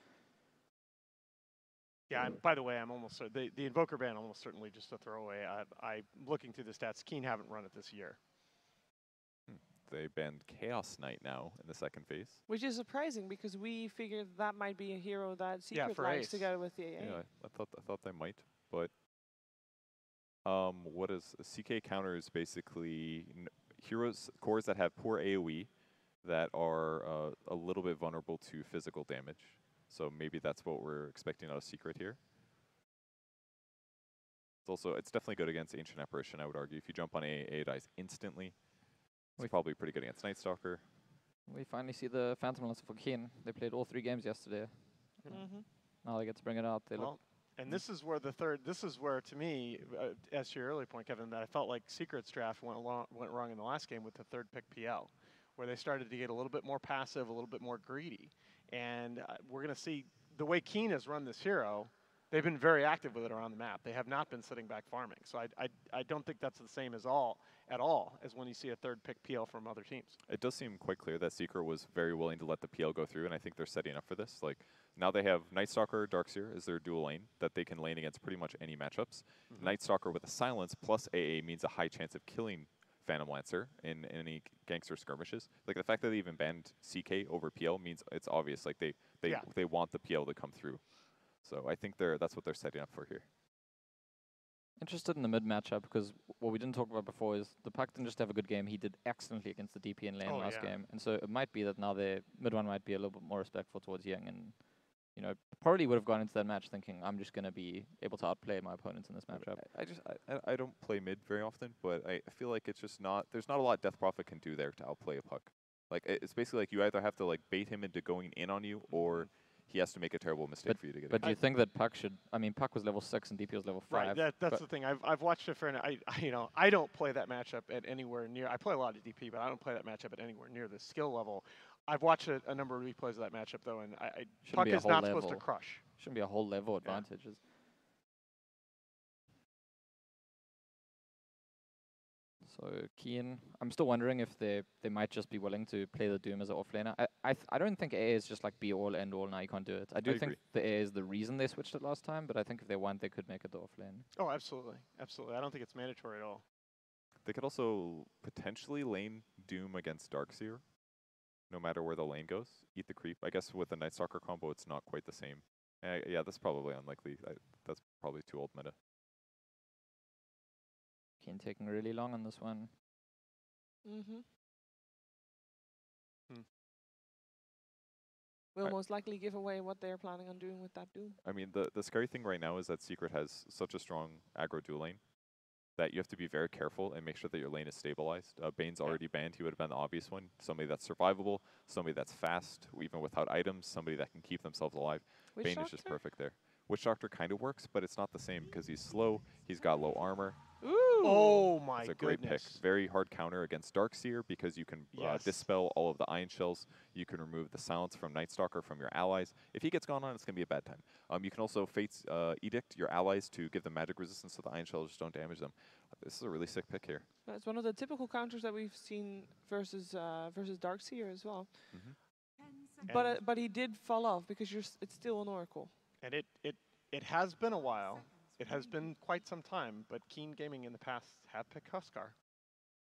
Yeah, by the way, I'm almost the Invoker ban almost certainly just a throwaway. I'm looking through the stats. Keen haven't run it this year. They banned Chaos Knight now in the second phase. Which is surprising because we figured that might be a hero that Secret for likes Ace. together with the AA. Yeah, I thought they might, but what is CK counters basically heroes cores that have poor AoE that are a little bit vulnerable to physical damage. So maybe that's what we're expecting out of Secret here. It's definitely good against Ancient Apparition, I would argue. If you jump on AA, it dies instantly. It's probably pretty good against Night Stalker. We finally see the Phantom Lancer for Keen. They played all 3 games yesterday. Now they get to bring it out. They look. And this is where to me, as to your earlier point, Kevin, that I felt like Secret's draft went wrong in the last game with the third pick PL, where they started to get a little bit more passive, a little bit more greedy. And we're going to see the way Keen has run this hero. They've been very active with it around the map. They have not been sitting back farming. So I don't think that's the same at all as when you see a third pick PL from other teams. It does seem quite clear that Secret was very willing to let the PL go through, and I think they're setting up for this. Like now they have Night Stalker, Darkseer as their dual lane that they can lane against pretty much any matchups. Night Stalker with a silence plus AA means a high chance of killing Phantom Lancer in any gangster skirmishes. Like the fact that they even banned CK over PL means it's obvious. Like they want the PL to come through. So I think that's what they're setting up for here. Interested in the mid matchup because what we didn't talk about before is the Puck didn't just have a good game, he did excellently against the DP in lane last game. And so it might be that now the mid one might be a little bit more respectful towards Yang and, you know, probably would have gone into that match thinking, I'm just going to be able to outplay my opponents in this matchup. I don't play mid very often, but I feel like it's just there's not a lot Death Prophet can do there to outplay a Puck. Like it's basically like you either have to like bait him into going in on you or he has to make a terrible mistake for you to get it. But do you think that Puck should? I mean, Puck was level 6 and DP was level 5. Right, that's the thing. I've watched it for, and I don't play that matchup at anywhere near. I play a lot of DP, but I don't play that matchup at anywhere near the skill level. I've watched a number of replays of that matchup though, and Puck is not supposed to crush. Shouldn't be a whole level advantages. So Keen, I'm still wondering if they might just be willing to play the Doom as an offlaner. I don't think AA is just like be all end all. Now you can't do it. I do think the AA is the reason they switched it last time, but I think if they want, they could make it the offlane. Oh, absolutely, absolutely. I don't think it's mandatory at all. They could also potentially lane Doom against Darkseer, no matter where the lane goes. Eat the creep. I guess with the Night Stalker combo, it's not quite the same. Yeah, that's probably unlikely. That's probably too old meta. Keen taking really long on this one. Will most likely give away what they're planning on doing with that Doom. I mean, the scary thing right now is that Secret has such a strong aggro dual lane that you have to be very careful and make sure that your lane is stabilized. Bane's already banned. He would have been the obvious one. Somebody that's survivable, somebody that's fast, even without items, somebody that can keep themselves alive. Bane is just perfect there. Witch Doctor kind of works, but it's not the same because he's slow, he's got low armor. Ooh! Oh my It's a great pick. Very hard counter against Darkseer because you can dispel all of the Iron Shells. You can remove the silence from Night Stalker from your allies. If he gets gone on, it's going to be a bad time. You can also Fate's Edict your allies to give them magic resistance so the Iron Shells just don't damage them. This is a really sick pick here. It's one of the typical counters that we've seen versus Darkseer as well. But he did fall off because it's still an Oracle. And it has been a while. It has been quite some time, but Keen Gaming in the past have picked Huskar.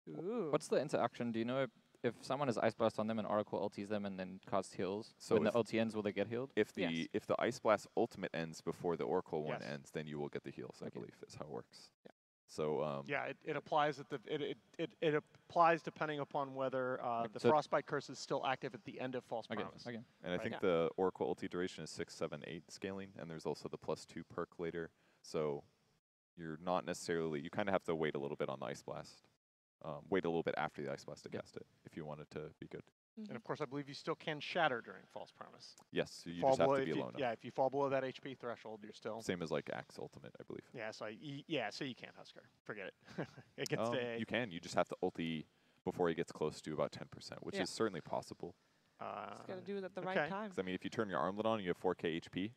Ooh. What's the interaction? Do you know if someone has Ice Blast on them and Oracle ulties them and then casts heals, so when the ulti ends, will they get healed? If the Ice Blast ultimate ends before the Oracle one ends, then you will get the heals, I believe, is how it works. Yeah. So it applies at it applies depending upon whether the Frostbite curse is still active at the end of False Promise. And I think the Oracle ulti duration is 6, 7, 8 scaling, and there's also the +2 perk later. So you're not necessarily, you kind of have to wait a little bit on the Ice Blast. Wait a little bit after the Ice Blast to cast it if you want it to be good. And of course, I believe you still can shatter during False Promise. Yes, you Fall just have below- to be if you- low enough. Yeah, if you fall below that HP threshold, you're still. Same as like Axe Ultimate, I believe. Yeah, so so you can't Husker. Forget it. Against AA. You can. You just have to ulti before he gets close to about 10%, which Yeah. is certainly possible. Just gotta do it at the okay. right time. 'Cause, I mean, if you turn your armlet on, you have 4K HP.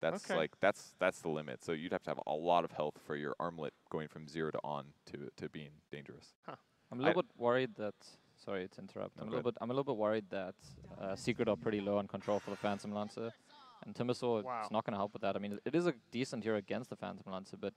That's Okay. like that's the limit. So you'd have to have a lot of health for your armlet going from 0 to on to being dangerous. I'm a little bit worried that. Sorry to interrupt. No, I'm go a little bit worried that Secret are pretty low on control for the Phantom Lancer, and Timbersaw Wow. is not going to help with that. I mean, it is a decent hero against the Phantom Lancer, but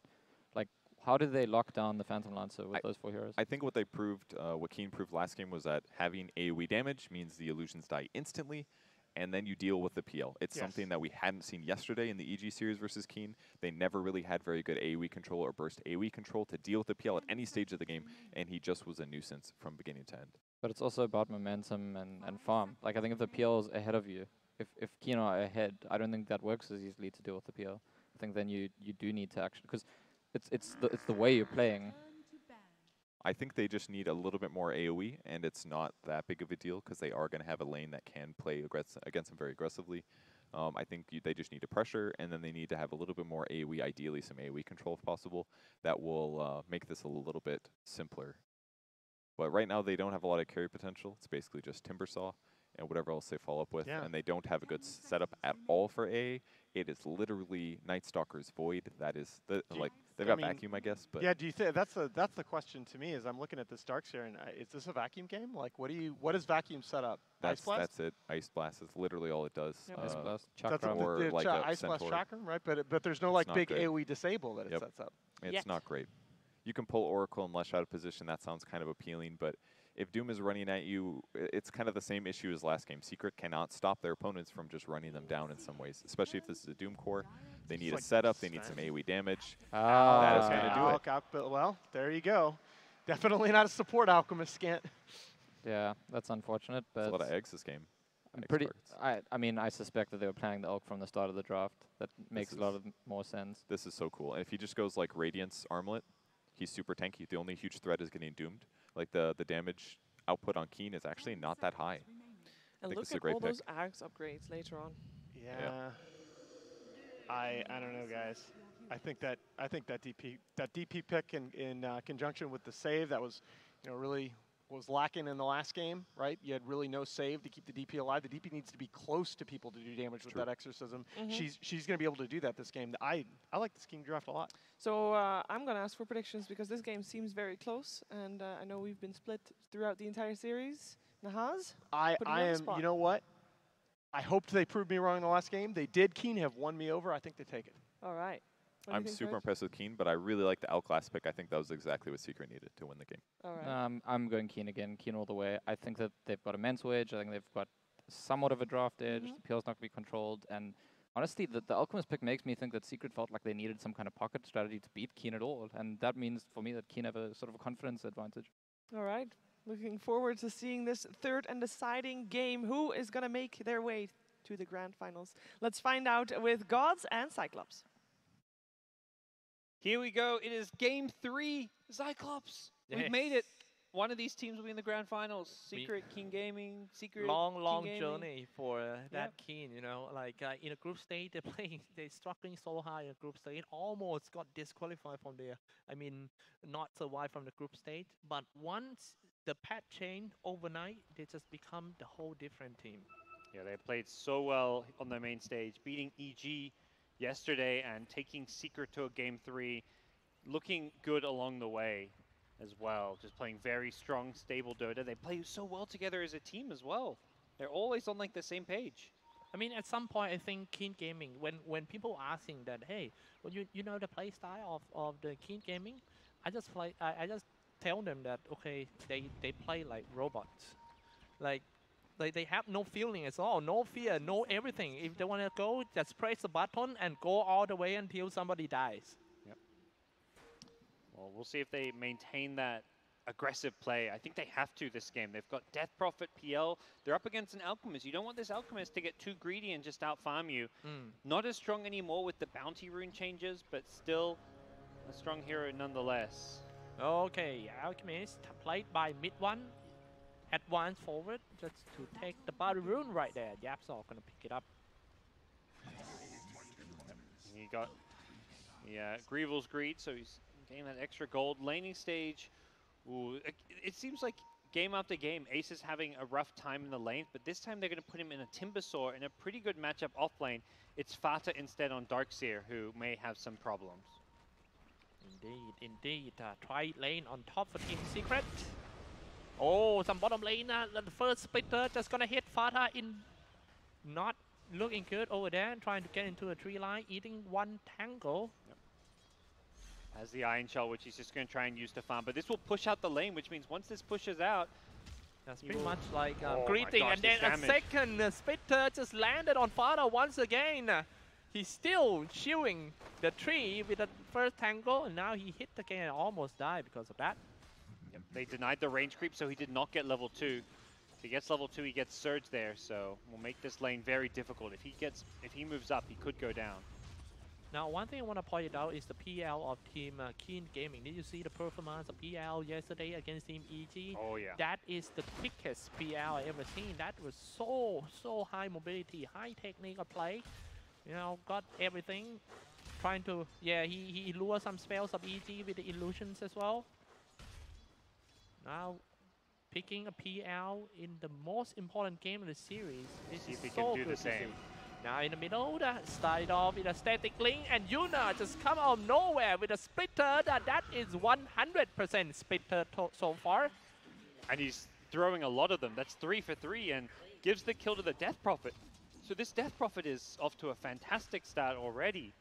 like, how did they lock down the Phantom Lancer with those 4 heroes? I think what they proved, what Keen proved last game, was that having AoE damage means the illusions die instantly, and then you deal with the PL. It's Yes. something that we hadn't seen yesterday in the EG series versus Keen. They never really had very good AoE control or burst AoE control to deal with the PL at any stage of the game, and he just was a nuisance from beginning to end. But it's also about momentum and farm. Like, I think if the PL is ahead of you, if Keen are ahead, I don't think that works as easily to deal with the PL. I think then you do need to actually, because it's the way you're playing. I think they just need a little bit more AoE, and it's not that big of a deal because they are going to have a lane that can play against them very aggressively. I think they just need to pressure, and then they need to have a little bit more AoE, ideally some AoE control if possible. That will make this a little bit simpler. But right now they don't have a lot of carry potential. It's basically just Timbersaw and whatever else they follow up with, Yeah. and they don't have a good setup at all for AA. It is literally Night Stalker's Void. That is like they've got vacuum, I guess. But yeah, do you think that's the question to me? Is I'm looking at this Darks here, and is this a vacuum game? Like, what is vacuum set up? Ice Blast. that's it. Ice Blast is literally all it does. Yep. Ice Blast, That's Chakram. Or the like a Ice Blast Centaur. Chakram, right? But there's no like not big good. AoE disable that it Yep. sets up. It's Yet. not great. You can pull Oracle and Lush out of position. That sounds kind of appealing, but if Doom is running at you, it's kind of the same issue as last game. Secret cannot stop their opponents from just running them down in some ways, especially if this is a Doom core. They need a like setup. They need some AoE damage. Ah, That is gonna do it. Well, there you go. Definitely not a support alchemist, Scant. Yeah, that's unfortunate, There's but a lot of eggs this game. I'm Egg pretty. targets. I mean, I suspect that they were planning the Elk from the start of the draft. That makes a lot of more sense. This is so cool. And if he just goes like Radiance Armlet, he's super tanky. The only huge threat is getting doomed. Like the damage output on Keen is actually not that high. And think look this is a at great all pick. those Ags upgrades later on. Yeah. I don't know, guys. I think that DP pick in conjunction with the save that was, really was lacking in the last game, right? You had really no save to keep the DP alive. The DP needs to be close to people to do damage with True. that exorcism. Mhm. She's going to be able to do that this game. I like this King draft a lot. So I'm going to ask for predictions because this game seems very close, and I know we've been split throughout the entire series. Nahaz? I Putting you on the am, spot. you know what? I hoped they proved me wrong in the last game. They did. Keen have won me over. I think they take it. All right. What do you I'm think, super Reg? impressed with Keen, but I really like the Outclass pick. I think that was exactly what Secret needed to win the game. All right. I'm going Keen again. Keen all the way. I think that they've got immense edge. I think they've got somewhat of a draft edge. Mhm. The PL's not going to be controlled. And honestly, the Alchemist pick makes me think that Secret felt like they needed some kind of pocket strategy to beat Keen at all. And that means for me that Keen have a sort of a confidence advantage. All right. Looking forward to seeing this third and deciding game. Who is going to make their way to the grand finals? Let's find out with Gods and Cyclops. Here we go. It is game 3. Cyclops. We've made it. One of these teams will be in the grand finals. Secret, King Gaming, Secret, long King Gaming. journey for that Yep. Keen, like in a group stage they're struggling so high in group stage, almost got disqualified from there. I mean, not survive from the group stage, but once the patch changed overnight, they just become the whole different team. Yeah, they played so well on the main stage, beating EG yesterday and taking Secret to a game 3, looking good along the way as well. Just playing very strong, stable Dota. They play so well together as a team as well. They're always on like the same page. I mean, at some point, I think Keen Gaming, when people asking that, hey, well, you know the play style of the Keen Gaming, I just tell them that okay, they play like robots, like they have no feeling at all, no fear, no everything. If they want to go, just press the button and go all the way until somebody dies. Well, we'll see if they maintain that aggressive play. I think they have to this game. They've got Death Prophet, PL. They're up against an Alchemist. You don't want this Alchemist to get too greedy and just out-farm you. Not as strong anymore with the bounty rune changes, but still a strong hero nonetheless. Okay, Alchemist played by mid one. advance forward just to take the body rune right there. Yapsol gonna pick it up. He got Greevil's greet, so he's getting that extra gold. Laning stage, ooh, it seems like game after game, Ace is having a rough time in the lane, but this time they're going to put him in a Timbersaw in a pretty good matchup off lane. It's Fata instead on Darkseer, who may have some problems. Indeed. Try lane on top for Team Secret. Oh, some bottom lane. The first splitter just gonna hit Fata in. Not looking good over there. Trying to get into a tree line, eating one tangle. Has the Iron Shell, which he's just going to try and use to farm. But this will push out the lane, which means once this pushes out, that's pretty much like oh greeting. Gosh, and then a second splitter just landed on Fata once again. He's still chewing the tree with the first tangle, and now he hit again and almost died because of that. Yep, they denied the range creep, so he did not get level 2. If he gets level 2, he gets Surge there, so will make this lane very difficult. If he moves up, he could go down. Now, one thing I want to point out is the PL of Team Keen Gaming. Did you see the performance of PL yesterday against Team EG? Oh, yeah. That is the quickest PL I ever seen. That was so high mobility, high technique of play. You know, got everything. Trying to, yeah, he lured some spells of EG with the illusions as well. Now, picking a PL in the most important game of the series. This See is if he so can do good the same. Now in the middle, started off with a static link, and Yuna just come out of nowhere with a splitter. That is 100% splitter so far. And he's throwing a lot of them. That's 3 for 3 and gives the kill to the Death Prophet. So this Death Prophet is off to a fantastic start already.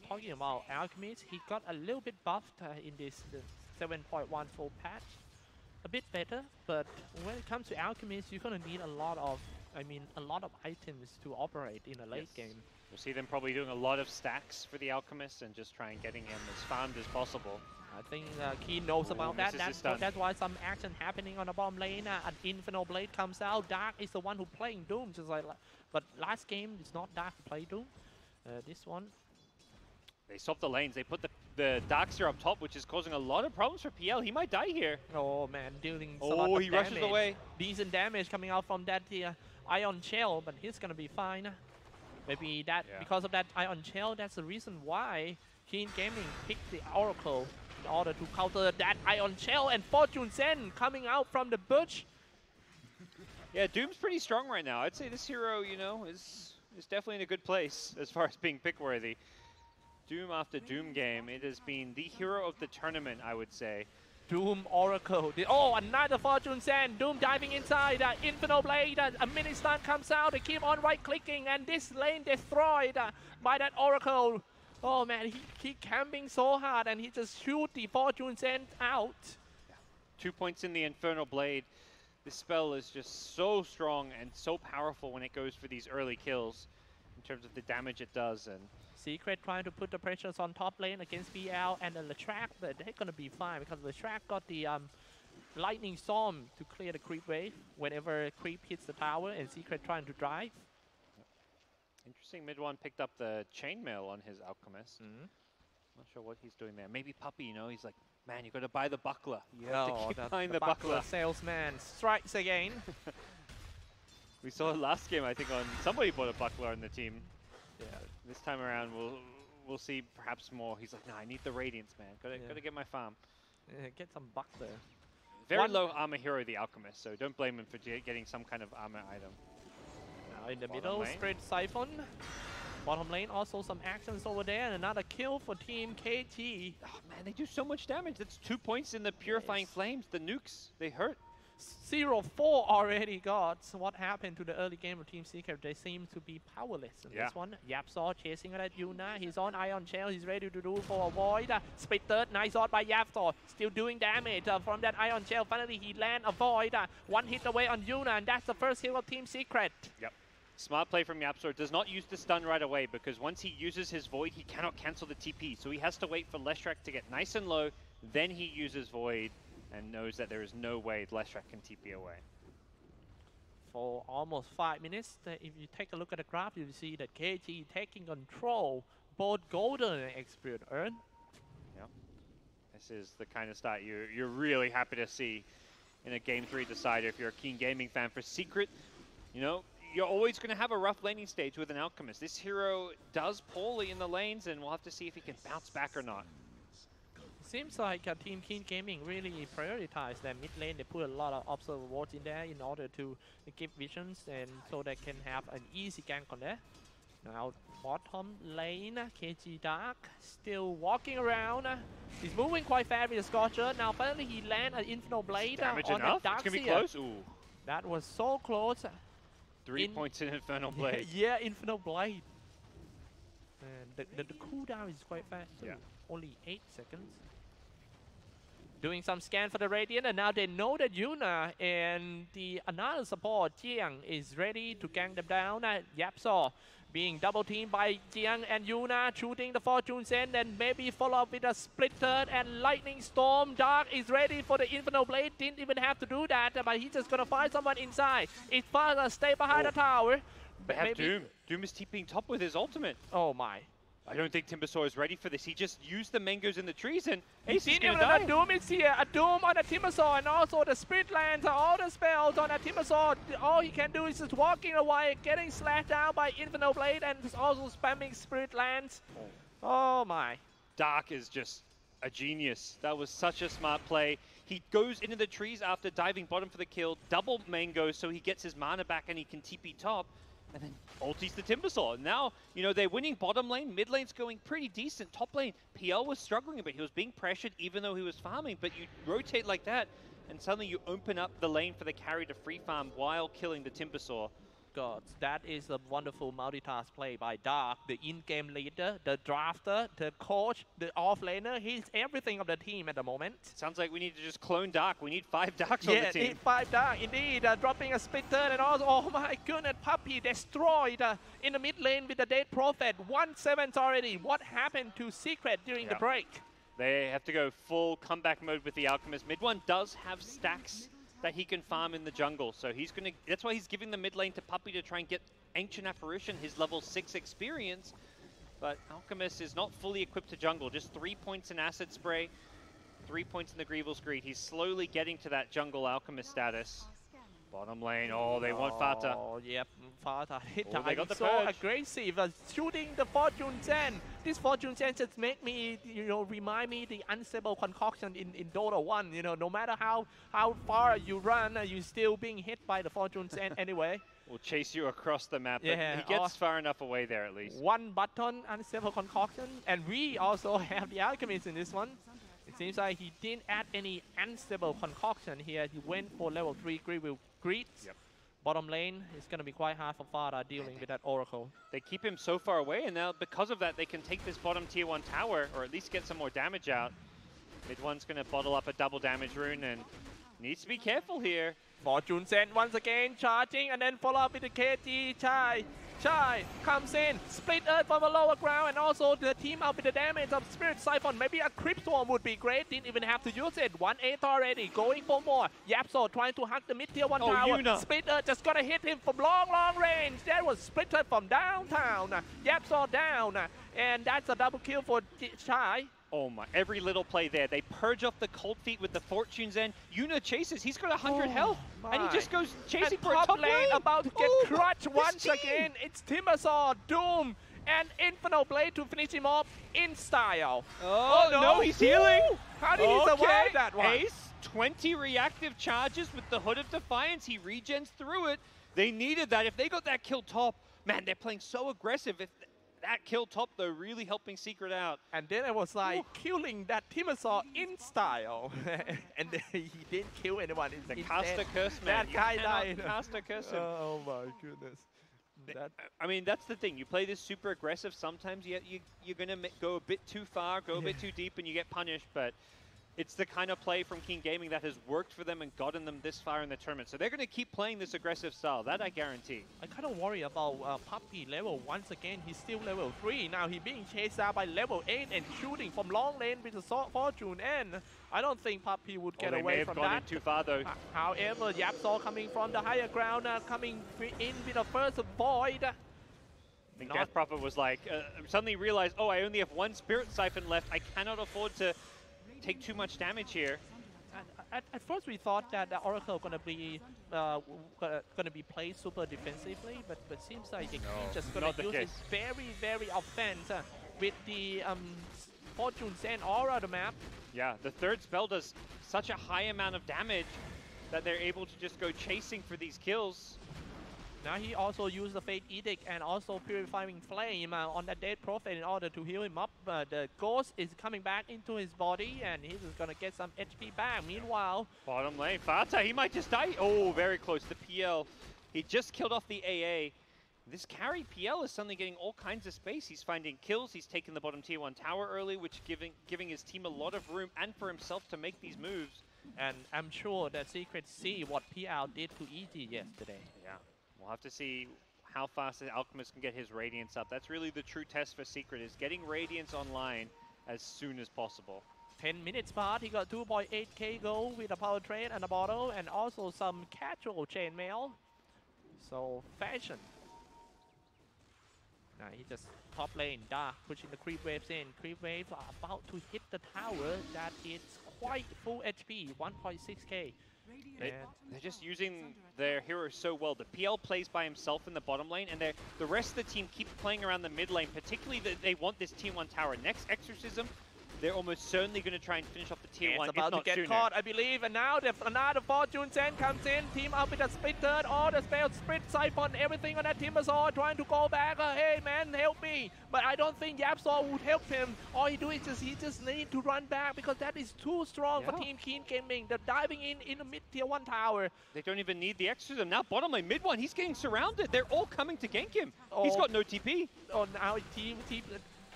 Talking about Alchemist, he got a little bit buffed in this 7.1 full patch. A bit better, but when it comes to Alchemist, you're gonna need a lot of items to operate in a late game. We'll see them probably doing a lot of stacks for the Alchemist and just try and getting him as farmed as possible. I think Keen knows about that. That's why some action happening on the bottom lane. An Inferno Blade comes out. Dark is the one who playing Doom, just like. But last game, it's not Dark who play Doom. This one. They swap the lanes. They put the Darkseer up top, which is causing a lot of problems for PL. He might die here. Oh man, dealing a lot of he rushes damage. away. Decent damage coming out from that Ion Shell, but he's gonna be fine. Maybe that because of that Ion Shell, that's the reason why Keen Gaming picked the Oracle in order to counter that Ion Shell, and Fortune Zen coming out from the bush. Yeah, Doom's pretty strong right now. I'd say this hero, you know, is definitely in a good place as far as being pick worthy. Doom after Doom game, it has been the hero of the tournament, I would say. Doom Oracle. Oh, another Fortune Sand. Doom diving inside. Inferno Blade. A mini stun comes out. They keep on right-clicking, and this lane destroyed by that Oracle. Oh man, he camping so hard, and he just shoot the Fortune Sand out. 2 points in the Inferno Blade. This spell is just so strong and so powerful when it goes for these early kills in terms of the damage it does. And Secret trying to put the pressures on top lane against BL and the Latrak, but they're going to be fine because Latrak got the Lightning Storm to clear the creep wave whenever creep hits the tower, and Secret trying to drive. Interesting, mid one picked up the chainmail on his Alchemist. Not sure what he's doing there. Maybe Puppy, you know, he's like, man, you got to buy the buckler. You have to keep buying the buckler. Salesman strikes again. We saw it last game, I think, on somebody bought a buckler on the team. Yeah, this time around we'll see perhaps more. He's like, nah, I need the Radiance, man. Gotta get my farm. Get some buckler. Very low armor hero, the Alchemist, so don't blame him for getting some kind of armor item. Now in the middle, Spirit Siphon. Bottom lane, also some actions over there, and another kill for Team KT. Oh man, they do so much damage. That's 2 points in the Purifying Flames. The nukes, they hurt. 0-4 already got. So what happened to the early game of Team Secret? They seem to be powerless in this one. Yapsaw chasing at Yuna. He's on Ion Shell. He's ready to do for a void. Split third. Nice shot by Yapsaw. Still doing damage from that Ion Shell. Finally, he land a void. One hit away on Yuna, and that's the first kill of Team Secret. Yep. Smart play from Yapsaw. Does not use the stun right away because once he uses his void, he cannot cancel the TP. So he has to wait for Leshrac to get nice and low. Then he uses void and knows that there is no way Leshrac can TP away. For almost 5 minutes, if you take a look at the graph, you will see that KT taking control, both golden and experience earn. Yeah. This is the kind of start you're really happy to see in a Game 3 decider if you're a Keen Gaming fan. For Secret, you know, you're always going to have a rough laning stage with an Alchemist. This hero does poorly in the lanes, and we'll have to see if he can bounce back or not. Seems like Team Keen Gaming really prioritize their mid lane. They put a lot of observer wards in there in order to give visions, and so they can have an easy gank on there. Now bottom lane, KG Dark still walking around. He's moving quite fast with the Scorcher. Now finally he lands an Inferno Blade on enough? the Dark. It's gonna be close. Ooh. That was so close. 3 points in Infernal Blade. Yeah, Inferno Blade. And the cooldown is quite fast too. Yeah. Only 8 seconds. Doing some scan for the Radiant, and now they know that Yuna and the another support, Jiang, is ready to gank them down. Yapsaw being double teamed by Jiang and Yuna, shooting the Fortune Send, and maybe follow up with a Split Third and Lightning Storm. Dark is ready for the Inferno Blade, didn't even have to do that, but he's just gonna find someone inside. It's Father, stay behind the tower. They have Doom. Doom is TPing top with his ultimate. Oh my. I don't think Timbersaw is ready for this. He just used the mangoes in the trees, and Ace is Didn't gonna even die. a Doom is here. A Doom on a Timbersaw, and also the Spirit Lands, all the spells on a Timbersaw. All he can do is just walking away, getting slashed down by Inferno Blade, and also spamming Spirit Lands. Oh my. Dark is just a genius. That was such a smart play. He goes into the trees after diving bottom for the kill, double mango so he gets his mana back and he can TP top. And then ultis the Timbersaw. Now, you know, they're winning bottom lane. Mid lane's going pretty decent. Top lane, PL was struggling a bit. He was being pressured even though he was farming. But you rotate like that, and suddenly you open up the lane for the carry to free farm while killing the Timbersaw. God, that is a wonderful multitask play by Dark, the in-game leader, the drafter, the coach, the off-laner. He's everything of the team at the moment. Sounds like we need to just clone Dark. We need 5 Darks on the team. Yeah, need 5 Dark, indeed. Dropping a Split Third, and also, oh my goodness, Puppey destroyed in the mid lane with the Dead Prophet. 1-7 already. What happened to Secret during the break? They have to go full comeback mode with the Alchemist. Mid one does have stacks that he can farm in the jungle, so he's gonna. That's why he's giving the mid lane to Puppey to try and get Ancient Apparition, his level 6 experience. But Alchemist is not fully equipped to jungle. Just 3 points in Acid Spray, 3 points in the Grieval's Greed. He's slowly getting to that jungle Alchemist status. Bottom lane, oh, they want Fata. Oh, yep, Fata. They got the so purge. aggressive, shooting the Fortune Send. This Fortune Send just make me, you know, remind me the unstable concoction in Dota 1. You know, no matter how far you run, you're still being hit by the Fortune Send anyway. Will chase you across the map, but Yeah, he gets far enough away there at least. One button, unstable concoction, and we also have the Alchemist in this one. It seems like he didn't add any unstable concoction here. He went for level 3 Greed. Yep. Bottom lane is going to be quite hard for Fada dealing with that Oracle. They keep him so far away, and now because of that, they can take this bottom tier 1 tower, or at least get some more damage out. Mid one's going to bottle up a double damage rune, and needs to be careful here. Fortune Send once again, charging, and then follow up with the KG. Chai comes in, Split Earth from the lower ground, and also the team up with the damage of Spirit Siphon. Maybe a Crypt Swarm would be great, didn't even have to use it. 1-8 already, going for more. Yapso trying to hug the mid tier 1 tower. Yuna. Split Earth just gonna hit him from long range. That was Split Earth from downtown. Yapso down, and that's a double kill for Chai. Oh my, every little play there. They purge off the Cold Feet with the Fortune's End. Yuna chases, he's got 100 health, and he just goes chasing and for a top lane. About to get crushed once team. again. It's Timbersaw, Doom, and Inferno Blade to finish him off in style. Oh no, he's healing. How did he survive that one? Ace, 20 reactive charges with the Hood of Defiance. He regens through it. They needed that. If they got that kill top, man, they're playing so aggressive. If that kill top, they're really helping Secret out. And then it was like killing that Timbersaw in style. And then he didn't kill anyone. The caster curse, man. That guy died. Caster curse him. Oh my goodness. I mean, that's the thing. You play this super aggressive. Sometimes you're going to go a bit too far, go a bit too deep, and you get punished. But it's the kind of play from Keen Gaming that has worked for them and gotten them this far in the tournament. So they're going to keep playing this aggressive style. That I guarantee. I kind of worry about Puppey level. Once again, he's still level 3. Now he's being chased out by level 8 and shooting from long lane with the Fortune End. I don't think Puppey would get away from that. They may have gone in too far though. However, Yapsaw coming from the higher ground, coming in with the first Void. I think Death Prophet was like, suddenly realized, oh, I only have 1 Spirit Siphon left. I cannot afford to take too much damage here. At first we thought that the Oracle gonna be played super defensively, but seems like the King just gonna use it very offense with the Fortune Sand aura the map. Yeah, the third spell does such a high amount of damage that they're able to just go chasing for these kills. Now he also used the Fate Edict and also Purifying Flame on that dead prophet in order to heal him up. The ghost is coming back into his body and he's gonna get some HP back. Meanwhile, bottom lane, Fata, he might just die. Oh, very close to PL. He just killed off the AA. This carry PL is suddenly getting all kinds of space. He's finding kills. He's taken the bottom tier 1 tower early, which giving his team a lot of room and for himself to make these moves. And I'm sure that Secret see what PL did to EG yesterday. Yeah. We'll have to see how fast the Alchemist can get his Radiance up. That's really the true test for Secret, is getting Radiance online as soon as possible. 10 minutes part, he got 2.8k gold with a power trade and a bottle, and also some casual chainmail. So, fashion. Now he just top lane, Dark, pushing the creep waves in. Creep waves are about to hit the tower. That is quite full HP, 1.6k. They're just using their heroes so well. The PL plays by himself in the bottom lane, and the rest of the team keeps playing around the mid lane, particularly they want this tier 1 tower. Next Exorcism, they're almost certainly going to try and finish off the tier 1, it's about to get caught, I believe, and now another Fortune Sand comes in, team up with a split third, all the spells, split, Siphon, everything on that Timbersaw, trying to go back, hey man, help me, but I don't think Yapsaw would help him. All he do is he just need to run back, because that is too strong for Team Keen Gaming. They're diving in the mid tier 1 tower. They don't even need the Exorcism. Now bottom lane, mid 1, he's getting surrounded. They're all coming to gank him. He's got no TP. Oh, now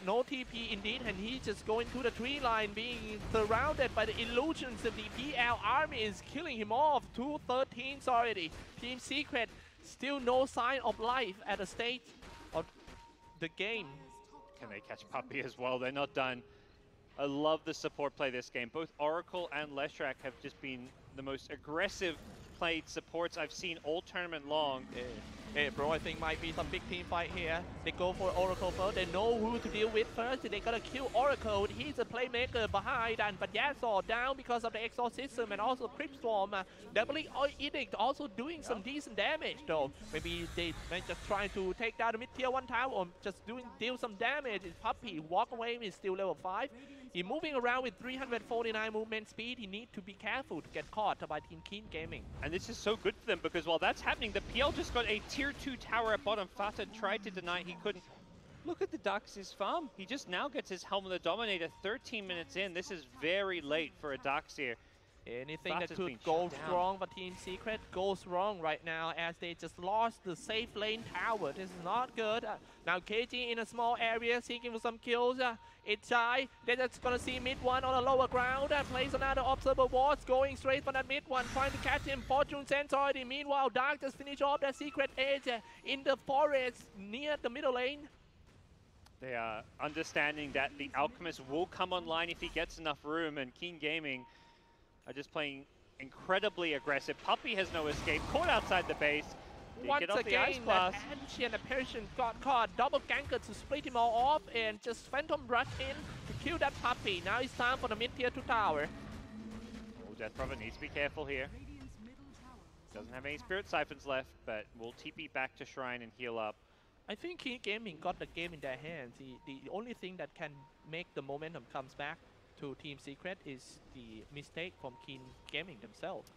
no TP indeed, and he's just going to the tree line, being surrounded by the illusions of the PL army is killing him off. 2-13 already. Team Secret, still no sign of life at the state of the game. Can they catch Puppey as well? They're not done. I love the support play this game. Both Oracle and Leshrac have just been the most aggressive played supports I've seen all tournament long. Hey bro, I think might be some big team fight here. They go for Oracle first. They know who to deal with first. They gotta kill Oracle. He's a playmaker behind, and but Yasuo down because of the Exorcism and also Crypt Storm. Doubling Edict also doing some decent damage though. Maybe they just trying to take down the mid tier 1 tower or just deal some damage. Puppey walk away is still level 5. He's moving around with 349 movement speed. He needs to be careful to get caught by Team Keen Gaming. And this is so good for them, because while that's happening, the PL just got a tier 2 tower at bottom. Fata tried to deny, he couldn't. Look at the Darkseer's farm. He just now gets his Helm of the Dominator 13 minutes in. This is very late for a Darkseer. Anything that could go wrong for Team Secret goes wrong right now, as they just lost the safe lane tower. This is not good. Now KG in a small area seeking for some kills. It's Chai. They're just gonna see mid 1 on the lower ground. Plays another observer ward, going straight for that mid 1, trying to catch him. Fortune Sense already. Meanwhile, Dark just finished off their Secret edge in the forest near the middle lane. They are understanding that the Alchemist will come online if he gets enough room, and Keen Gaming are just playing incredibly aggressive. Puppey has no escape, caught outside the base. Once again, that Banshee and the Persian got caught. Double ganker to split him all off, and just Phantom rush in to kill that Puppey. Now it's time for the mid tier 2 tower. Oh, Death Prophet needs to be careful here. Doesn't have any Spirit Siphons left, but will TP back to Shrine and heal up. I think Keen Gaming got the game in their hands. The only thing that can make the momentum comes back to Team Secret is the mistake from Keen Gaming themselves.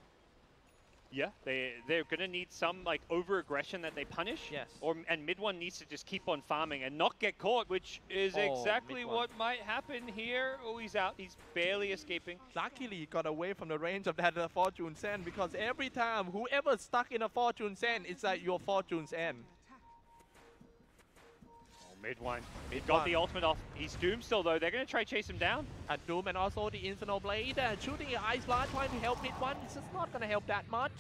Yeah, they're gonna need some like over-aggression that they punish. Yes. And mid 1 needs to just keep on farming and not get caught, which is exactly what might happen here. Oh, he's out. He's barely escaping. Luckily, he got away from the range of that Fortune Sand, because every time whoever's stuck in a Fortune Sand, it's like your Fortune's end. Mid 1. He got the ultimate off. He's doomed still, though. They're going to try chase him down. Doom and also the Infernal Blade. Shooting the Ice Blast, trying to help mid 1. This is not going to help that much.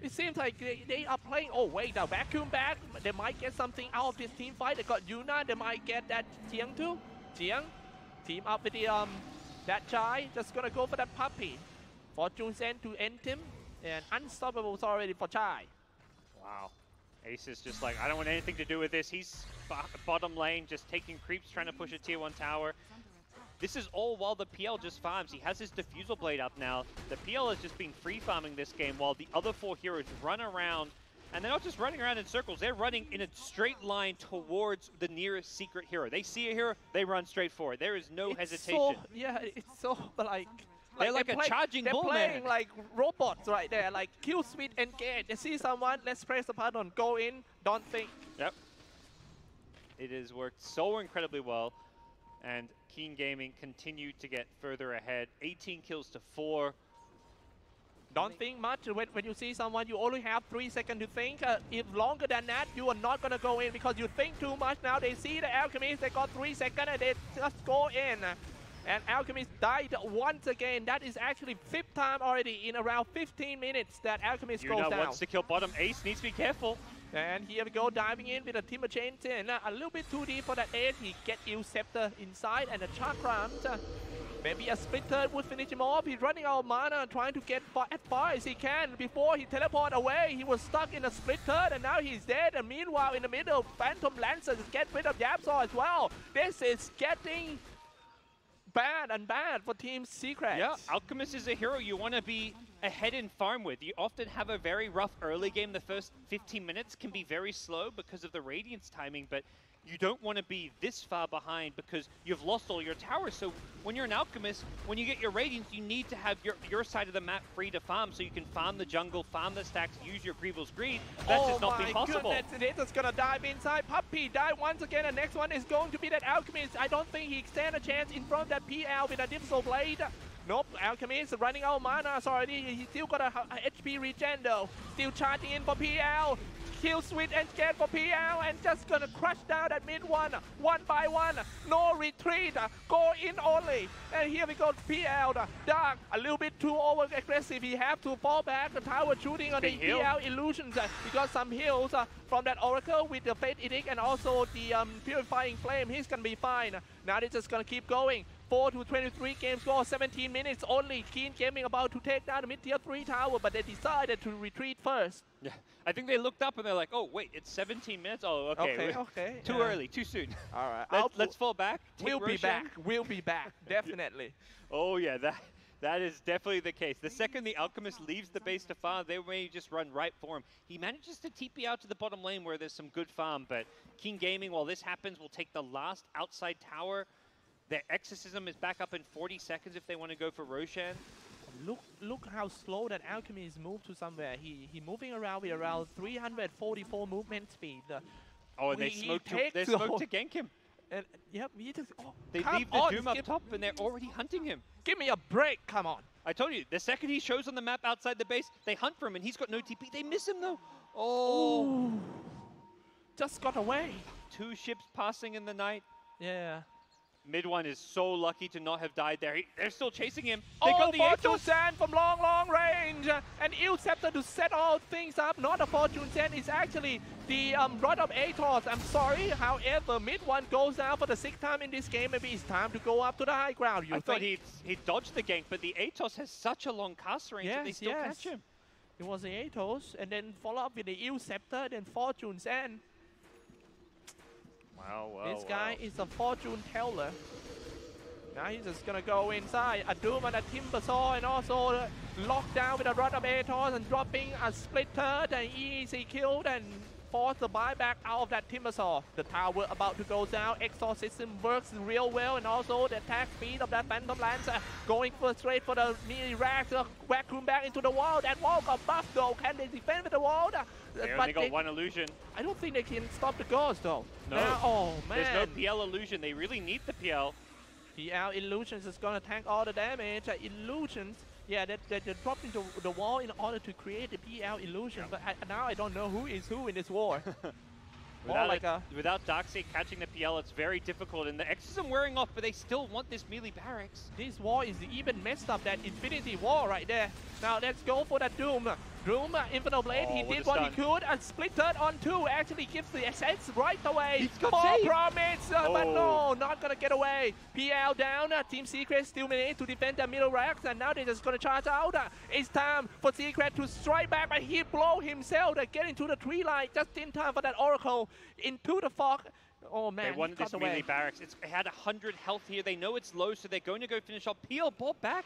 It seems like they are playing... Oh, wait, now Vacuum back. They might get something out of this team fight. They got Yuna. They might get that Jiang too. Jiang. Team up with the... that Chai. Just going to go for that Puppey. Fortune Send to end him. And unstoppable already for Chai. Wow. Ace is just like, I don't want anything to do with this. He's bottom lane, just taking creeps, trying to push a tier 1 tower. This is all while the PL just farms. He has his Diffusal Blade up now. The PL has just been free farming this game while the other 4 heroes run around. And they're not just running around in circles, they're running in a straight line towards the nearest secret hero. They see a hero, they run straight forward. There is no hesitation. It's so like... They're like a charging bull, They're playing like robots right there, like kill, switch, engage. They see someone, let's press the button, go in, don't think. Yep. It has worked so incredibly well. And Keen Gaming continued to get further ahead. 18 kills to 4. Don't think much. When you see someone, you only have 3 seconds to think. If longer than that, you are not going to go in because you think too much. Now they see the Alchemist, they got 3 seconds and they just go in. And Alchemist died once again. That is actually 5th time already in around 15 minutes that Alchemist goes down. Wants to kill bottom. Ace needs to be careful. And here we go, diving in with a Timber Chain in. A little bit too deep for that Ace. He get Il Scepter inside and a Chakram. Maybe a split third would finish him off. He's running out of mana, trying to get as far as he can. Before he teleported away, he was stuck in a split third, and now he's dead. And meanwhile, in the middle, Phantom Lancer get rid of Yapsaw as well. This is getting bad and bad for Team Secret. Yeah, Alchemist is a hero you want to be ahead in farm with. You often have a very rough early game. The first 15 minutes can be very slow because of the Radiance timing, but you don't want to be this far behind because you've lost all your towers. So when you're an Alchemist, when you get your Radiance, you need to have your side of the map free to farm so you can farm the jungle, farm the stacks, use your Greevil's Greed. That's just not been possible. Oh my goodness, Zeda's gonna dive inside. Puppy died once again, and next one is going to be that Alchemist. I don't think he stands a chance in front of that PL with a Diffusal Blade. Nope, Alchemist running out of mana already. He still got a HP regen though. Still charging in for PL. Kill switch and scan for PL and just gonna crush down that mid one by one. No retreat, go in only. And here we go, PL, Dark, a little bit too over aggressive. He have to fall back. The tower shooting on the PL illusions. He got some heals from that Oracle with the Fate Edict and also the Purifying Flame. He's gonna be fine. Now they're just gonna keep going. 4 to 23 game score, 17 minutes only. Keen Gaming about to take down the mid-tier 3 tower, but they decided to retreat first. Yeah, I think they looked up and they're like, oh, wait, it's 17 minutes? Oh, okay. Okay. Too early, too soon. All right. Let's fall back. We'll be back, definitely. Oh, yeah, that is definitely the case. The second the Alchemist leaves the base to farm, they may just run right for him. He manages to TP out to the bottom lane where there's some good farm, but Keen Gaming, while this happens, will take the last outside tower. Their Exorcism is back up in 40 seconds if they want to go for Roshan. Look how slow that Alchemist moved to somewhere. He moving around with around 344 movement speed. Oh, and they smoked to gank him. And yep, they leave the Doom up top and they're already hunting him. Give me a break, come on. I told you, the second he shows on the map outside the base, they hunt for him and he's got no TP. They miss him though. Oh. Ooh. Just got away. 2 ships passing in the night. Yeah. Mid one is so lucky to not have died there. They're still chasing him. They got the Fortune Sand from long range. And Il Scepter to set all things up. Not a Fortune Sand, it's actually the Rod of Atos. I'm sorry, however, mid one goes down for the 6th time in this game. Maybe it's time to go up to the high ground. I thought he dodged the gank, but the Atos has such a long cast range that they still catch him. It was the Atos, and then follow up with the Il Scepter, then Fortune Sand. This guy is a fortune teller. Now he's just gonna go inside. A Doom and a Timbersaw, and also locked down with a Rod of Atos and dropping a split third and easy killed and force the buyback out of that Timbersaw. The tower about to go down. Exorcism works real well, and also the attack speed of that Phantom Lancer going straight for the melee rack. Vacuum back into the wall. That wall got buffed though. Can they defend with the wall? They only got 1 illusion. I don't think they can stop the ghost though. No. Now, oh man. There's no PL illusion. They really need the PL. PL illusions is gonna tank all the damage. Illusions, yeah, they dropped into the wall in order to create the PL illusion. Yeah. But now I don't know who is who in this war. Without Darkseid catching the PL, it's very difficult. And the Exorcism wearing off, but they still want this melee barracks. This war is even messed up, that Infinity War right there. Now let's go for that Doom. Doom, Infinite Blade, he did what he could. A split third on 2 actually gives the assets right away. More promise, but no, not gonna get away. PL down, Team Secret still managed to defend their middle racks, and now they're just gonna charge out. It's time for Secret to strike back, but he blow himself to get into the tree line just in time for that Oracle into the fog. Oh man, They wanted this melee barracks. It had 100 health here. They know it's low, so they're going to go finish off. PL bought back.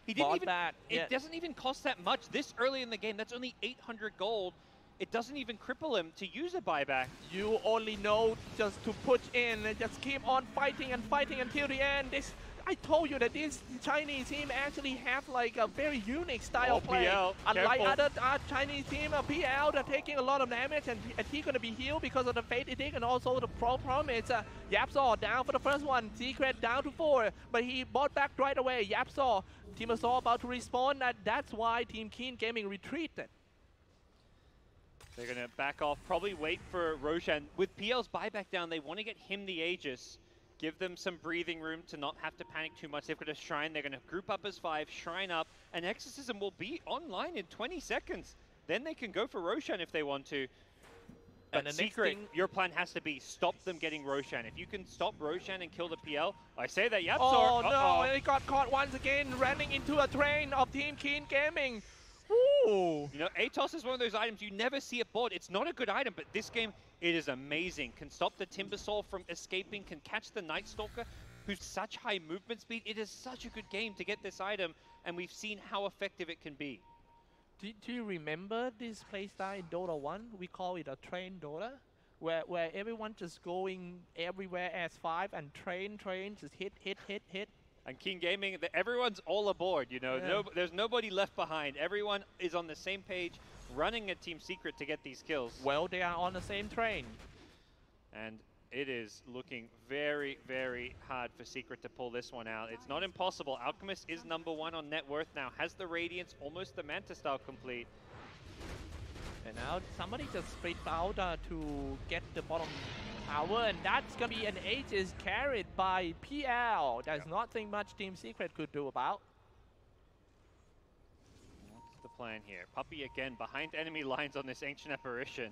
He didn't even. It doesn't even cost that much this early in the game. That's only 800 gold. It doesn't even cripple him to use a buyback. You only know just to push in and just keep on fighting and fighting until the end. I told you that this Chinese team actually have like a very unique style of play. PL, unlike careful. other Chinese team, PL, they're taking a lot of damage and he's going to be healed because of the Fate Edict, and also the problem is Yapsaw down for the first one, Secret down to 4, but he bought back right away. Yapsaw, Team Assault about to respawn, and that's why Team Keen Gaming retreated. They're going to back off, probably wait for Roshan. With PL's buyback down, they want to get him the Aegis. Give them some breathing room to not have to panic too much. They've got a Shrine. They're going to group up as 5, Shrine up, and Exorcism will be online in 20 seconds. Then they can go for Roshan if they want to. But Secret, your plan has to be stop them getting Roshan. If you can stop Roshan and kill the PL, I say that Yapsor. Oh no, and he got caught once again, running into a train of Team Keen Gaming. Ooh. You know, Atos is one of those items you never see it bought. It's not a good item, but this game, it is amazing. Can stop the Timbersaw from escaping, can catch the Night Stalker, who's such high movement speed. It is such a good game to get this item, and we've seen how effective it can be. Do you remember this playstyle in Dota 1? We call it a train Dota, where everyone just going everywhere as 5 and train, just hit. And King Gaming, everyone's all aboard, you know. Yeah. There's nobody left behind. Everyone is on the same page, running a Team Secret to get these kills. Well, they are on the same train. And it is looking very, very hard for Secret to pull this one out. It's not impossible. Alchemist is #1 on net worth now, has the Radiance, almost the Manta style complete. And now somebody just split out to get the bottom tower, and that's going to be an Aegis carried by PL. There's nothing much Team Secret could do about. What's the plan here? Puppey again behind enemy lines on this Ancient Apparition.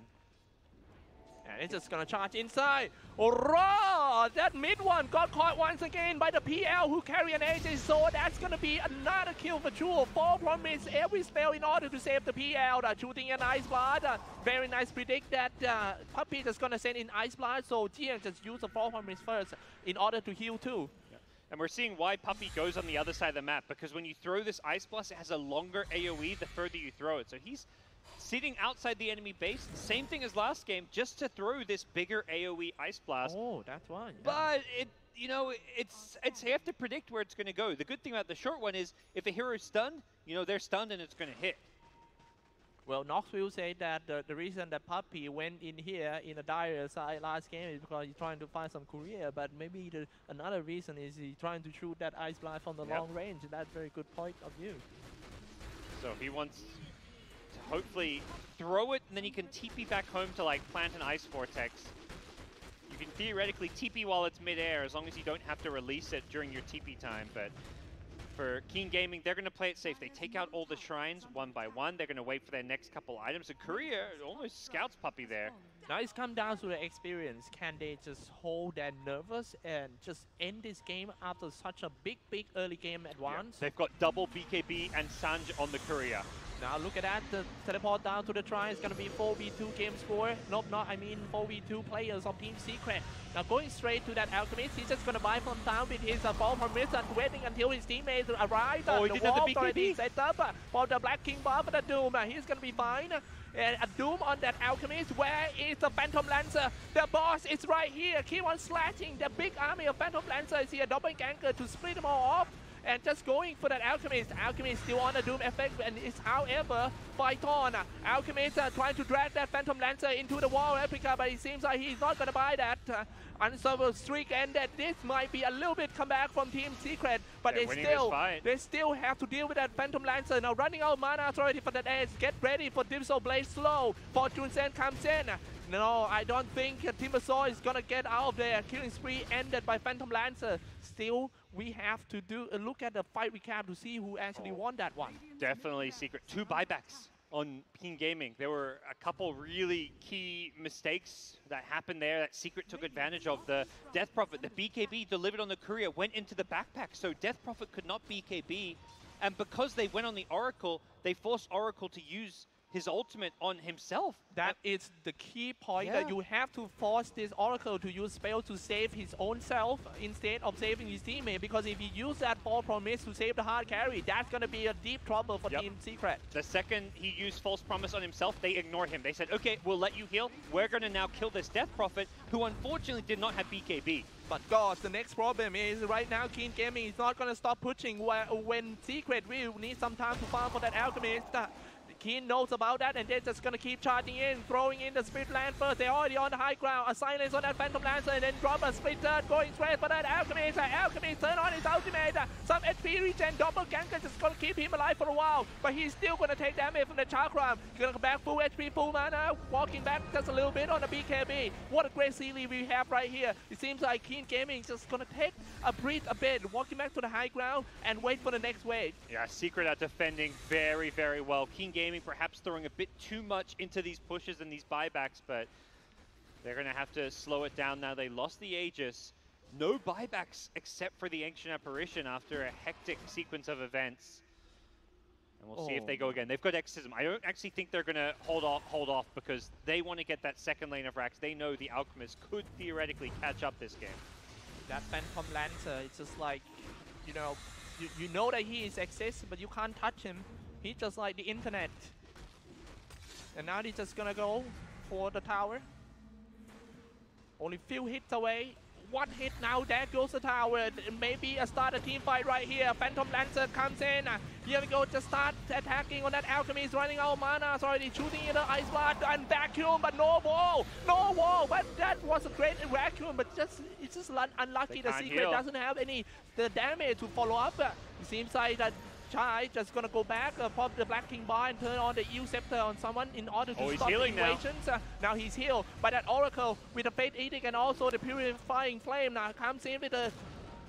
And it's just going to charge inside. Hurrah! That mid one got caught once again by the PL who carry an Aegis, so that's going to be another kill for Jewel. 4 promise every spell in order to save the PL. Shooting an Ice Blast. Very nice predict that Puppey is going to send in Ice Blast, so Jiang just use the 4 promise first in order to heal too. And we're seeing why Puppey goes on the other side of the map, because when you throw this Ice Blast, it has a longer AoE the further you throw it. So he's sitting outside the enemy base, same thing as last game, just to throw this bigger AoE Ice Blast. Oh, that's one. Yeah. But you have to predict where it's going to go. The good thing about the short one is if a hero's stunned, you know, they're stunned and it's going to hit. Well, Knox will say that the reason that Puppey went in here in the dire side last game is because he's trying to find some career, but maybe another reason is he's trying to shoot that Ice Blast from the long range. That's a very good point of view. So he wants to hopefully throw it, and then he can TP back home to like plant an Ice Vortex. You can theoretically TP while it's mid-air, as long as you don't have to release it during your TP time, but for Keen Gaming, they're going to play it safe. They take out all the shrines one by one. They're going to wait for their next couple items. And Korea almost scouts Puppey there. Now it's come down to the experience. Can they just hold their nervous and just end this game after such a big early game advance? They've got double BKB and Sanj on the Korea. Now look at that, the teleport down to the try is going to be 4v2 game score. Nope, not, I mean 4v2 players of Team Secret. Now going straight to that Alchemist, he's just going to buy from down with his fall from Mist and waiting until his teammates arrive. Oh, he the didn't have the already BKB. set up for the Black King buff and the Doom. He's going to be fine. And a Doom on that Alchemist. Where is the Phantom Lancer? The boss is right here. Keep on slashing. The big army of Phantom Lancer is here. Double ganker to split them all off. And just going for that Alchemist. Alchemist still on the Doom effect and is, however, fight on. Alchemist trying to drag that Phantom Lancer into the wall replica, but it seems like he's not going to buy that. Unsolvable streak ended. This might be a little bit comeback from Team Secret, but they still have to deal with that Phantom Lancer. Now running out of mana authority for that edge. Get ready for Dimso Blade slow. Fortune Sen comes in. No, I don't think Timbersaw is going to get out of there. Killing spree ended by Phantom Lancer. Still, we have to do a look at the fight recap to see who actually won that one. Definitely Secret. 2 buybacks on King Gaming. There were a couple really key mistakes that happened there that Secret took advantage of. The Death Prophet, the BKB delivered on the courier, went into the backpack, so Death Prophet could not BKB. And because they went on the Oracle, they forced Oracle to use his ultimate on himself. That is the key point, Yeah. that you have to force this Oracle to use spell to save his own self instead of saving his teammate, because if he use that False Promise to save the hard carry, that's going to be a deep trouble for Team Secret. The second he used False Promise on himself, they ignored him. They said, okay, we'll let you heal. We're going to now kill this Death Prophet, who unfortunately did not have BKB. But guys, the next problem is right now Keen Gaming is not going to stop pushing when Secret will need some time to farm for that Alchemist. Keen knows about that, and they're just going to keep charging in, throwing in the Split Land first. They're already on the high ground. A silence on that Phantom Lancer, and then drop a Split Third, going straight for that Alchemist. Alchemist turn on his ultimate. Some HP regen, double ganker just going to keep him alive for a while, but he's still going to take damage from the Chakram. Going to come back full HP, full mana, walking back just a little bit on the BKB. What a great series we have right here. It seems like Keen Gaming is just going to take a breath a bit, walking back to the high ground, and wait for the next wave. Yeah, Secret are defending very, very well. Keen Gaming perhaps throwing a bit too much into these pushes and these buybacks, but they're going to have to slow it down now. They lost the Aegis. No buybacks except for the Ancient Apparition after a hectic sequence of events. And we'll see if they go again. They've got Exorcism. I don't actually think they're going to hold off because they want to get that second lane of racks. They know the Alchemist could theoretically catch up this game. That Phantom Lancer, it's just like, you know, you know that he is exists, but you can't touch him. He's just like the internet. And now they're just gonna go for the tower. Only few hits away. One hit now, there goes the tower. Maybe a start a team fight right here. Phantom Lancer comes in. Here we go, just start attacking on that Alchemist, running out of mana. Already shooting in the Ice Blast and vacuum, but no wall. No wall, but that was a great vacuum, but it's just unlucky the Secret doesn't have the damage to follow up. It seems like that Chai just gonna go back, pop the Black King bar and turn on the Eel Scepter on someone in order to stop the invasions. Now he's healed by that Oracle with the Fate Edict and also the Purifying Flame. Now comes in with the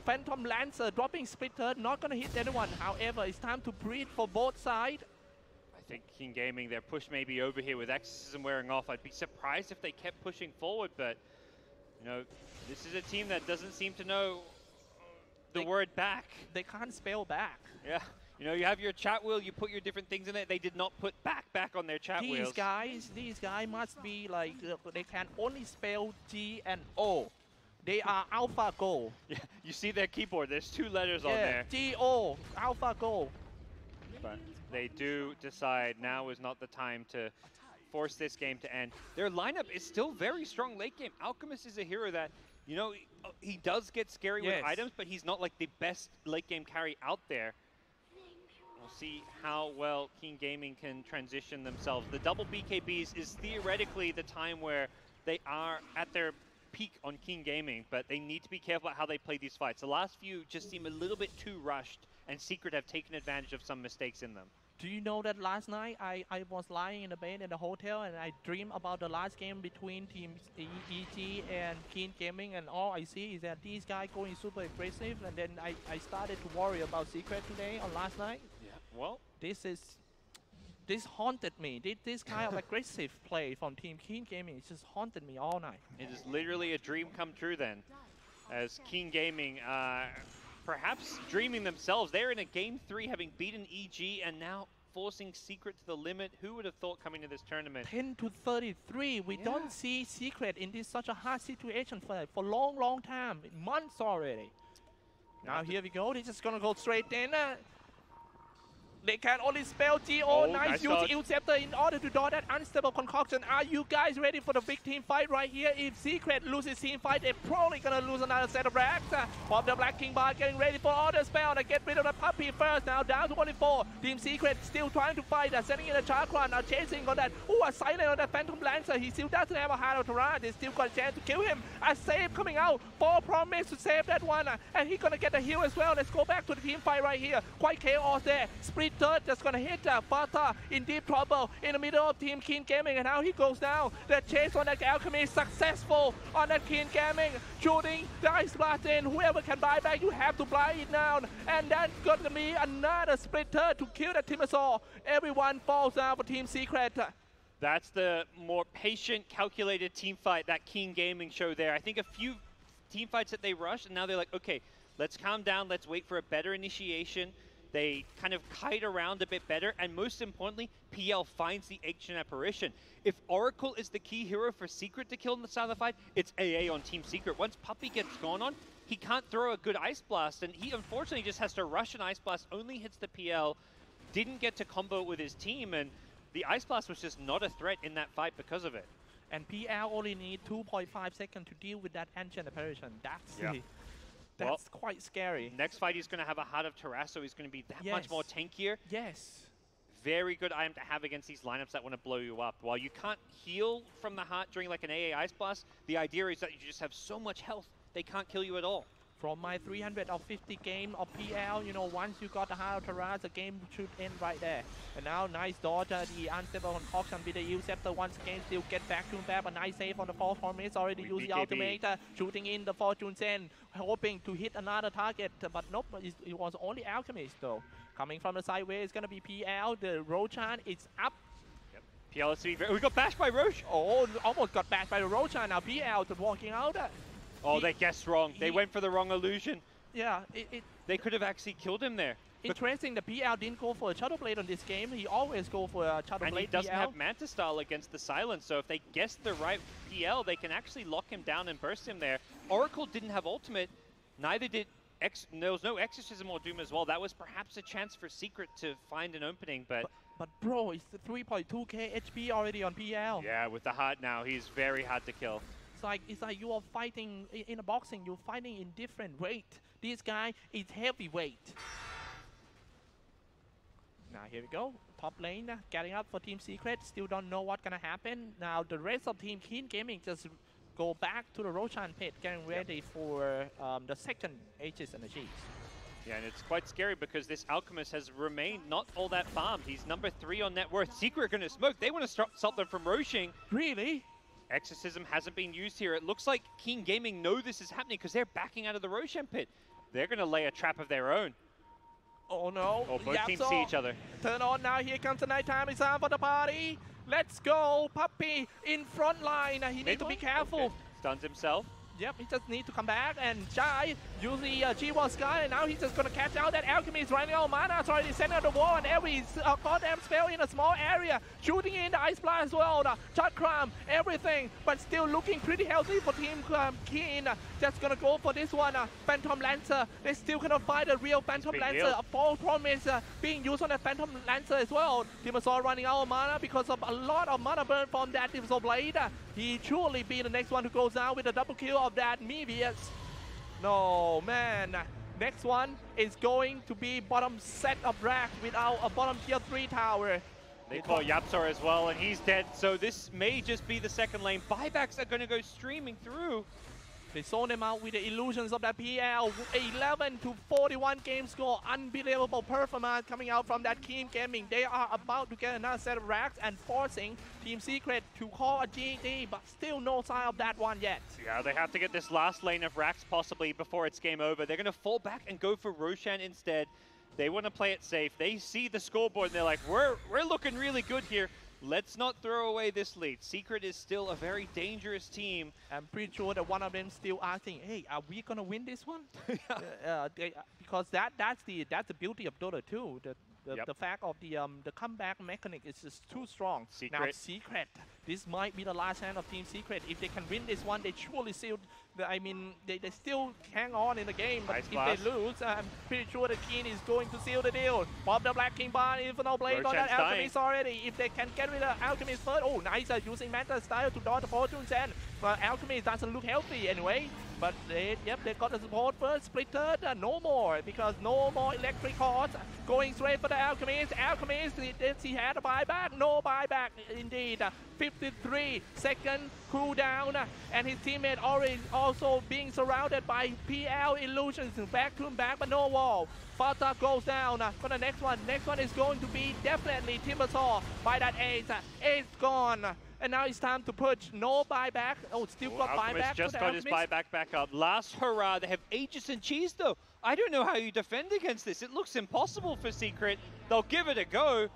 Phantom Lancer, dropping Split Third, not gonna hit anyone. However, it's time to breathe for both sides. I think King Gaming, their push may be over here with Exorcism wearing off. I'd be surprised if they kept pushing forward, but you know, this is a team that doesn't seem to know the word back. They can't spell back. Yeah. You know, you have your chat wheel, you put your different things in it. They did not put back on their chat wheels. These guys must be like, they can only spell G and O. They are AlphaGo. Yeah, you see their keyboard, there's 2 letters on there. G-O, AlphaGo. But they do decide now is not the time to force this game to end. Their lineup is still very strong late game. Alchemist is a hero that, you know, he does get scary with items, but he's not like the best late game carry out there. We'll see how well Keen Gaming can transition themselves. The double BKBs is theoretically the time where they are at their peak on Keen Gaming, but they need to be careful about how they play these fights. The last few just seem a little bit too rushed, and Secret have taken advantage of some mistakes in them. Do you know that last night I was lying in the bed in the hotel and I dreamed about the last game between teams EG and Keen Gaming, and all I see is that these guys going super aggressive, and then I started to worry about Secret today on last night. Yeah, well, this haunted me. This kind of aggressive play from Team Keen Gaming, it just haunted me all night. It is literally a dream come true then, as Keen Gaming perhaps dreaming themselves. They're in a game 3 having beaten EG and now forcing Secret to the limit. Who would have thought coming to this tournament? 10-33. We don't see Secret in this such a hard situation for long time, months already. Now here we go. They're just gonna go straight in. They can only spell G-O. Nice use Eel Scepter in order to draw that unstable concoction. Are you guys ready for the big team fight right here? If Secret loses team fight, they're probably gonna lose another set of racks. Pop the Black King bar, getting ready for all the spell. They get rid of the puppy first. Now down to 24. Team Secret still trying to fight. Setting in a Chakra. Now chasing on that. Ooh, a silent on that Phantom Lancer. He still doesn't have a Heart of Torah. They still got a chance to kill him. A save coming out. False Promise to save that one. And he's gonna get the heal as well. Let's go back to the team fight right here. Quite chaos there. Split Third just gonna hit Fata in deep trouble in the middle of Team Keen Gaming, and now he goes down. The chase on that Alchemist successful on that Keen Gaming, shooting the Ice Blast in. Whoever can buy back, you have to buy it now, and that's gonna be another Split Third to kill the Timbersaw. Everyone falls down for Team Secret. That's the more patient, calculated team fight that Keen Gaming showed there. I think a few team fights that they rushed, and now they're like, okay, let's calm down, let's wait for a better initiation. They kind of kite around a bit better, and most importantly, PL finds the ancient apparition. If Oracle is the key hero for Secret to kill in the start of the fight, it's AA on Team Secret. Once Puppey gets gone on, he can't throw a good Ice Blast, and he unfortunately just has to rush an Ice Blast, only hits the PL, didn't get to combo with his team, and the Ice Blast was just not a threat in that fight because of it. And PL only need 2.5 seconds to deal with that ancient apparition. That's Well, quite scary. Next fight, he's going to have a Heart of Terrasso. He's going to be that much more tankier. Yes. Very good item to have against these lineups that want to blow you up. While you can't heal from the heart during like an AA Ice Blast, the idea is that you just have so much health, they can't kill you at all. From my 350 game of PL, you know, once you got the Heart of Terrace, the game should end right there. And now, nice dodge, the unstable concoction with the U scepter once again, still get back to back, but nice save on the false promise, already used the ultimate, shooting in the Fortune Zen, hoping to hit another target, but nope, it was only Alchemist though. Coming from the sideways, it's gonna be PL, the Roshan is up. PL is to be we got bashed by Roche. Oh, almost got bashed by the Roshan, now PL to walking out. Oh, they guessed wrong. They went for the wrong illusion. Yeah, they could have actually killed him there. Interesting, the PL didn't go for a Shadow Blade on this game. He always go for a Shadow Blade. And he doesn't have Manta Style against the Silence, so if they guess the right PL, they can actually lock him down and burst him there. Oracle didn't have ultimate, neither did there was no Exorcism or Doom as well. That was perhaps a chance for Secret to find an opening, but bro, it's 3.2k HP already on PL. Yeah, with the heart now, he's very hard to kill. It's like you are fighting in a boxing. You're fighting in different weight. This guy is heavyweight. Now here we go. Top lane getting up for Team Secret. Still don't know what's gonna happen. Now the rest of Team Keen Gaming just go back to the Roshan pit, getting ready for the second Aegis and the Chiefs. Yeah, and it's quite scary because this Alchemist has remained not all that farmed. He's number 3 on net worth. Secret are gonna smoke. They want to stop something from Roshing. Really? Exorcism hasn't been used here. It looks like Keen Gaming know this is happening because they're backing out of the Roshan pit. They're going to lay a trap of their own. Oh no. Oh, both teams see each other. Turn on now. Here comes the nighttime. It's time for the party. Let's go. Puppey in front line. He needs to be careful. Okay. Stuns himself. Yep, he just needs to come back and Jai use the G1 Sky, and now he's just gonna catch out that Alchemist running out of mana. It's already sent out the wall, and every goddamn spell in a small area, shooting in the Ice Blast as well, the Chakram, everything, but still looking pretty healthy for Team Keen. Just gonna go for this one, Phantom Lancer. They still cannot find a real Phantom Lancer. A false promise being used on the Phantom Lancer as well. Timbersaw running out of mana because of a lot of mana burn from that Timbersaw Blade. He surely be the next one who goes down with a double kill of that Mevius. No, man. Next one is going to be bottom set of rack without a bottom tier 3 tower. They call Yapsar as well, and he's dead. So this may just be the second lane. Buybacks are going to go streaming through. They sold them out with the illusions of that PL. 11-41 game score. Unbelievable performance coming out from that Keen Gaming. They are about to get another set of racks and forcing Team Secret to call a GD, but still no sign of that one yet. Yeah, they have to get this last lane of racks possibly before it's game over. They're going to fall back and go for Roshan instead. They want to play it safe. They see the scoreboard and they're like, we're looking really good here. Let's not throw away this lead. Secret is still a very dangerous team. I'm pretty sure that one of them still asking, hey, are we going to win this one? Because that's the beauty of Dota 2. The fact of the comeback mechanic is just too strong. Now Secret, this might be the last hand of Team Secret. If they can win this one, they surely sealed. I mean, they still hang on in the game, but if they lose, I'm pretty sure the Keen is going to seal the deal. Pop the Black King Bar, Inferno Blade on that Alchemist already. If they can get rid of Alchemist first, oh, nice, using Manta Style to dodge the Fortune Sand. But Alchemist doesn't look healthy anyway. But they got the support first, splitted, no more, because no more electric cards. Going straight for the Alchemist. Alchemist, he had a buyback? No buyback, indeed. 53-second cooldown, and his teammate already also being surrounded by PL illusions. Back to him back, but no wall. Fata goes down for the next one. Next one is going to be definitely Timbersaw by that Ace. Ace gone. And now it's time to push. No buyback. Oh, still got buyback. Just got his buyback back up. Last hurrah. They have Aegis and Cheese though. I don't know how you defend against this. It looks impossible for Secret. They'll give it a go.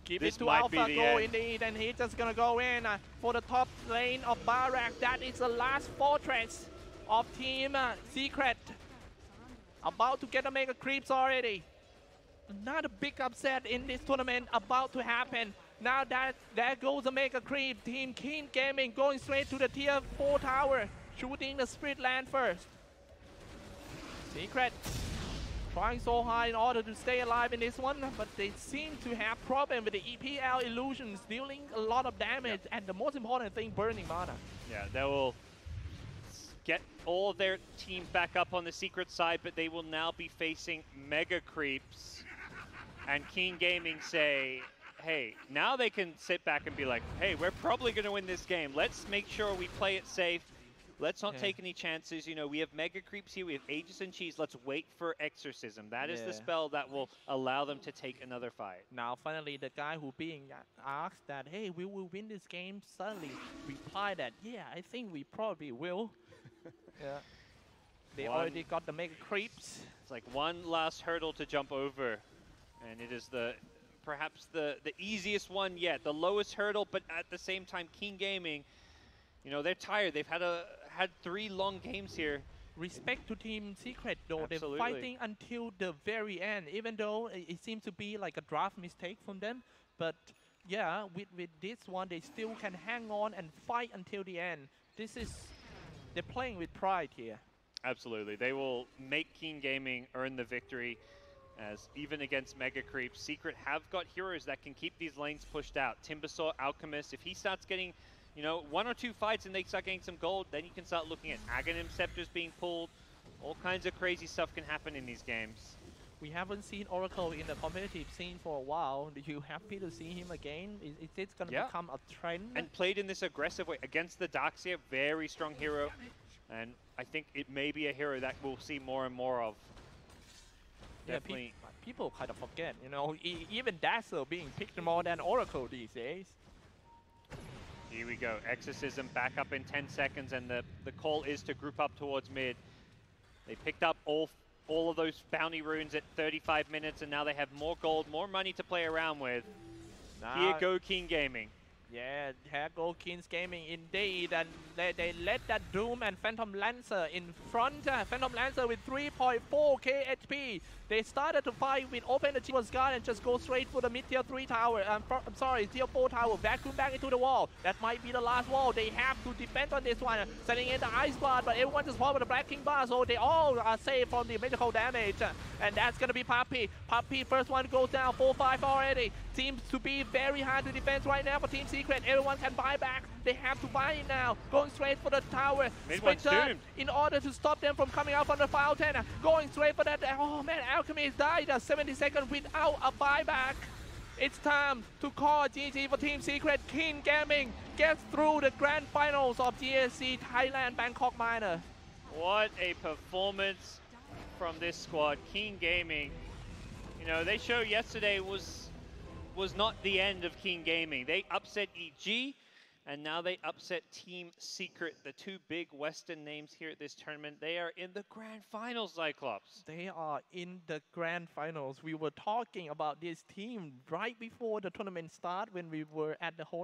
Give it to AlphaGo indeed, and he's just gonna go in for the top lane of Barak. That is the last fortress of Team Secret. About to get the mega creeps already. not a big upset in this tournament about to happen. Now that there goes the mega creep. Team Keen Gaming going straight to the tier 4 tower, shooting the split land first. Secret trying so hard in order to stay alive in this one, but they seem to have problem with the EPL illusions, dealing a lot of damage, and the most important thing, burning mana. Yeah, they will get all of their team back up on the secret side, but they will now be facing mega creeps. And Keen Gaming say, hey, now they can sit back and be like, hey, we're probably going to win this game. Let's make sure we play it safe. Let's not take any chances. You know, we have mega creeps here. We have Aegis and Cheese. Let's wait for Exorcism. That is the spell that will allow them to take another fight. Now, finally, the guy who being asked that, hey, we will win this game, suddenly replied that, yeah, I think we probably will. They already got the mega creeps. It's like one last hurdle to jump over. And it is perhaps the easiest one yet. The lowest hurdle, but at the same time, Keen Gaming, you know, they're tired. They've had 3 long games here. Respect to Team Secret, though. Absolutely. They're fighting until the very end, even though it seems to be like a draft mistake from them. But yeah, with this one, they still can hang on and fight until the end. They're playing with pride here. Absolutely. They will make Keen Gaming earn the victory, as even against Mega Creeps, Secret have got heroes that can keep these lanes pushed out. Timbersaw, Alchemist, if he starts getting, you know, 1 or 2 fights and they start getting some gold, then you can start looking at Aghanim Scepters being pulled. All kinds of crazy stuff can happen in these games. We haven't seen Oracle in the competitive scene for a while. Are you happy to see him again? Is this going to become a trend? And played in this aggressive way against the Darkseer, very strong hero. And I think it may be a hero that we'll see more and more of. Definitely. People kind of forget, you know, even Dazzle being picked more than Oracle these days. Here we go. Exorcism back up in 10 seconds, and the call is to group up towards mid. They picked up all of those bounty runes at 35 minutes, and now they have more gold, more money to play around with. Here go Keen Gaming. Yeah, here go Keen Gaming indeed, and they let that Doom and Phantom Lancer in front. Phantom Lancer with 3.4k HP. They started to fight with open the Chival's Guard and just go straight for the mid tier 3 tower. I'm sorry, tier 4 tower. Vacuum back into the wall. That might be the last wall. They have to defend on this one. Sending in the Ice Blood, but everyone just fall with the Black King Bar, so they all are safe from the magical damage. And that's gonna be Puppy. Puppy, first one goes down, 4-5 already. Seems to be very hard to defend right now for Team Secret. Everyone can buy back. They have to buy it now. Going straight for the tower. Sprinter in order to stop them from coming out from the fountain. Going straight for that. Oh man, Alchemist died at 70 seconds without a buyback. It's time to call GG for Team Secret. Keen Gaming gets through the grand finals of GESC Thailand Bangkok Minor. What a performance from this squad. Keen Gaming, you know, they showed yesterday was not the end of Keen Gaming. They upset EG, and now they upset Team Secret, the 2 big Western names here at this tournament. They are in the grand finals, Cyclops. They are in the grand finals. We were talking about this team right before the tournament started when we were at the hotel.